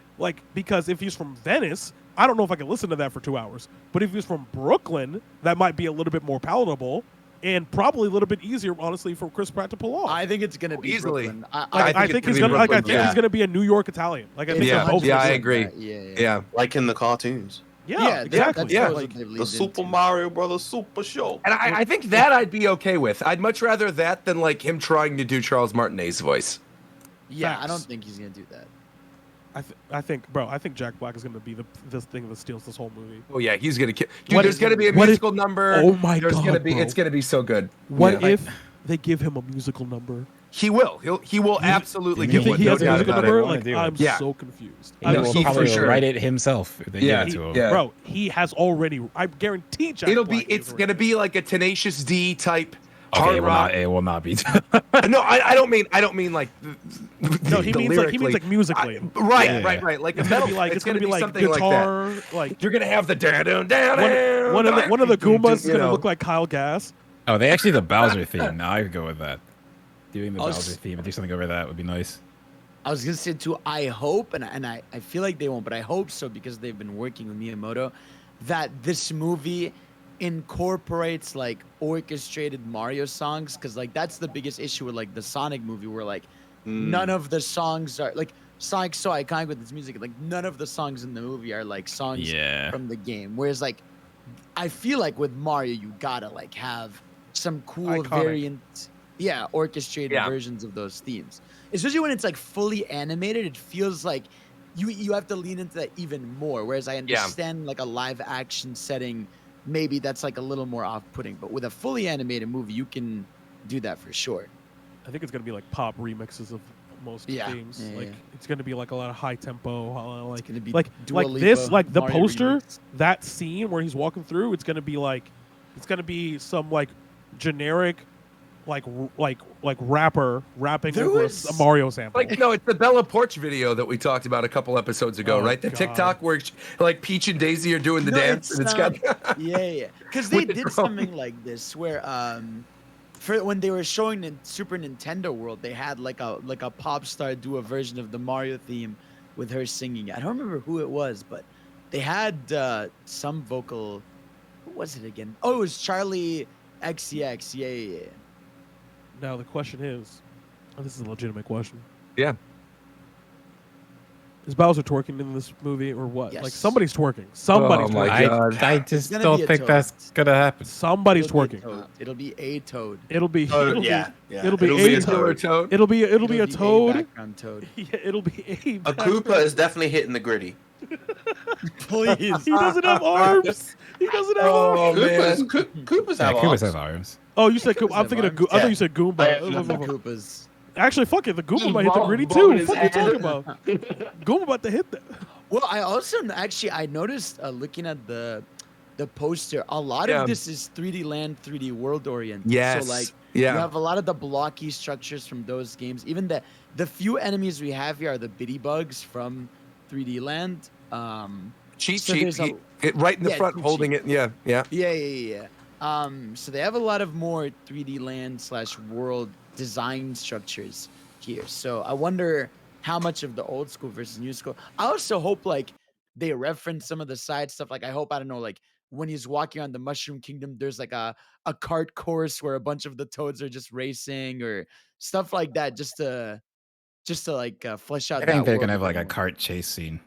because if he's from Venice, I don't know if I can listen to that for 2 hours. But if he's from Brooklyn, that might be a little bit more palatable and probably a little bit easier, honestly, for Chris Pratt to pull off. I think it's gonna be Easily. Brooklyn. I think he's gonna like I think yeah. he's gonna be a New York Italian. Like I think Yeah, they're both yeah, I gonna- agree. Yeah. Like in the cartoons. Yeah, exactly. That's Yeah. what Like, they've The leaned Super into. Mario Brothers Super Show. And I think that I'd be okay with. I'd much rather that than like him trying to do Charles Martinet's voice. Yeah, I Facts. don't think he's gonna do that. I think Jack Black is gonna be the thing that steals this whole movie. Oh yeah, he's gonna kill. Dude, What there's if- gonna be a what if- musical number. Oh my there's God, gonna be bro. it's gonna be so good. What Yeah. if they give him a musical number? He will. He will absolutely you give You think one. think he No has a doubt musical about number? it. Wanna Like do it. I'm Yeah. so confused. He I'm will he probably for sure. write it himself if they Yeah, give it to him. yeah. Bro, he has already. I guarantee Jack It'll Black be. has It's already- gonna be like a Tenacious D type Okay, hard it will rock. not. It will not be. No, I don't mean like. No, he means like musically. Right, Yeah, right, yeah. right. Like a It's gonna metal. be like it's gonna be like something something guitar, like that. like You're gonna have the down down one of the Goombas is you gonna know. look like Kyle Gass. Oh, they actually the Bowser theme. Now I could go with that. Doing the I was- Bowser theme and do something over that would be nice. I was gonna say too. I hope, and I feel like they won't, but I hope so because they've been working with Miyamoto, that this movie incorporates like orchestrated Mario songs, because like that's the biggest issue with like the Sonic movie, where like none of the songs are like Sonic's so iconic with his music, like none of the songs in the movie are like songs Yeah. from the game. Whereas like I feel like with Mario, you gotta like have some cool Iconic. variant, orchestrated Yeah. versions of those themes. Especially when it's like fully animated, it feels like you have to lean into that even more. Whereas I understand like a live action setting, maybe that's like a little more off-putting. But with a fully animated movie, you can do that for sure. I think it's gonna be like pop remixes of most themes. Yeah, like yeah. it's gonna be like a lot of high tempo, like gonna be like Dua this, Lipa, like the Mario poster, remix. that scene where he's walking through. It's gonna be some like generic, like rapper rapping There over was- a Mario sample. Like, no, it's the Bella Porch video that we talked about a couple episodes ago, Oh, right? The God. TikTok where like Peach and Daisy are doing the No, dance, and it's got yeah. Because they With the did drone. something like this where for when they were showing the Super Nintendo World, they had like a pop star do a version of the Mario theme with her singing. I don't remember who it was, but they had some vocal. What was it again? Oh, it was Charlie XCX. Yeah. Now the question is, and this is a legitimate question: yeah. is Bowser twerking in this movie or what? Yes. Like somebody's twerking. Somebody's Oh my twerking. God. I just gonna don't be a think toad. that's gonna happen. Somebody's It'll be a twerking. toad. It'll be a toad. It'll be. Oh, it'll yeah, be, yeah. It'll be It'll a be a toad. Killer toad. It'll be a toad. background toad. Yeah, it'll be a. A Koopa is definitely hitting the gritty. Please. He doesn't have arms. He doesn't have Oh, arms. man. Koopas Yeah, have Koopas arms. have arms. Oh, you said Koopas Goomba. I'm have thinking of. arms. I thought Yeah. you said I have Goomba. Koopas. Actually, fuck it. The Goomba might hit the gritty Ball in too. his What are you hand. talking about? Goomba about to hit that. Well, I also I noticed looking at the poster, a lot Yeah. of this is 3D Land, 3D World oriented. Yes. So like Yeah. you have a lot of the blocky structures from those games. Even the few enemies we have here are the bitty bugs from 3D Land. Cheat So sheet, there's a- right in the Yeah, front, cheat holding sheet. it. Yeah, yeah. Yeah. So they have a lot of more 3D Land / world design structures here. So I wonder how much of the old school versus new school. I also hope like they reference some of the side stuff. Like I hope, I don't know, like when he's walking on the Mushroom Kingdom, there's like a cart course where a bunch of the toads are just racing or stuff like that, just to like flesh out. I think that they're world gonna a have like bit a more. cart chase scene.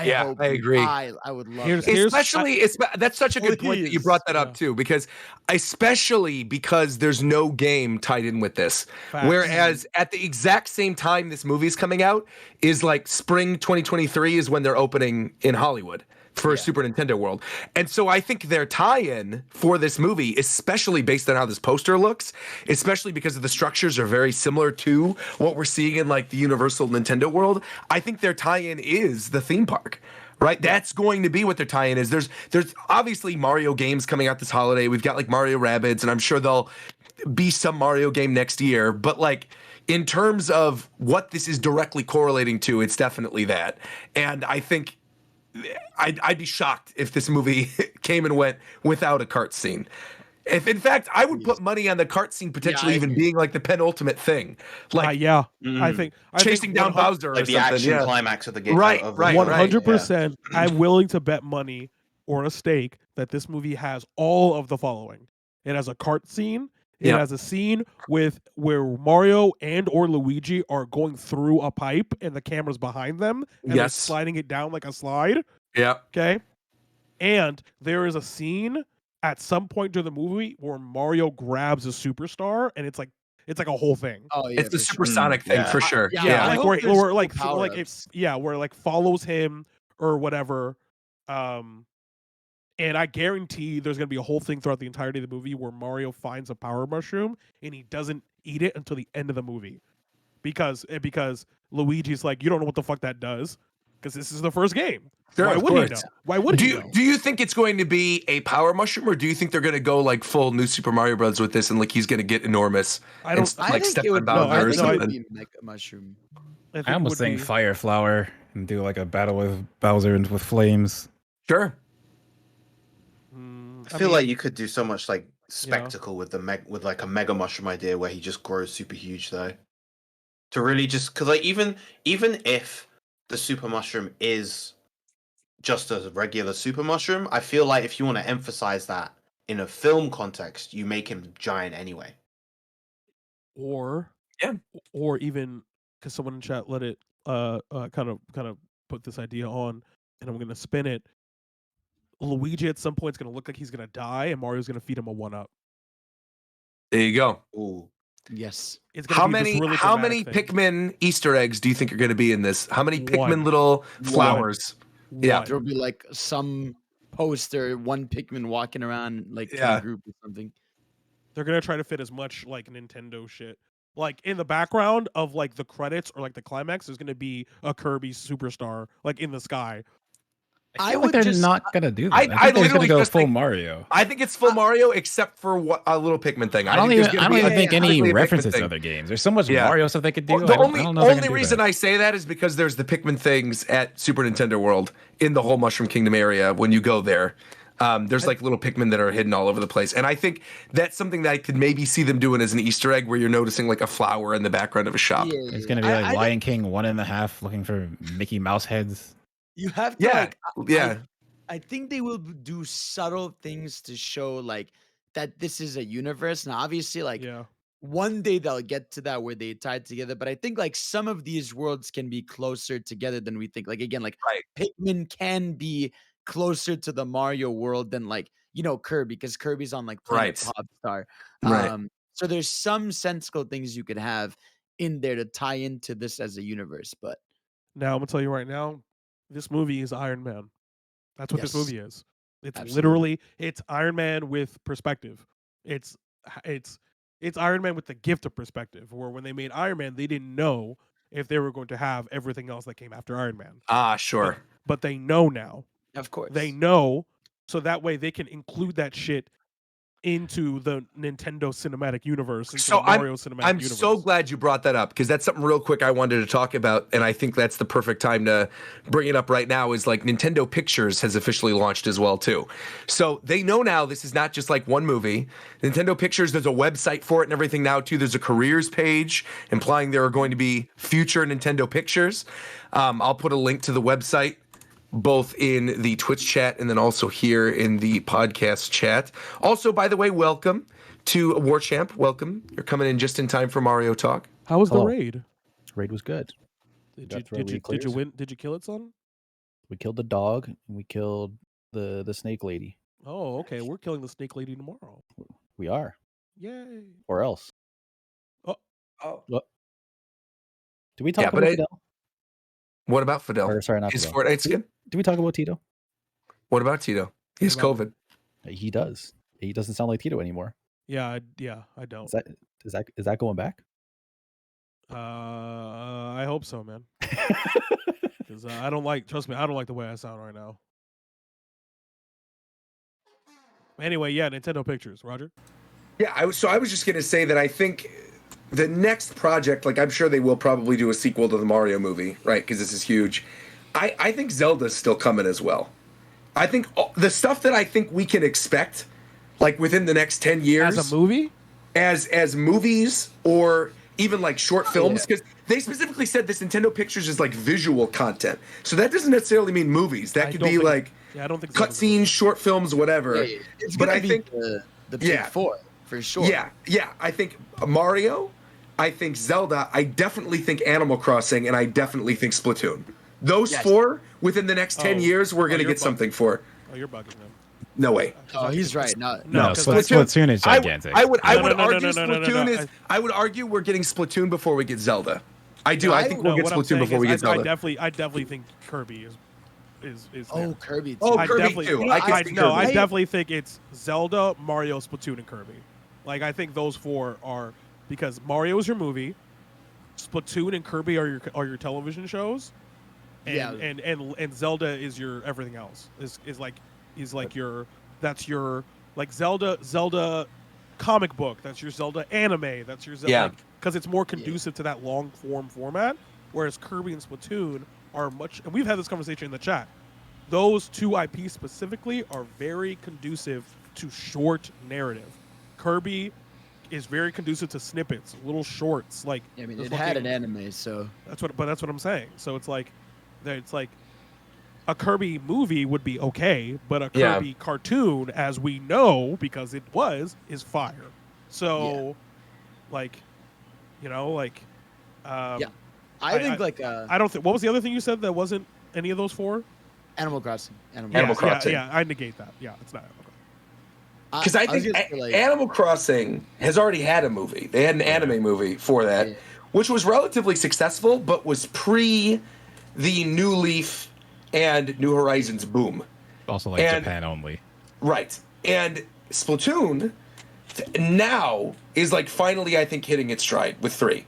Yeah, I agree. I would love Here's- that. Especially, that's such a good point that you Please. brought that up Yeah. too, because especially because there's no game tied in with this. Facts. Whereas at the exact same time this movie's coming out is like spring 2023 is when they're opening in Hollywood for Super Nintendo World. And so I think their tie-in for this movie, especially based on how this poster looks, especially because of the structures are very similar to what we're seeing in like the Universal Nintendo World, I think their tie-in is the theme park. Right, that's going to be what their tie-in is. There's obviously Mario games coming out this holiday. We've got like Mario Rabbids, and I'm sure there'll be some Mario game next year. But like in terms of what this is directly correlating to, it's definitely that. And I think I'd be shocked if this movie came and went without a cart scene. If in fact I would put money on the cart scene potentially I even agree. being like the penultimate thing, like Yeah, Mm. I think chasing down Bowser or Like the something. action Yeah. climax of the game. Right, of the right, game. 100%. I'm willing to bet money or a stake that this movie has all of the following. It has a cart scene. It Yeah. has a scene where Mario and or Luigi are going through a pipe and the camera's behind them and they're Yes. sliding it down like a slide. Yeah. Okay. And there is a scene at some point during the movie where Mario grabs a superstar and it's like a whole thing. Oh yeah, It's the for sure. supersonic thing Yeah. for sure. Yeah, Yeah, I like hope where there's cool like power-ups. where like follows him or whatever. And I guarantee there's gonna be a whole thing throughout the entirety of the movie where Mario finds a power mushroom and he doesn't eat it until the end of the movie, because Luigi's like, you don't know what the fuck that does, because this is the first game. Sure, Why of would he know? course. Why would Do he you know? do you think it's going to be a power mushroom, or do you think they're going to go like full New Super Mario Bros. With this, and like he's going to get enormous? I don't. and, like think step it on would, Bowser I or think it would it would something. be Mega Mushroom. think I it almost would think be- Fire Flower and do like a battle with Bowser and with flames. Sure. I feel like you could do so much like spectacle with with like a mega mushroom idea where he just grows super huge though. To really just because like even if the super mushroom is just a regular super mushroom, I feel like if you want to emphasize that in a film context, you make him giant anyway. or Yeah. or even because someone in chat let it kind of put this idea on, and I'm gonna spin it. Luigi at some point is gonna look like he's gonna die, and Mario's gonna feed him a 1-up. There you go. Ooh. Yes. It's gonna How be this many really how dramatic many thing. Pikmin Easter eggs do you think are going to be in this? How many Pikmin One. little One. flowers? Yeah. One. There'll be like some poster, one Pikmin walking around like in a group or something. They're gonna try to fit as much like Nintendo shit. Like in the background of like the credits or like the climax, there's gonna be a Kirby superstar like in the sky. I feel like they're not gonna do that. I think they're literally gonna go just full think- Mario. I think it's full Mario, except for a little Pikmin thing. I don't even think any a references Pikmin to other games. There's so much Mario stuff they could do. The I don't know if they're only gonna do reason that. I say that is because there's the Pikmin things at Super Nintendo World in the whole Mushroom Kingdom area when you go there. There's like little Pikmin that are hidden all over the place. And I think that's something that I could maybe see them doing as an Easter egg where you're noticing like a flower in the background of a shop. Yeah, It's going to be like Lion King 1.5 looking for Mickey Mouse heads. You have to Yeah. I think they will do subtle things to show like that this is a universe. Now, obviously, like one day they'll get to that where they tie it together. But I think like some of these worlds can be closer together than we think. Like again, like Pikmin can be closer to the Mario world than like, you know, Kirby, because Kirby's on like Planet Popstar. So there's some sensical things you could have in there to tie into this as a universe. But now I'm gonna tell you right now, this movie is Iron Man. That's what this movie is. It's literally it's Iron Man with perspective. It's Iron Man with the gift of perspective. Where when they made Iron Man, they didn't know if they were going to have everything else that came after Iron Man. Sure. But they know now. Of course. They know, so that way they can include that shit into the Nintendo cinematic universe. So I'm so glad you brought that up, because that's something real quick I wanted to talk about, and I think that's the perfect time to bring it up right now. Is like Nintendo Pictures has officially launched as well too, so they know now this is not just like one movie. Nintendo Pictures, there's a website for it and everything now too. There's a careers page implying there are going to be future Nintendo Pictures. I'll put a link to the website both in the Twitch chat and then also here in the podcast chat. Also, by the way, welcome to War Champ. Welcome. You're coming in just in time for Mario Talk. How was the raid? Raid was good. Did you win? Did you kill it, son? We killed the dog and we killed the snake lady. Oh, okay. We're killing the snake lady tomorrow. We are. Yay. Or else. Oh. What? Did we talk about Fidel? What about Fidel? Or, sorry, not His Fidel. Fortnite skin? Did we talk about Tito? What about Tito? He has COVID. He does. He doesn't sound like Tito anymore. Yeah, I don't. Is that going back? I hope so, man. Because I don't like. Trust me, I don't like the way I sound right now. Anyway, yeah, Nintendo Pictures, Roger. Yeah, I was just gonna say that I think the next project, like I'm sure they will probably do a sequel to the Mario movie, right? Because this is huge. I think Zelda's still coming as well. I think the stuff that I think we can expect, like within the next 10 years, as a movie, as movies or even like short films, because they specifically said this Nintendo Pictures is like visual content. So that doesn't necessarily mean movies. That could be like I don't think cutscenes, short films, whatever. Yeah, it's but I think the big four for sure. Yeah. I think Mario, I think Zelda, I definitely think Animal Crossing, and I definitely think Splatoon. Those four within the next 10 years, we're gonna get something for. Oh, you're bugging them. No way. Oh, he's right. No, Splatoon is gigantic. I would argue Splatoon is. I would argue we're getting Splatoon before we get Zelda. I do. I think we'll get Splatoon before we get Zelda. I definitely think Kirby is. Oh, Kirby. Oh, Kirby too. I definitely think it's Zelda, Mario, Splatoon, and Kirby. Like I think those four are, because Mario is your movie, Splatoon and Kirby are your television shows. And Zelda is your everything else. Is like your like Zelda comic book. That's your Zelda anime. That's your Zelda because it's more conducive to that long form format. Whereas Kirby and Splatoon are much, and we've had this conversation in the chat. Those two IPs specifically are very conducive to short narrative. Kirby is very conducive to snippets, little shorts. Like I mean, it had an anime, so that's what I'm saying. So it's like a Kirby movie would be okay, but a Kirby cartoon, as we know, because it is fire. So, I don't think. What was the other thing you said that wasn't any of those four? Animal Crossing. Animal Crossing. Yeah, I negate that. Yeah, it's not. Because I think Animal Crossing has already had a movie. They had an anime movie for that, which was relatively successful, but was pre the New Leaf and New Horizons boom. also like Japan only. Right. And Splatoon now is like finally, I think, hitting its stride with 3.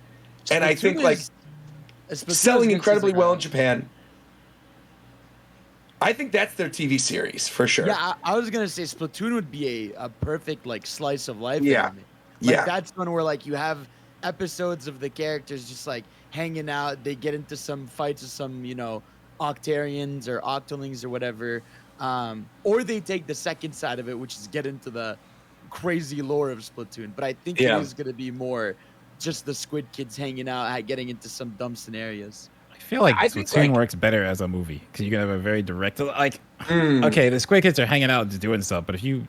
And I think like selling incredibly well in Japan. I think that's their TV series for sure. Yeah, I was gonna say Splatoon would be a perfect like slice of life. Yeah. Anime. Like that's one where like you have episodes of the characters just like hanging out. They get into some fights with some, Octarians or Octolings or whatever. Or they take the second side of it, which is get into the crazy lore of Splatoon. But I think it is going to be more just the Squid Kids hanging out, getting into some dumb scenarios. I feel like Splatoon works better as a movie because you can have a very direct, okay, the Squid Kids are hanging out just doing stuff, but if you,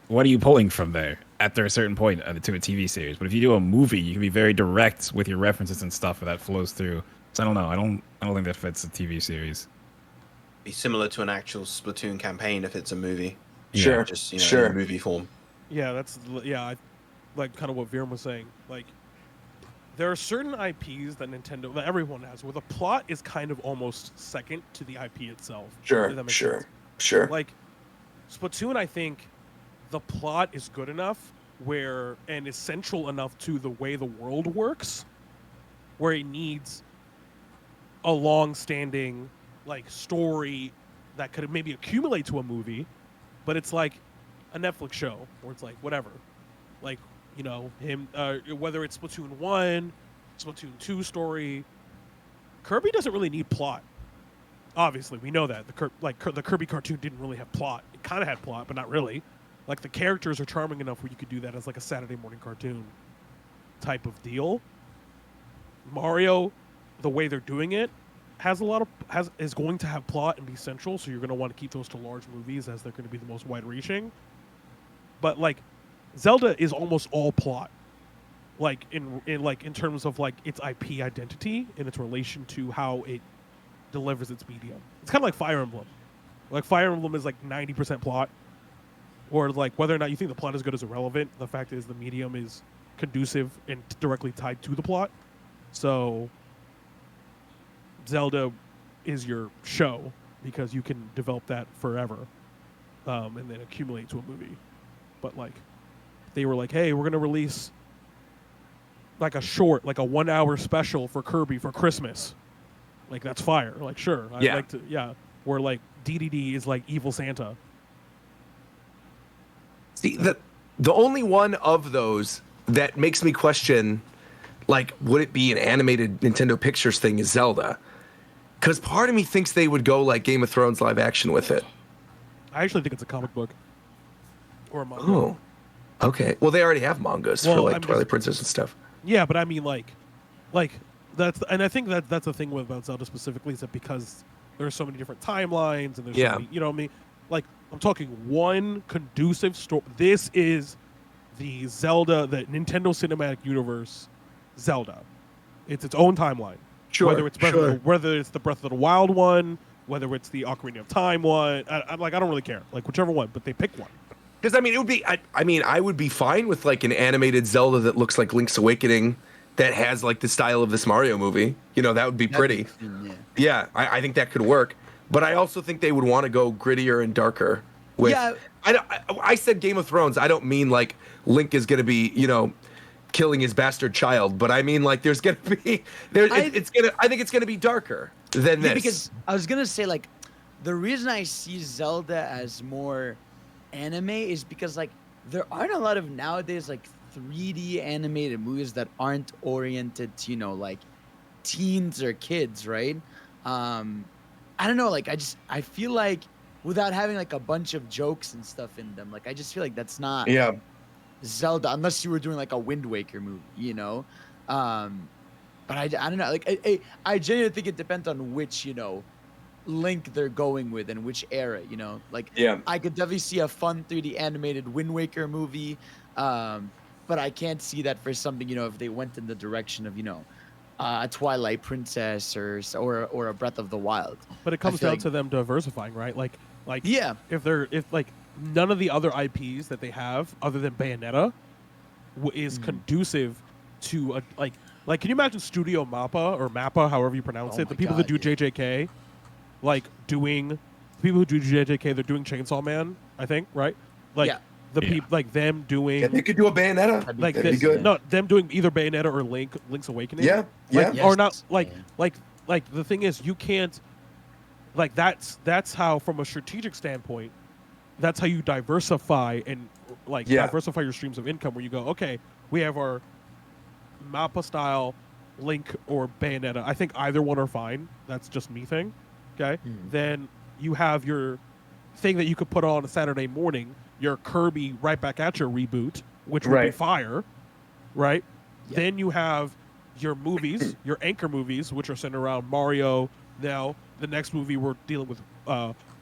what are you pulling from there after a certain point to a TV series? But if you do a movie, you can be very direct with your references and stuff, and that flows through. So I don't know. I don't think that fits a TV series. Be similar to an actual Splatoon campaign if it's a movie. Sure. Just in movie form. Yeah, I like kind of what Viren was saying. Like, there are certain IPs that everyone has, where the plot is kind of almost second to the IP itself. Sure. Like, Splatoon, I think the plot is good enough and is central enough to the way the world works, where it needs a long-standing story that could maybe accumulate to a movie, but it's like a Netflix show where it's like whatever, whether it's Splatoon 1, Splatoon 2 story. Kirby doesn't really need plot. Obviously, we know that the Kirby cartoon didn't really have plot. It kind of had plot, but not really. Like, the characters are charming enough where you could do that as like a Saturday morning cartoon type of deal. Mario, the way they're doing it, is going to have plot and be central, so you're going to want to keep those to large movies as they're going to be the most wide-reaching. But Zelda is almost all plot, in terms of its IP identity and its relation to how it delivers its medium. It's kind of like Fire Emblem. Fire Emblem is 90% plot, or whether or not you think the plot is good is irrelevant. The fact is the medium is conducive and directly tied to the plot. So Zelda is your show because you can develop that forever, and then accumulate to a movie. But they were hey, we're gonna release a short, a 1 hour special for Kirby for Christmas. That's fire. Sure, I'd like to. Yeah, where DDD is Evil Santa. See, the only one of those that makes me question, would it be an animated Nintendo Pictures thing is Zelda. Because part of me thinks they would go Game of Thrones live action with it. I actually think it's a comic book. Or a manga. Oh, okay. Well, they already have mangas for Twilight Princess and stuff. Yeah, but I mean, that's, and I think that's the thing about Zelda specifically, is that because there's so many different timelines and there's so many, you know what I mean? I'm talking one conducive story. This is the Zelda, the Nintendo Cinematic Universe Zelda. It's its own timeline. Sure. Whether it's whether it's the Breath of the Wild one, whether it's the Ocarina of Time one, I don't really care. Whichever one, but they pick one. Because it would be. I would be fine with an animated Zelda that looks like Link's Awakening, that has the style of this Mario movie. That would be pretty. Yeah, I think that could work. But I also think they would want to go grittier and darker. I said Game of Thrones. I don't mean Link is going to be killing his bastard child, but I mean there's going to be I think it's going to be darker than this. Because I was going to say the reason I see Zelda as more anime is because there aren't a lot of nowadays 3D animated movies that aren't oriented to teens or kids, right? I don't know, I feel without having a bunch of jokes and stuff in them, I just feel that's not Zelda, unless you were doing a Wind Waker movie, but I don't know, I genuinely think it depends on which Link they're going with and which era, I could definitely see a fun 3D animated Wind Waker movie, but I can't see that for something, if they went in the direction of a Twilight Princess or a Breath of the Wild. But it comes down to them diversifying, right? If none of the other IPs that they have other than Bayonetta is conducive to can you imagine Studio Mappa or Mappa, however you pronounce it, the people that do JJK, doing people who do JJK, they're doing Chainsaw Man, I think, right? Like Yeah. the Yeah. people, like them doing, Yeah, they could do a Bayonetta. like That'd be this, good. no, them doing either Bayonetta or Link's Awakening. Yeah, Like, yeah. or not, Yes. like, Yeah. like the thing is, you can't, like that's how, from a strategic standpoint, that's how you diversify and like Yeah. diversify your streams of income. Where you go, okay, we have our Mappa style Link or Bayonetta. I think either one are fine. That's just me thing. Okay, then you have your thing that you could put on a Saturday morning, your Kirby Right Back at Your reboot, which would be Right. fire, right? Yeah. Then you have your movies, your anchor movies, which are centered around Mario. Now, the next movie we're dealing with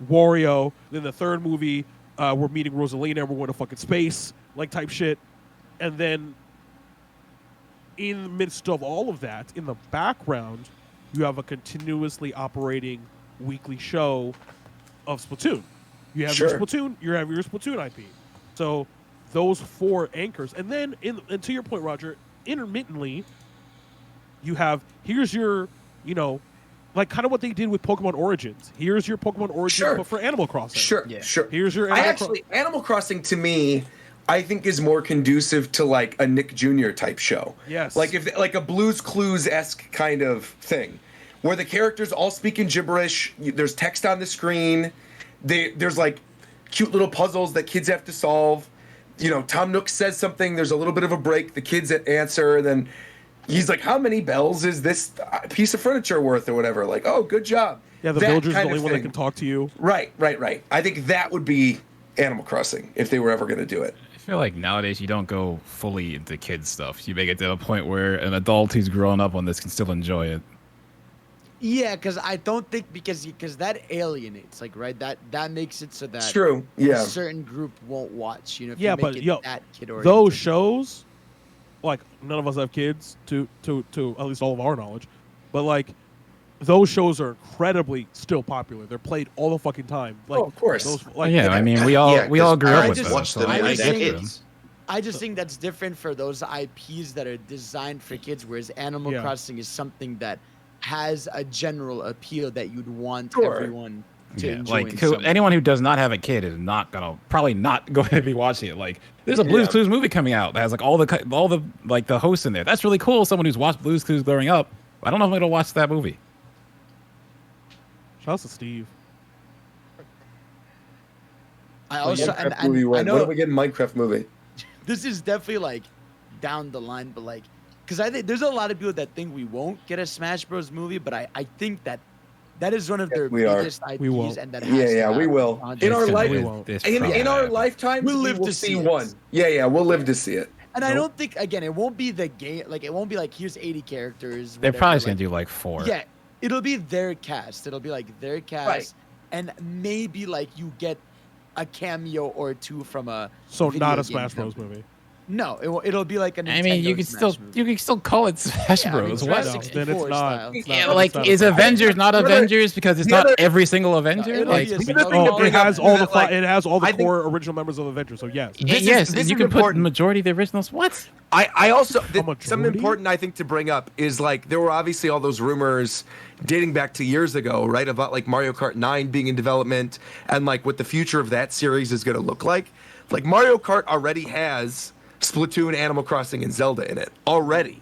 Wario. Then the third movie, we're meeting Rosalina and we're going to fucking space, like type shit. And then in the midst of all of that, in the background, you have a continuously operating weekly show of Splatoon. You have your Sure. Splatoon, you have your Splatoon IP. So those four anchors, and then and to your point, Roger, intermittently, you have here's your, you know, like kind of what they did with Pokemon Origins. Here's your Pokemon Origins, Sure. but for Animal Crossing. Sure, Yeah. sure. Here's your I Animal actually Animal Crossing to me, I think is more conducive to like a Nick Jr. type show. Yes. Like if like a Blue's Clues esque kind of thing, where the characters all speak in gibberish. There's text on the screen. There's like cute little puzzles that kids have to solve. You know, Tom Nook says something. There's a little bit of a break. The kids answer. Then he's like, "How many bells is this piece of furniture worth?" or whatever. Like, "Oh, good job." Yeah, the That villager's the kind only of one that thing. can talk to you. Right. I think that would be Animal Crossing if they were ever going to do it. I feel like nowadays you don't go fully into kids stuff. You make it to a point where an adult who's grown up on this can still enjoy it. Yeah, because I don't think because that alienates, like, right? That makes it so that It's true. a Yeah. certain group won't watch. You know, if Yeah, you make but it yo, that kid oriented. those shows, like none of us have kids to at least all of our knowledge, but like those shows are incredibly still popular. They're played all the fucking time. Like, Oh, of course. Those, Like, like, yeah, I mean, we all 'cause grew I up with just them. watched so them I I was get saying them. kids. I just think that's different for those IPs that are designed for kids, whereas Animal Yeah. Crossing is something that has a general appeal that you'd want Sure. everyone to Yeah, enjoy. like in some way. anyone who does not have a kid is probably not going to be watching it. Like, there's a Blue's Yeah. Clues movie coming out that has like all the like the hosts in there. That's really cool. Someone who's watched Blue's Clues growing up. I don't know if I'm gonna watch that movie. shout out to Steve. I also and, Minecraft movie. and I When know are we getting Minecraft movie? this is definitely like down the line, but like, because I think there's a lot of people that think we won't get a Smash Bros. Movie, but I think that is one of their we are. biggest IPs, We won't. and that has to Yeah, we happen. will. In our It's life, gonna- we won't. it's in probably our happening. lifetime, We'll we live will to see see it. one. Yeah, we'll live to see it. And I Nope. don't think again, it won't be the game. Like it won't be like here's 80 characters. They're whatever, probably just like, gonna do like 4. Yeah, it'll be their cast. It'll be like their cast, Right. and maybe like you get a cameo or two from a. So video not a game Smash Bros. company. movie. No, it'll be like a. Nintendo I mean, you Smash movie. can still call it Smash Yeah, I mean, Bros. Jurassic What? No, Six- then it's 64 not. style. It's Yeah, not- like it's not is a Smash Bros. Avengers not The other- Avengers because it's the not other- every single Avenger? it'll Like, be a the single- other thing to Oh, bring it has up all is the that, like, it has all the I think- core original members of Avengers. So yes. This yes, is and you can put important. the majority of the originals. What? I also something majority? important I think to bring up is like there were obviously all those rumors dating back to years ago, right, about like Mario Kart 9 being in development and like what the future of that series is going to look like. Like Mario Kart already has Splatoon, Animal Crossing, and Zelda in it already.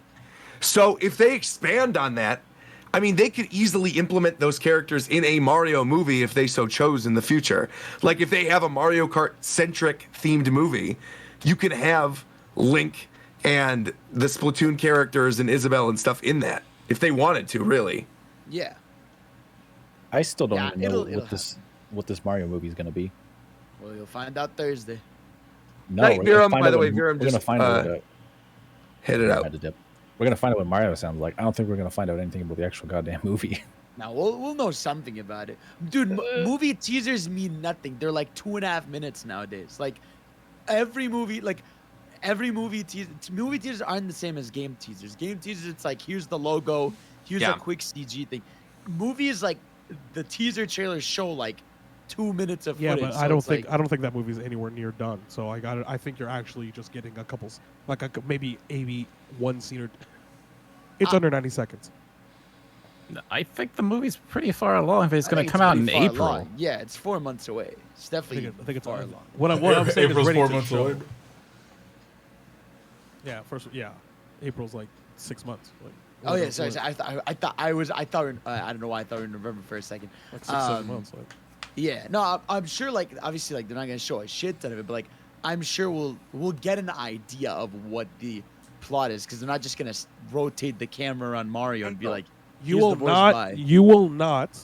So if they expand on that, I mean, they could easily implement those characters in a Mario movie if they so chose in the future. Like if they have a Mario Kart centric themed movie, you could have Link and the Splatoon characters and Isabelle and stuff in that if they wanted to, really. Yeah. I still don't Yeah, even know it'll what this Mario movie is gonna be. Well, you'll find out Thursday. No, Night, we're gonna Viram, find by out the way, what- Viram, we're gonna just, find out what Hit it out. had to dip. We're gonna find out what Mario sounds like. I don't think we're gonna find out anything about the actual goddamn movie. Now we'll know something about it, dude. Movie teasers mean nothing. They're like 2.5 minutes nowadays. Like every movie teasers aren't the same as game teasers. Game teasers, it's like here's the logo, here's Yeah. a quick CG thing. Movies like the teaser trailers show like 2 minutes of Yeah, footage. but so I don't it's think like, that movie's anywhere near done. So I think you're actually just getting a couple, maybe one scene or. It's under 90 seconds. I think the movie's pretty far along. If it's I going think to come out in pretty far April. along. Yeah, it's 4 months away. It's definitely I think it's far along. along. What I'm saying April's is ready 4 to months show. away. Yeah, April's like 6 months. Like, Oh yeah, sorry. I thought I don't know why I thought we were in November for a second. like 6-7 months. Like. Yeah, no, I'm sure. Like, obviously, like they're not gonna show a shit ton of it, but like, I'm sure we'll get an idea of what the plot is, because they're not just gonna rotate the camera on Mario and be like, You "Here's will the voice not. by." You will not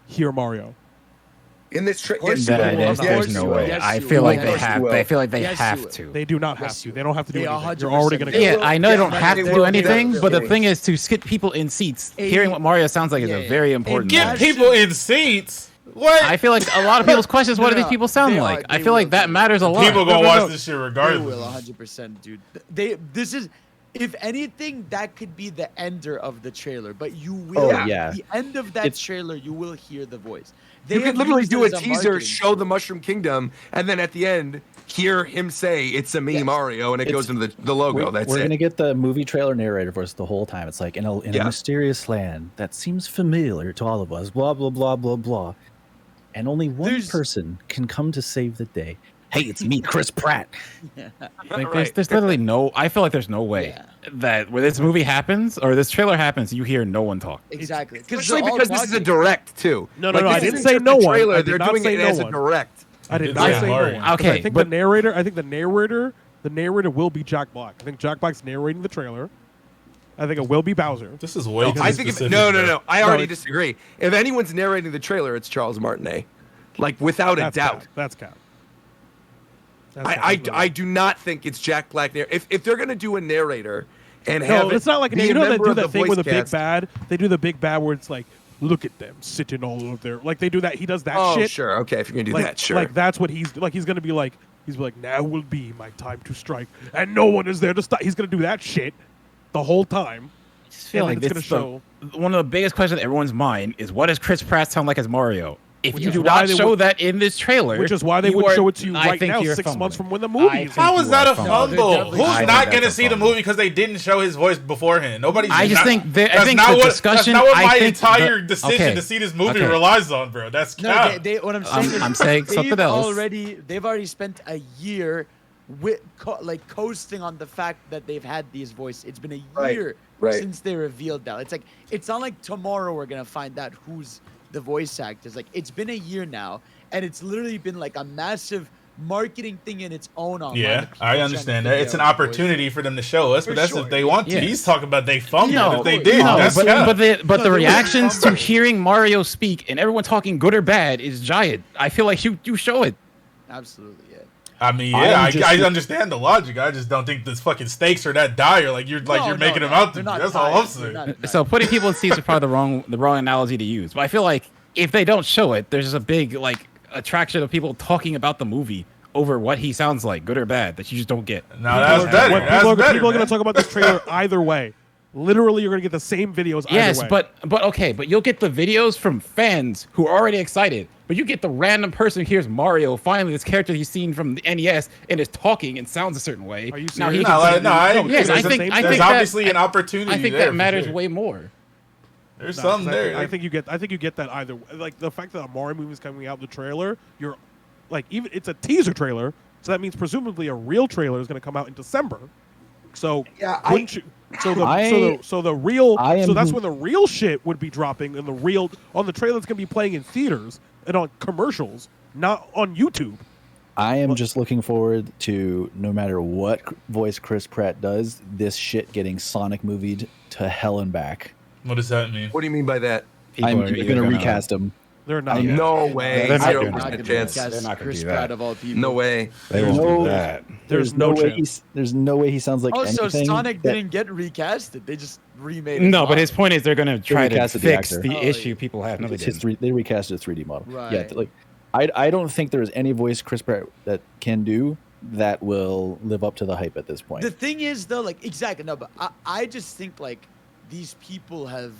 hear Mario. In this course you will. There's Of course no you will. way. Yes, I you feel will. like they Yes, you have. will. They feel like they Yes, you have will. to. They do not Yes, have to. you They don't have to do They anything. 100% You're already gonna they get. will. Yeah, I know they don't Yeah, have they to will do do anything, that. but the thing is to get people in seats. Hearing what Mario sounds like is a Yeah. very important. Get Imagine- thing. people in seats. What? I feel like a lot of people's questions, what do these No, people sound they like? are- I they feel like will that do matters a that. lot. People gonna no, watch no. this shit They regardless. will 100%, dude. This is, if anything, that could be the ender of the trailer. But you will, Oh, yeah. the end of that It's- trailer, you will hear the voice. You They could have literally used do it a as teaser, marketing show the Mushroom Kingdom, and then at the end, hear him say it's a me Yes. Mario, and it goes into the logo. That's we're it. gonna get the movie trailer narrator for us the whole time. It's like in a Yeah. mysterious land that seems familiar to all of us. Blah blah blah blah blah. And only one There's- person can come to save the day. Hey, it's me, Chris Pratt. Like, Right. there's literally no. I feel like there's no way Yeah. that where this movie happens or this trailer happens, you hear no one talk. Exactly. Especially because this is a direct too. No, Like, no, this I didn't isn't say just no a one. trailer. I did They're not doing say it no as a one. direct. I did did not say say no Mario. one. 'Cause Okay, I think but- the narrator will be Jack Black. I think Jack Black's narrating the trailer. I think it will be Bowser. This is way too I think specific. no. I already it's- disagree. If anyone's narrating the trailer, it's Charles Martinet, like without a That's doubt. Cap. That's Cap. I do not think it's Jack Black there. If they're gonna do a narrator and No, have it's not like be you a know they member do of that the thing with voice a big cast- bad. They do the big bad where it's like, look at them sitting all over there. Like they do that. He does that Oh, shit. sure. Okay, if you're gonna do Like, that, sure. like that's what he's like. He's gonna be like, now will be my time to strike, and no one is there to stop. He's gonna do that shit the whole time. I just feel And like then this it's gonna one of the biggest questions in everyone's mind is what does Chris Pratt sound like as Mario? If Which you is do why not they show would- that in this trailer, Which is why they you wouldn't are- show it to you I right think now, you're 6 months fumbling. from when the movie I is. think How is you that are a fumbling. fumble? definitely- Who's I think not that's gonna a see the fumble. movie because they didn't show his voice beforehand? Nobody's. I just not- think that's I think not the what, discussion. That's not what I my think entire the- decision okay, to see this movie okay. relies on, bro. That's No, cap. what I'm saying I'm is saying something they've else. they've already spent a year coasting on the fact that they've had these voices. It's been a Right, year right. since they revealed that. It's like it's not like tomorrow we're gonna find out who's the voice actors. Like it's been a year now, and it's literally been like a massive marketing thing in its own. Online Yeah, of people I trying to understand that. figure It's an out the voice. opportunity for them to show us, For but that's sure. if they want to. Yeah. He's talking about they fumbled. No, if they did, No, that's but cap. the No, they reactions to fumbled. hearing Mario speak and everyone talking good or bad is giant. I feel like you show it. Absolutely, yeah. I mean, I'm yeah, just- I understand the logic. I just don't think the fucking stakes are that dire. Like you're No, making them no, out to they're be. not That's all dire. I'm They're saying. not So putting people in seats is probably the wrong analogy to use. But I feel like if they don't show it, there's just a big like attraction of people talking about the movie over what he sounds like, good or bad, that you just don't get. No, that's What better. people That's are, better. people are going man. to talk about this trailer either way. Literally, you're going to get the same videos Yes, either way. but okay, but you'll get the videos from fans who are already excited. But you get the random person who hears Mario, finally this character he's seen from the NES, and is talking and sounds a certain way. Are you Now he serious? can No, say- no, I agree. Yes, I There's a- think there's that- obviously an opportunity. I think there that for matters sure. way more. There's No, something 'cause there. I think you get that either way. Like the fact that a Mario movie is coming out, the trailer, you're like even it's a teaser trailer, so that means presumably a real trailer is going to come out in December. So Yeah, wouldn't you? So the I- so the real I so that's am- when the real shit would be dropping, and the real on the trailer that's going to be playing in theaters and on commercials, not on YouTube. I am just looking forward to no matter what voice Chris Pratt does, this shit getting Sonic movied to hell and back. What does that mean? What do you mean by that? People I'm are either going to gonna- recast him. They're not. I'm- No way. They're not 0% gonna Not gonna chance. cast They're not gonna Chris do that. Pratt of all people. No way. They There's won't no- do that. There's no way chance. there's no way he sounds like Also, anything. Sonic that- didn't get recasted. They just remade it. No, but his point is they're going to try to recasted the fix actor. the Oh, issue yeah. people have. No, they It's his didn't. they recast a 3D model. Yeah, Right. like I don't think there's any voice Chris Pratt that can do that will live up to the hype at this point. The thing is, though, like exactly no, but I just think like these people have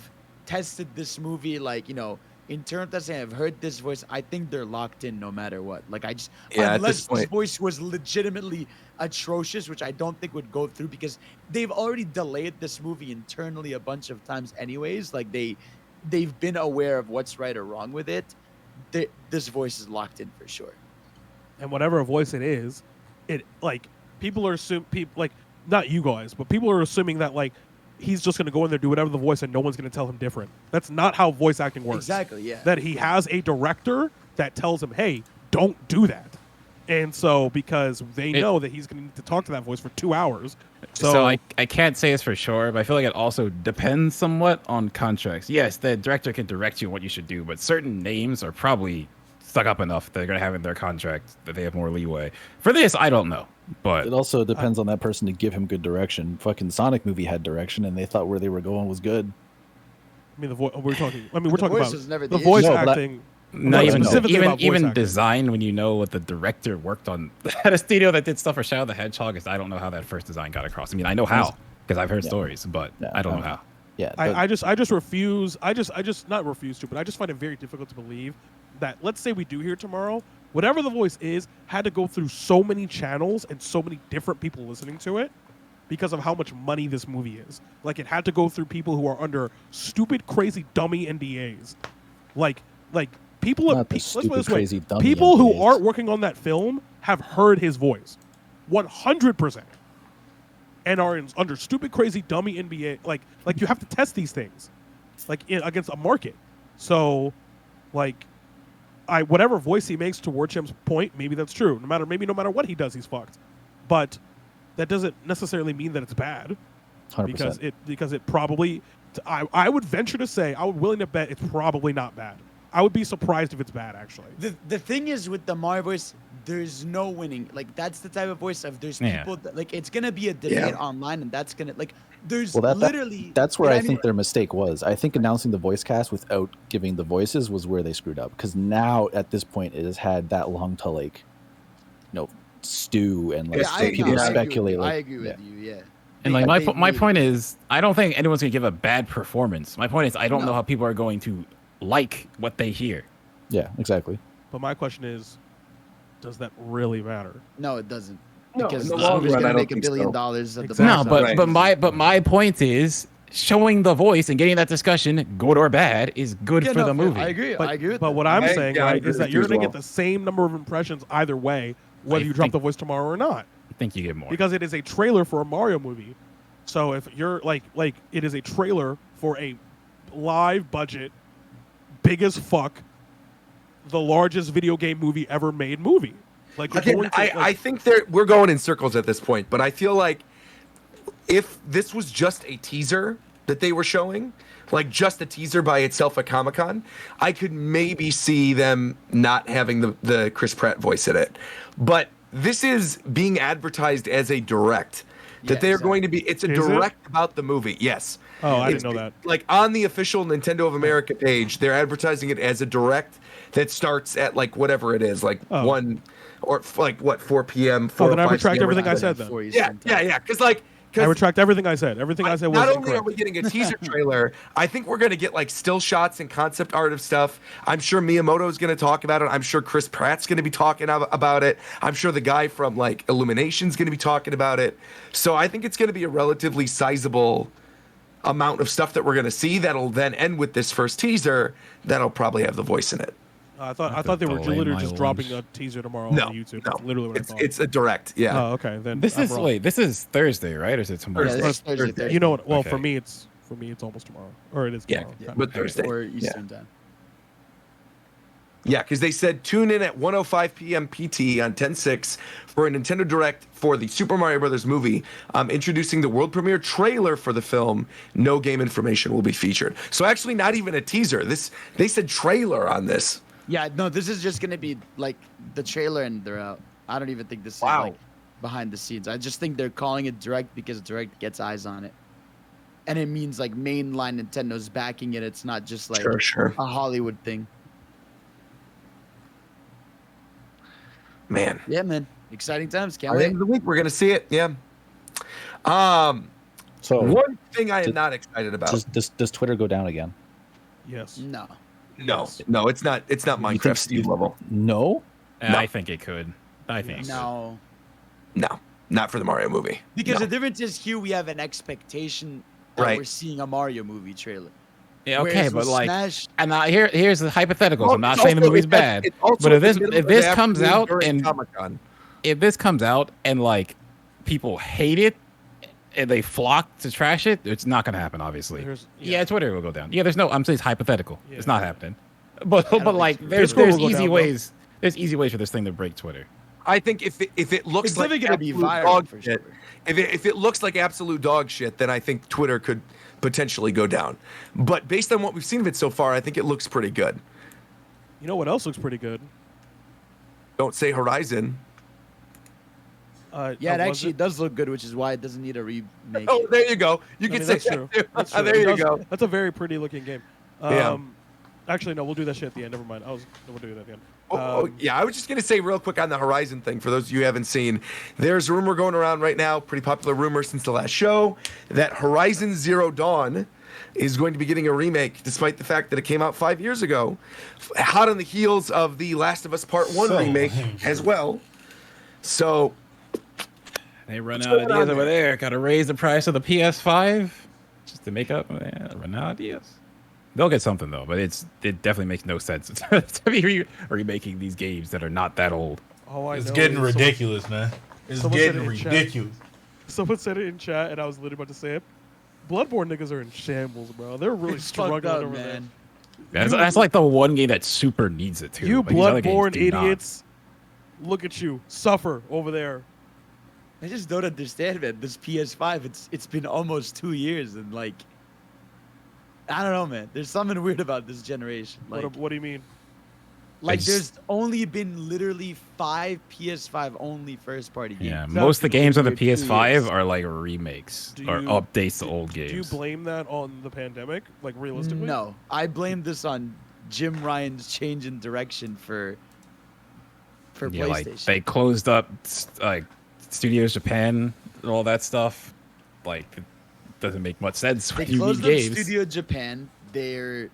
tested this movie, like internal testing, I've heard this voice. I think they're locked in no matter what. Like I just at this unless point. this voice was legitimately atrocious, which I don't think would go through because they've already delayed this movie internally a bunch of times anyways. Like they've been aware of what's right or wrong with it. This voice is locked in for sure. And whatever voice it is, it like people are like not you guys, but people are assuming that like he's just going to go in there, do whatever the voice, and no one's going to tell him different. That's not how voice acting works. Exactly, yeah. That he has a director that tells him, hey, don't do that. And so because they know that he's going to need to talk to that voice for 2 hours. So I can't say this for sure, but I feel like it also depends somewhat on contracts. Yes, the director can direct you on what you should do, but certain names are probably stuck up enough that they're going to have in their contract that they have more leeway. For this, I don't know. But it also depends on that person to give him good direction. Fucking Sonic movie had direction, and they thought where they were going was good. I mean, we're talking about voice was never the the voice issue. acting. not even specifically about voice even acting. design when you know what the director worked on at a studio that did stuff for Shadow the Hedgehog. Is I don't know how that first design got across. I mean, I know how because I've heard stories, but I don't know how. Yeah, I just refuse. I just not refuse to, but I just find it very difficult to believe that let's say we do hear tomorrow, whatever the voice is had to go through so many channels and so many different people listening to it because of how much money this movie is. Like it had to go through people who are under stupid, crazy, dummy NDAs. Like people. Not the let's put it stupid, this way. crazy, dummy People who NDAs. aren't working on that film have heard his voice, 100%, and are under stupid, crazy, dummy NBA. Like you have to test these things, against a market. So, whatever voice he makes to Warchamp's point, maybe that's true. Maybe no matter what he does, he's fucked. But that doesn't necessarily mean that it's bad. 100%. Because it probably, I would venture to say, I would willing to bet it's probably not bad. I would be surprised if it's bad, actually. The thing is with the Mario voice, there's no winning. Like that's the type of voice of there's people that, like it's gonna be a debate online, and that's gonna there's literally. That's where I think their mistake was. I think announcing the voice cast without giving the voices was where they screwed up. Because now at this point, it has had that long to stew and people speculate. I agree with you. Yeah. And my point is, I don't think anyone's gonna give a bad performance. My point is, I don't know how people are going to like what they hear. Yeah, exactly. But my question is, does that really matter? No, it doesn't. No, Because in the this long movie's run, gonna I make don't $1 billion think so. at the Exactly. box No, office. but my point is, showing the voice and getting that discussion, good or bad, is good for the movie. I agree. But, I agree with but that. what I'm I saying agree is that with you're you as going to well. get the same number of impressions either way, whether I you drop think- the voice tomorrow or not, I think you get more. because it is a trailer for a Mario movie. So if you're like it is a trailer for a live budget, big as fuck, the largest video game movie ever made movie. Like you're Again, going to, I think we're going in circles at this point, but I feel like if this was just a teaser that they were showing, like just a teaser by itself at Comic-Con, I could maybe see them not having the Chris Pratt voice in it. But this is being advertised as a direct. That they're going to be, it's a Is direct about the movie, yes. Oh, I didn't know that. Like on the official Nintendo of America page, they're advertising it as a direct that starts at whatever it is, 1 or 4 p.m. 4 then or I 5 retract p.m. everything I said then. Yeah. Because I retract everything I said. Everything I said was not only incorrect. are we getting a teaser trailer, I think we're going to get still shots and concept art of stuff. I'm sure Miyamoto is going to talk about it. I'm sure Chris Pratt's going to be talking about it. I'm sure the guy from Illumination's going to be talking about it. So I think it's going to be a relatively sizable amount of stuff that we're going to see that'll then end with this first teaser that'll probably have the voice in it. I thought they were delay literally my just lunch. dropping a teaser tomorrow No, on YouTube. no. That's literally what I thought. It's a direct, yeah. Oh, okay. Then This I'm is wrong. this is Thursday, right? Or is it tomorrow? Yeah, this is Thursday. You know what? Well, Okay. for me, it's almost tomorrow, or it is Yeah, tomorrow. but Thursday. Or Eastern time. Yeah, because they said tune in at 1:05 p.m. PT on 10/6 for a Nintendo Direct for the Super Mario Brothers movie, introducing the world premiere trailer for the film. No game information will be featured. So actually, not even a teaser. They said trailer on this. Yeah, no, this is just gonna be the trailer and they're out. I don't even think this Wow. is behind the scenes. I just think they're calling it direct because direct gets eyes on it, and it means mainline Nintendo's backing it. It's not just Sure. a Hollywood thing. Man, Yeah, man, exciting times. Can't by the wait. end of the week we're gonna see it. Yeah. So One thing I am not excited about. does Twitter go down again? Yes. No. No, Yes. no, it's not. It's not You think Minecraft speed level. No. And No. I think it could. I think it could. No, No, not for the Mario movie. because No. the difference is here we have an expectation that Right. we're seeing a Mario movie trailer. Yeah, okay, Whereas but with like, Smash, and here's the hypotheticals. Well, I'm not it's saying the also- movie's it's- bad, it's also but if in the middle if of this the comes afternoon out during and Comic-Con. if this comes out and like people hate it and they flock to trash it, it's not gonna happen. Obviously, yeah, Twitter will go down. Yeah, there's no. I'm saying it's hypothetical. Yeah. It's not happening. But think like so. there's Discord will there's go easy down, bro. ways. There's easy ways for this thing to break Twitter. I think if it looks it's like definitely gonna be absolute viral dog for shit, sure. if it looks like absolute dog shit, then I think Twitter could potentially go down. But based on what we've seen of it so far, I think it looks pretty good. You know what else looks pretty good? Don't say Horizon. Yeah, it was actually does look good, which is why it doesn't need a remake. Oh, there you go. You I can mean, say that's that true. too. That's true. There It you does- go. That's a very pretty looking game. Yeah. Actually, no, we'll do that shit at the end. Never mind. We'll do that at the end. Yeah, I was just gonna say real quick on the Horizon thing for those of you who haven't seen. There's a rumor going around right now, pretty popular rumor since the last show, that Horizon Zero Dawn is going to be getting a remake, despite the fact that it came out 5 years ago, hot on the heels of the Last of Us Part One remake as well. So They run What's out of going on ideas over there. Got to raise the price of the PS5 just to make up. Yeah, run out of ideas. They'll get something though, but it definitely makes no sense to be remaking these games that are not that old. All I It's know getting is ridiculous, man. It's someone said getting it in chat. ridiculous. Someone said it in chat, and I was literally about to say it. Bloodborne niggas are in shambles, bro. They're really It's fucked struggling up, over man. That's like the one game that super needs it too. there. You Like, these other games Bloodborne do not. idiots! Look at you suffer over there. I just don't understand, man. This PS5, it's been almost 2 years, and like, I don't know, man. There's something weird about this generation. Like, What do you mean? like just- there's only been literally 5 PS5 only first party games. Yeah, That's most of the games on the weird 2 years. PS5 are like remakes Do or you- updates to old games. Do you blame that on the pandemic? Like realistically? No, I blame this on Jim Ryan's change in direction for Yeah, like PlayStation. they closed up like Studios Japan and all that stuff. Like it doesn't make much sense They when you closed need up games. Studio Japan. They're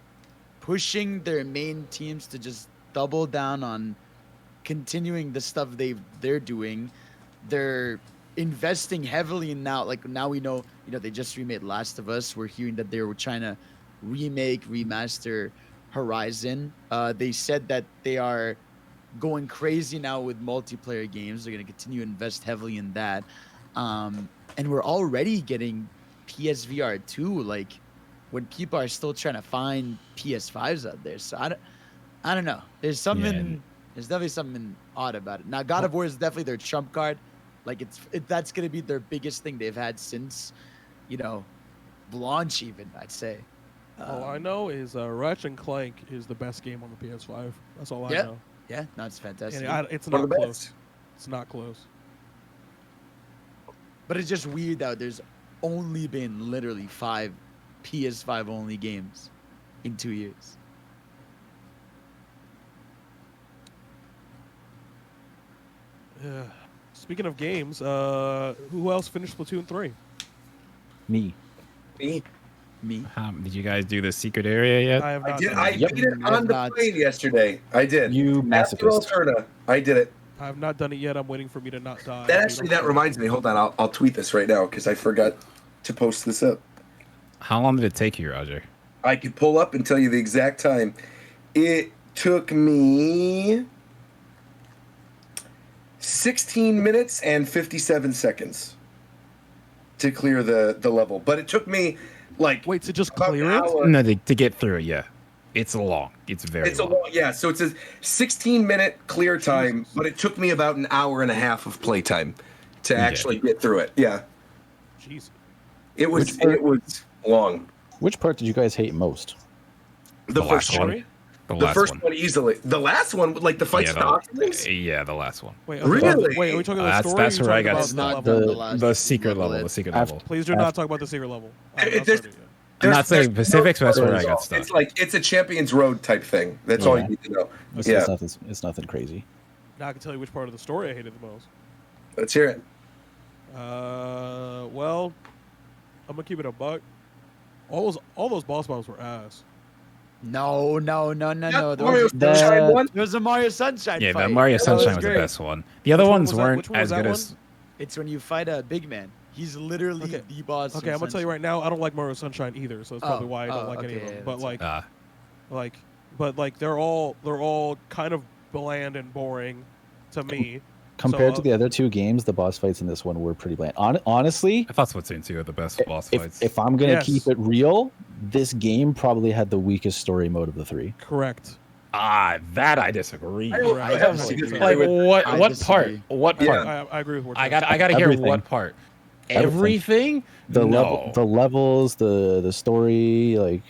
pushing their main teams to just double down on continuing the stuff they're doing. They're investing heavily in now. Like now we know, they just remade Last of Us. We're hearing that they were trying to remaster Horizon. They said that they are going crazy now with multiplayer games. They're going to continue to invest heavily in that. And we're already getting PSVR 2, like when people are still trying to find PS5s out there. So I don't know. There's something. There's definitely something odd about it. Now, God of War is definitely their trump card. Like that's gonna be their biggest thing they've had since, launch. Even I'd say. All I know is Ratchet and Clank is the best game on the PS5. That's all I Yeah. know. Yeah, no, it's fantastic. And it's One not of the close. best. It's not close. But it's just weird that there's only been literally 5 PS5 only games in 2 years. Yeah. Speaking of games, who else finished Splatoon 3? Me. Me? Did you guys do the secret area yet? I have I not. did. done I it. Yep. beat it I have on the not. plane yesterday. I did. You After masochist. Alterna, I did it. I have not done it yet. I'm waiting for me to not die. That reminds me. Hold on, I'll tweet this right now because I forgot to post this up. How long did it take you, Roger? I could pull up and tell you the exact time. It took me 16 minutes and 57 seconds to clear the level, but it took me like Wait, to just about clear an it? hour. No, to get through it, yeah. It's long. It's very It's a long. long, yeah. So it's a 16-minute clear time, but it took me about an hour and a half of playtime to Okay. actually get through it. Yeah, Jeez. it was Which part? it was long. Which part did you guys hate most? The last first one. one. The The last first one. one easily. The last one, like the fights Yeah, with the Oculus? Yeah, the last one. Wait, Really? Wait, are we talking about the That's story? where or are I you got talking It's about not the done level? the last The secret level level. yet. The secret After- level. Please do not talk about the secret level. I'm not There's- starting yet. I'm not saying there's specifics, but that's where I spoilers. got stuck. It's like it's a Champions Road type thing. That's all you Yeah. need to know. It's, Yeah, it's nothing crazy. Now I can tell you which part of the story I hated the most. let's hear it. Well, I'm gonna keep it a buck. All those boss battles were ass. No. Mario There Sunshine one. was a Mario Sunshine Yeah, fight. that Mario That Sunshine was the great. best one. The other Which one ones was that? weren't Which one was as that good one? as. It's when you fight a big man. He's literally Okay. the boss. Okay, I'm gonna tell you right now, I don't like Mario Sunshine either, so it's probably why I don't like any of okay, them. yeah, But that's like they're all kind of bland and boring to me. Compared So, to the other two games, the boss fights in this one were pretty bland. Honestly, I thought Splatoon 2 had the best boss fights. if I'm gonna Yes. keep it real, this game probably had the weakest story mode of the three. correct. That I disagree. I I definitely disagree. Like what? I What part? disagree. What part? I agree with what I gotta hear Everything. what part. Everything. Everything? The levels, the story, like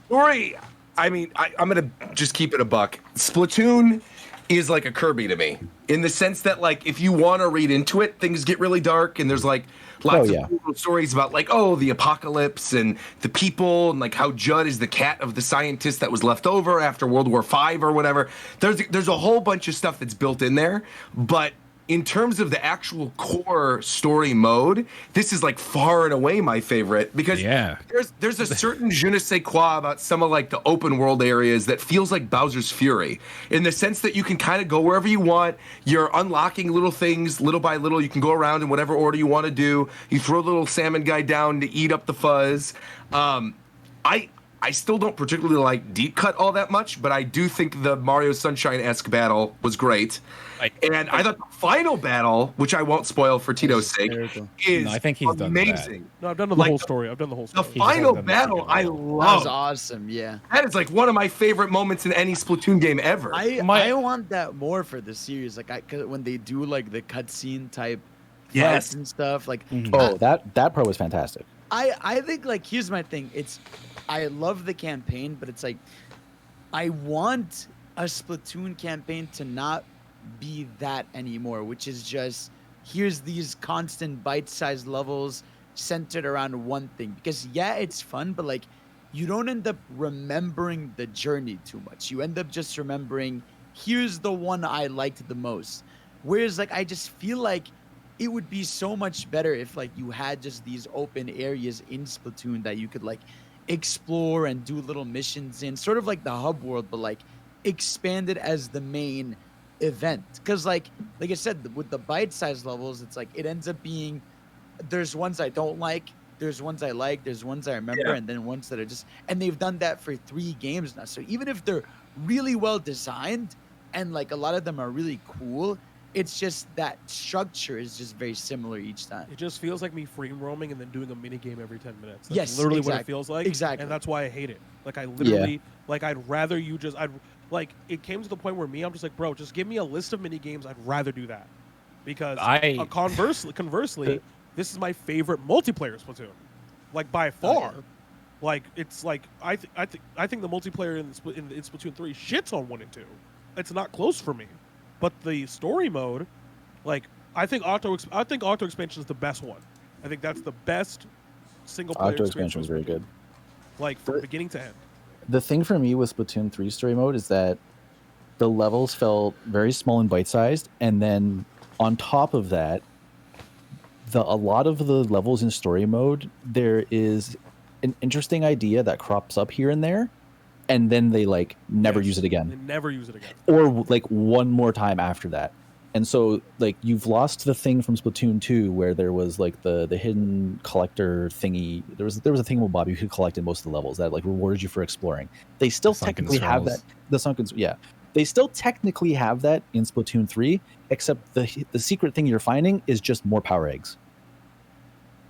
Story. I mean, I'm gonna just keep it a buck. Splatoon is like a Kirby to me, in the sense that like if you want to read into it, things get really dark, and there's like lots yeah. of cool stories about like the apocalypse and the people, and like how Judd is the cat of the scientist that was left over after World War V or whatever. There's a whole bunch of stuff that's built in there, but in terms of the actual core story mode, this is like far and away my favorite, because there's a certain je ne sais quoi about some of like the open world areas that feels like Bowser's Fury, in the sense that you can kind of go wherever you want. You're unlocking little things little by little. You can go around in whatever order you want to do. You throw the little salmon guy down to eat up the fuzz. I still don't particularly like Deep Cut all that much, but I do think the Mario Sunshine-esque battle was great. And I thought the final battle, which I won't spoil for Tito's sake, is I think he's done that. amazing. No, I've done the Like, whole story. I've done the whole The story. final done the battle, second I level. That was love. awesome. Yeah. That is like one of my favorite moments in any Splatoon game ever. I want that more for the series. Like when they do like the cutscene type Yes. fights and stuff. Like that part was fantastic. I think like here's my thing. I love the campaign, but it's like I want a Splatoon campaign to not be that anymore, which is just here's these constant bite-sized levels centered around one thing. Because yeah, it's fun, but like you don't end up remembering the journey too much. You end up just remembering here's the one I liked the most. Whereas like I just feel like it would be so much better if like you had just these open areas in Splatoon that you could like explore and do little missions in, sort of like the hub world, but like expanded as the main event. Because like I said, with the bite-sized levels, it's like it ends up being there's ones I don't like, there's ones I like, there's ones I remember, and then ones that are just, and they've done that for 3 games now. So even if they're really well designed and like a lot of them are really cool, it's just that structure is just very similar each time. It just feels like me free roaming and then doing a mini game every 10 minutes. That's Yes, literally what it exactly. feels like. Exactly. And that's why I hate it. Like I literally, like I'd rather you just, like it came to the point where I'm just like, bro, just give me a list of mini games. I'd rather do that, because conversely, this is my favorite multiplayer Splatoon, like by far. Like it's like I think the multiplayer in Splatoon 3 shits on 1 and 2. It's not close for me. But the story mode, like I think Octo Expansion is the best one. I think that's the best single player. Octo Expansion was very good. Like from beginning to end. The thing for me with Splatoon 3 story mode is that the levels felt very small and bite-sized, and then on top of that, a lot of the levels in story mode, there is an interesting idea that crops up here and there, and then they like never use it again. They never use it again. Or like one more time after that. And so like you've lost the thing from Splatoon 2 where there was like the hidden collector thingy. There was a thingamabob you could collect in most of the levels that like rewarded you for exploring. They still technically have that. The sunken, yeah. They still technically have that in Splatoon 3, except the secret thing you're finding is just more power eggs.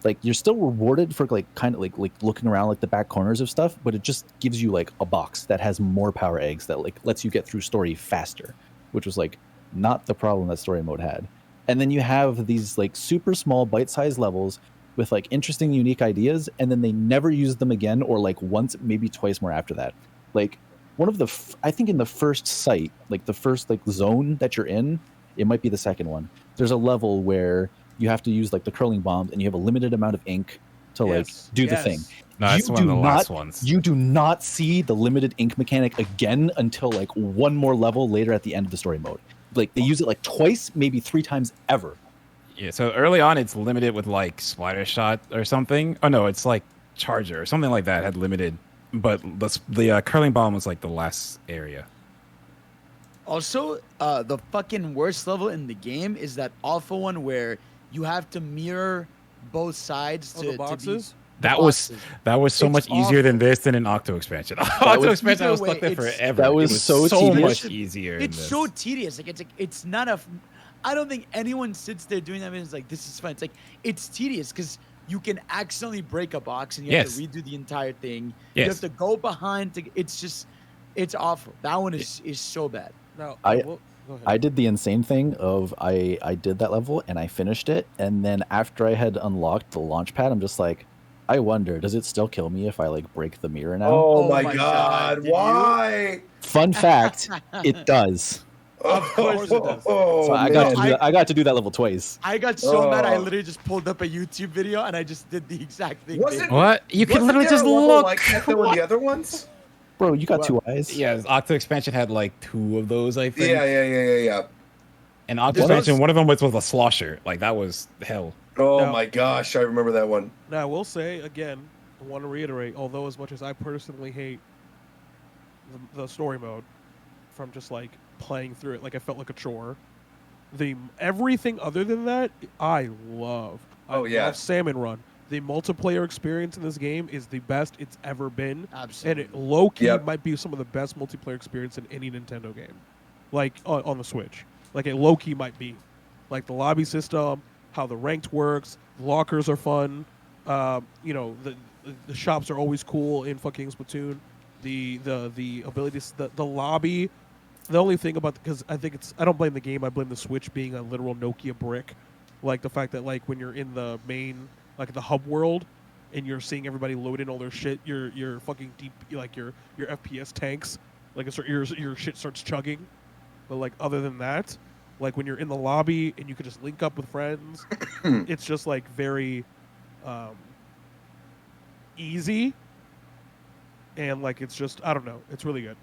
Like you're still rewarded for like kind of like looking around like the back corners of stuff, but it just gives you like a box that has more power eggs that like lets you get through story faster, which was like not the problem that story mode had. And then you have these like super small bite-sized levels with like interesting unique ideas, and then they never use them again, or like once maybe twice more after that. Like one of the I think in the first site, like the first like zone that you're in, it might be the second one, there's a level where you have to use like the curling bombs, and you have a limited amount of ink to like do the thing. No, that's one of the last ones. You do not see the limited ink mechanic again until like one more level later at the end of the story mode. Like they use it like twice, maybe 3 times ever. Yeah, so early on it's limited with like splatter shot or something. Oh no, it's like charger or something like that had limited but the curling bomb was like the last area. Also, the fucking worst level in the game is that awful one where you have to mirror both sides Oh, to the boxes? That was so It's much easier than awful. this than an Octo expansion. Octo expansion I was either stuck way, there it's- forever. That It was so tedious. much easier. It's in this. so tedious. Like it's not a. I don't think anyone sits there doing that and is like, this is fun. It's like it's tedious because you can accidentally break a box and you have Yes. to redo the entire thing. You Yes. have to go behind to. It's just, it's awful. That one is so bad. Now, I- go ahead. I did the insane thing of I did that level and I finished it, and then after I had unlocked the launch pad, I'm just like, I wonder, does it still kill me if I like break the mirror now? Oh, Oh my my god, God, did you? why? Fun fact, it does. Of course it does. Oh, So I got to do that level twice. I got so mad. I Oh. literally just pulled up a YouTube video and I just did the exact thing. Was they it- did. What? You can Wasn't literally there just a level look. like that though in the other ones? Bro, you got What? two eyes. Yeah, Octo expansion had like 2 of those, I think. Yeah. And Octo Those- expansion, one of them was with a slosher. Like that was hell. Oh No. my gosh, I remember that one. Now, I will say again, I want to reiterate, although as much as I personally hate the story mode from just like playing through it, like I felt like a chore. Everything other than that, I love. I Oh, yeah. love Salmon Run. The multiplayer experience in this game is the best it's ever been, Absolutely. and it low key Yep. might be some of the best multiplayer experience in any Nintendo game, like on the Switch. Like it low key might be, like the lobby system, how the ranked works, lockers are fun. You know the shops are always cool in fucking Splatoon. The abilities, the lobby. The only thing about, because I think I don't blame the game. I blame the Switch being a literal Nokia brick. Like the fact that like when you're in the main, like the hub world, and you're seeing everybody load in all their shit, your fucking deep, like your FPS tanks, like your shit starts chugging. But like other than that, like when you're in the lobby and you could just link up with friends, it's just like very easy, and like it's just, I don't know, it's really good.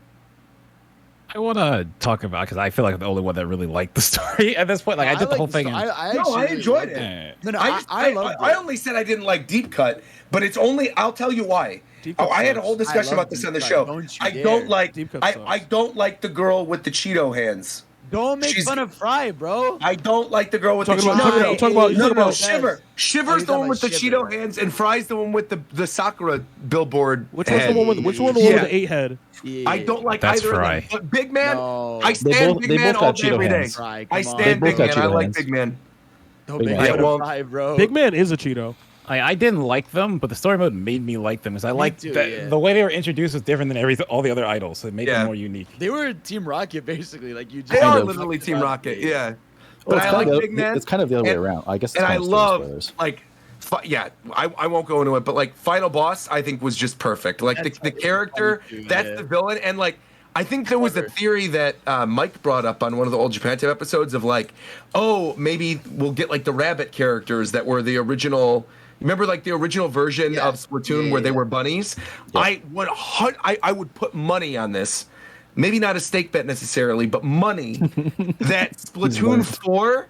I want to talk about, because I feel like I'm the only one that really liked the story at this point. Like I did the whole thing. No, actually I really enjoyed loved it. and- No, I loved I it. only said I didn't like Deep Cut, but it's only, I'll tell you why. Deep Oh, Cut I had a sucks. whole discussion I love about this Deep on the Cut. show. Don't you I dare. don't like Deep Cut I sucks. don't like the girl with the Cheeto hands. Don't make She's- fun of Fry, bro. I don't like the girl with the Talking Cheeto about- talking about- hands. talking about- No, talking no, about- Shiver. Oh, Shiver's you're the talking one with the about Cheeto Shiver. hands, and Fry's the one with the Sakura billboard. Which one's the head. one with the one with Yeah. the 8 head? Yeah. I don't like That's either Fry. of them. But Big Man, No. I stand they Big Man both all got day, every Cheeto day. hands. Fry, I come on, stand They Big both Man. got I Cheeto like hands. Big Man. Don't Big make Man. fun Well, of Fry, bro. Big Man is a Cheeto. I didn't like them, but the story mode made me like them because I liked too, that yeah. the way they were introduced was different than all the other idols. So it made Yeah. them more unique. They were Team Rocket, basically. Like you just They Kind are of. literally Team Rocket, yeah. Well, But it's I kind like of Big Man. it's kind of the other way and- around. I guess it's And kind I of story love spoilers. like, yeah. I won't go into it, but like Final Boss, I think was just perfect. Like That's the character, funny too, that's yeah. the villain, and like I think there was a Clever. theory that Mike brought up on one of the old Japan Time episodes of like, oh, maybe we'll get like the rabbit characters that were the original. Remember, like the original version Yeah. of Splatoon Yeah, where they yeah. were bunnies. Yeah. I would put money on this. Maybe not a stake bet necessarily, but money that Splatoon 4.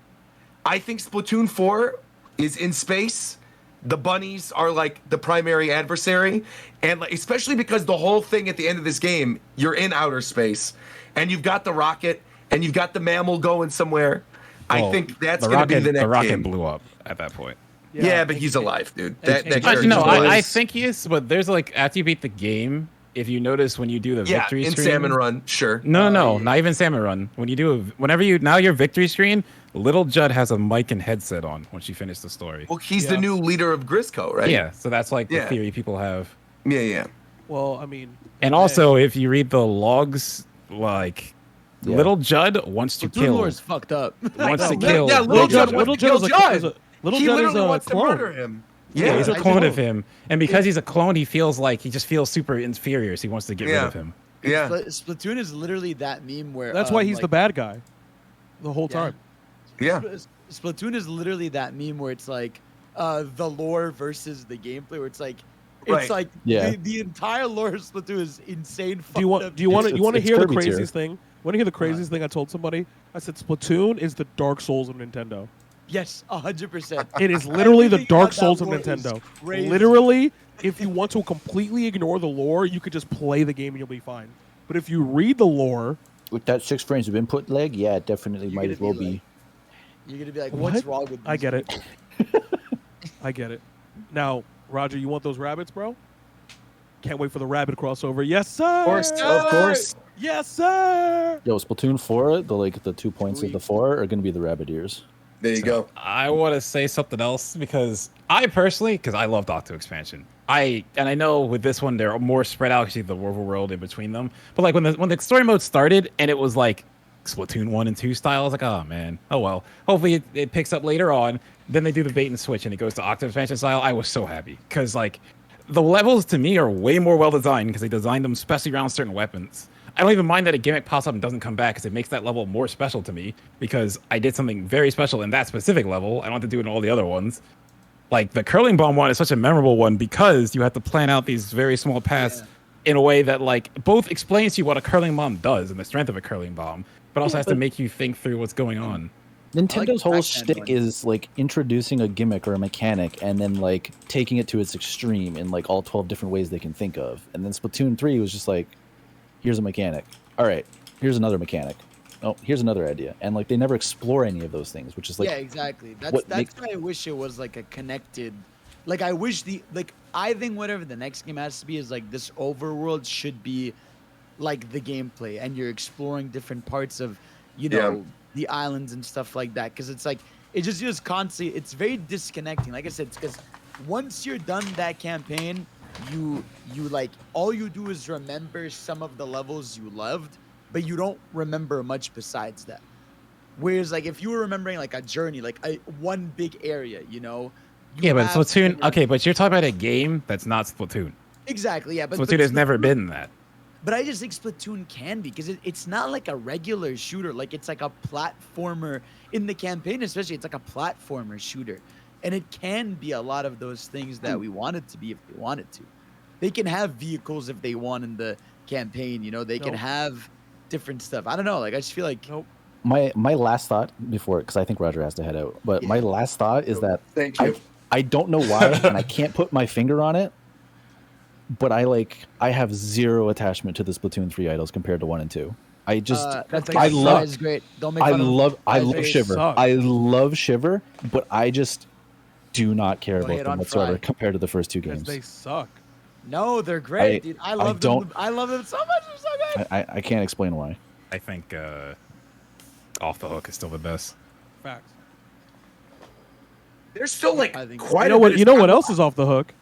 I think Splatoon 4 is in space. The bunnies are like the primary adversary, and like, especially because the whole thing at the end of this game, you're in outer space, and you've got the rocket, and you've got the mammal going somewhere. I Well, think that's the going to be rocket. the next The rocket game. blew up at that point. Yeah, but he's alive, dude. That and- character No, I is- think he is. But there's like after you beat the game, if you notice when you do the yeah, victory in screen, Salmon Run, sure. No, not even Salmon Run. When you do, whenever you now your victory screen, Little Judd has a mic and headset on when she finished the story. Well, he's the Yeah. new leader of Grisco, right? Yeah, so that's like the Yeah. theory people have. Yeah. Well, I mean, And also, if you read the logs, like Yeah. Little Judd wants to Splatoon kill. lore is fucked up. Wants to Yeah, kill. yeah, Little Judd wants Little to kill Judd Judd. is a Little He Judd is literally a wants to clone. murder him. Yeah, he's a I clone know. of him, and because he's a clone, he feels like he just feels super inferior. So he wants to get rid Yeah. of him. Yeah. Splatoon is literally that meme where That's why he's like, the bad guy, the whole Yeah. time. Yeah. Splatoon is literally that meme where it's like the lore versus the gameplay, where it's like Right. Yeah. the entire lore of Splatoon is insane. Do you want? Do you want to? It's- You want to it's hear the Kirby tier. craziest thing? Want to hear the craziest thing I told somebody? I said Splatoon is the Dark Souls of Nintendo. Yes, 100%. It is literally the Everything Dark about Souls that of lore is Nintendo. crazy. Literally if you want to completely ignore the lore, you could just play the game and you'll be fine. But if you read the lore, with that 6 frames of input lag, yeah, it definitely You're might gonna as well be be. like- You're gonna be like, what's wrong with? I these get it. people? I get it. Now, Roger, you want those rabbits, bro? Can't wait for the rabbit crossover. Yes, sir. Of course. Yes, sir. Yo, Splatoon 4, the 2 points of the 4 are going to be the rabbit ears. There you go. I want to say something else because I personally, because I loved Octo Expansion. I know with this one they're more spread out because you have the overworld in between them. But like when the story mode started and it was like Splatoon 1 and 2 style, I was like, oh man, oh well. Hopefully it picks up later on. Then they do the bait and switch and it goes to Octo Expansion style. I was so happy because like the levels to me are way more well designed because they designed them especially around certain weapons. I don't even mind that a gimmick pops up and doesn't come back because it makes that level more special to me because I did something very special in that specific level. I don't have to do it in all the other ones. Like the curling bomb one is such a memorable one because you have to plan out these very small paths in a way that like both explains to you what a curling bomb does and the strength of a curling bomb, but also has to make you think through what's going on. Nintendo's the whole Pac-Man shtick one. is like introducing a gimmick or a mechanic and then like taking it to its extreme in like all 12 different ways they can think of. And then Splatoon 3 was just like, here's a mechanic. All right, here's another mechanic. Oh, here's another idea. And like they never explore any of those things, which is like yeah, exactly. That's what that's why I wish it was like a connected. Like I wish I think whatever the next game has to be is like this overworld should be like the gameplay, and you're exploring different parts of, you know, the islands and stuff like that. Because it's like it just constantly. It's very disconnecting. Like I said, it's because once you're done that campaign, you like all you do is remember some of the levels you loved, but you don't remember much besides that. Whereas like if you were remembering like a journey, like one big area, you know. you Yeah, but have Splatoon. different- Okay, but you're talking about a game that's not Splatoon. Exactly, yeah. But Splatoon has never been that. But I just think Splatoon can be because it's not like a regular shooter. Like it's like a platformer in the campaign, especially. It's like a platformer shooter, and it can be a lot of those things that we want it to be if they wanted to. They can have vehicles if they want in the campaign. You know, they can have different stuff. I don't know. Like I just feel like my last thought before, because I think Roger has to head out. But my last thought is that Thank you. I don't know why, and I can't put my finger on it. But I have zero attachment to the Splatoon 3 idols compared to 1 and 2. I just that's I love is great. Don't make I fun of them. love Guys, Shiver. suck. I love Shiver, but I just do not care Go about ahead them on whatsoever Fry. compared to the first two Because games. they suck. No, they're great, dude. I love them. don't- I love them so much. They're so good. I can't explain why. I think Off the Hook is still the best. Facts. There's still like I think- quite You know a what? bit You know what else is off the hook?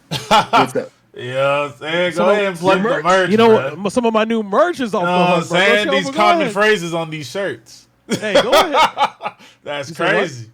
What's that? Yeah, saying, Some go of- ahead and plug the merch. You know man. what? Some of my new merch is off You know the what I'm hook. bro. Go saying? show These them, go common ahead. phrases on these shirts. Hey, go ahead, That's You said what? crazy.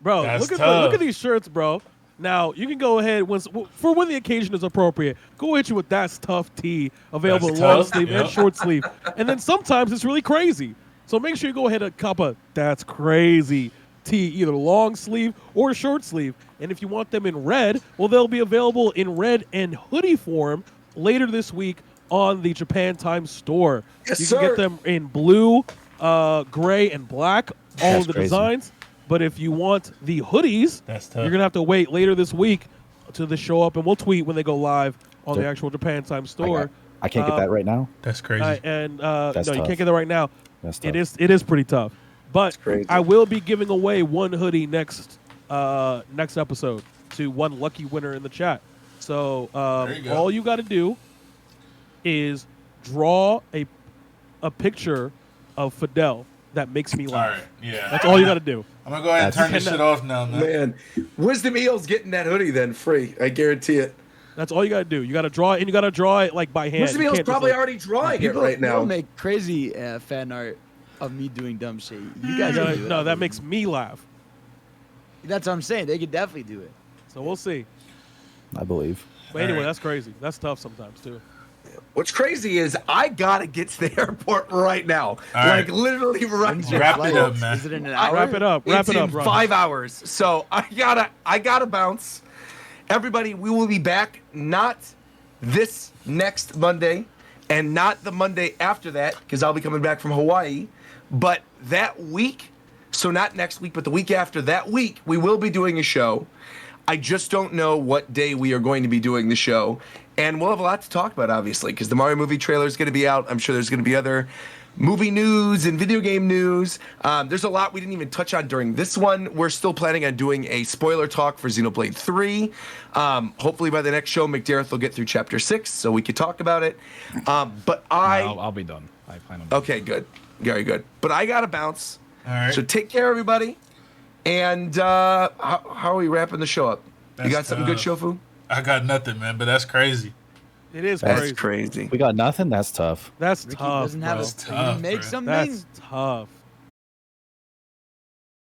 bro. That's Look at tough. look at these shirts, bro. Now you can go ahead for when the occasion is appropriate. Go hit you with That's Tough tee available That's long Tough, sleeve and yep. short sleeve, and then sometimes it's really crazy. So make sure you go ahead and cop a That's Crazy tee, either long sleeve or short sleeve. And if you want them in red, well, they'll be available in red and hoodie form later this week on the Japan Times store. Yes, you can sir. get them in blue, gray, and black. All That's of the crazy. designs. But if you want the hoodies, That's tough. you're gonna have to wait later this week to the show up, and we'll tweet when they go live on the Sure. actual Japan Times I store. can't get that right now. That's crazy. And That's no, you tough. can't get that right now. That's tough. It is pretty tough. But crazy. I will be giving away one hoodie next episode to one lucky winner in the chat. So There you go. all you got to do is draw a picture of Fidel that makes me All laugh. right, yeah. That's all you got to do. I'm gonna go ahead and turn this That's- shit off now, man. Man, Wisdom Eel's getting that hoodie then free. I guarantee it. That's all you got to do. You got to draw it, and you got to draw it like by hand. Wisdom You Eel's can't just, probably like- already drawing it People right now. make crazy fan art of me doing dumb shit. You guys You can gotta- do it. no, that makes me laugh. That's what I'm saying. They could definitely do it. So we'll see. I believe. But anyway, All right. that's crazy. That's tough sometimes too. What's crazy is I gotta get to the airport right now. All right. Like literally right When's now. your Wrap it flight? up, man. Is it in an I- hour? Wrap it up. Wrap It's it up, in Ron. 5 hours. So I gotta bounce. Everybody, we will be back not this next Monday and not the Monday after that, because I'll be coming back from Hawaii. But that week, so not next week, but the week after that week, we will be doing a show. I just don't know what day we are going to be doing the show. And we'll have a lot to talk about, obviously, because the Mario movie trailer is going to be out. I'm sure there's going to be other movie news and video game news. There's a lot we didn't even touch on during this one. We're still planning on doing a spoiler talk for Xenoblade 3. Hopefully by the next show, McDareth will get through Chapter 6, so we could talk about it. But I'll be done. I plan on. Okay, good. Very good. But I got to bounce. All right. So take care, everybody. And how are we wrapping the show up? You got something good, Shofu? I got nothing, man, but that's crazy. It is That's crazy. crazy. We got nothing. That's tough. That's Ricky tough. doesn't have bro. a. Can you make bro. something? That's tough.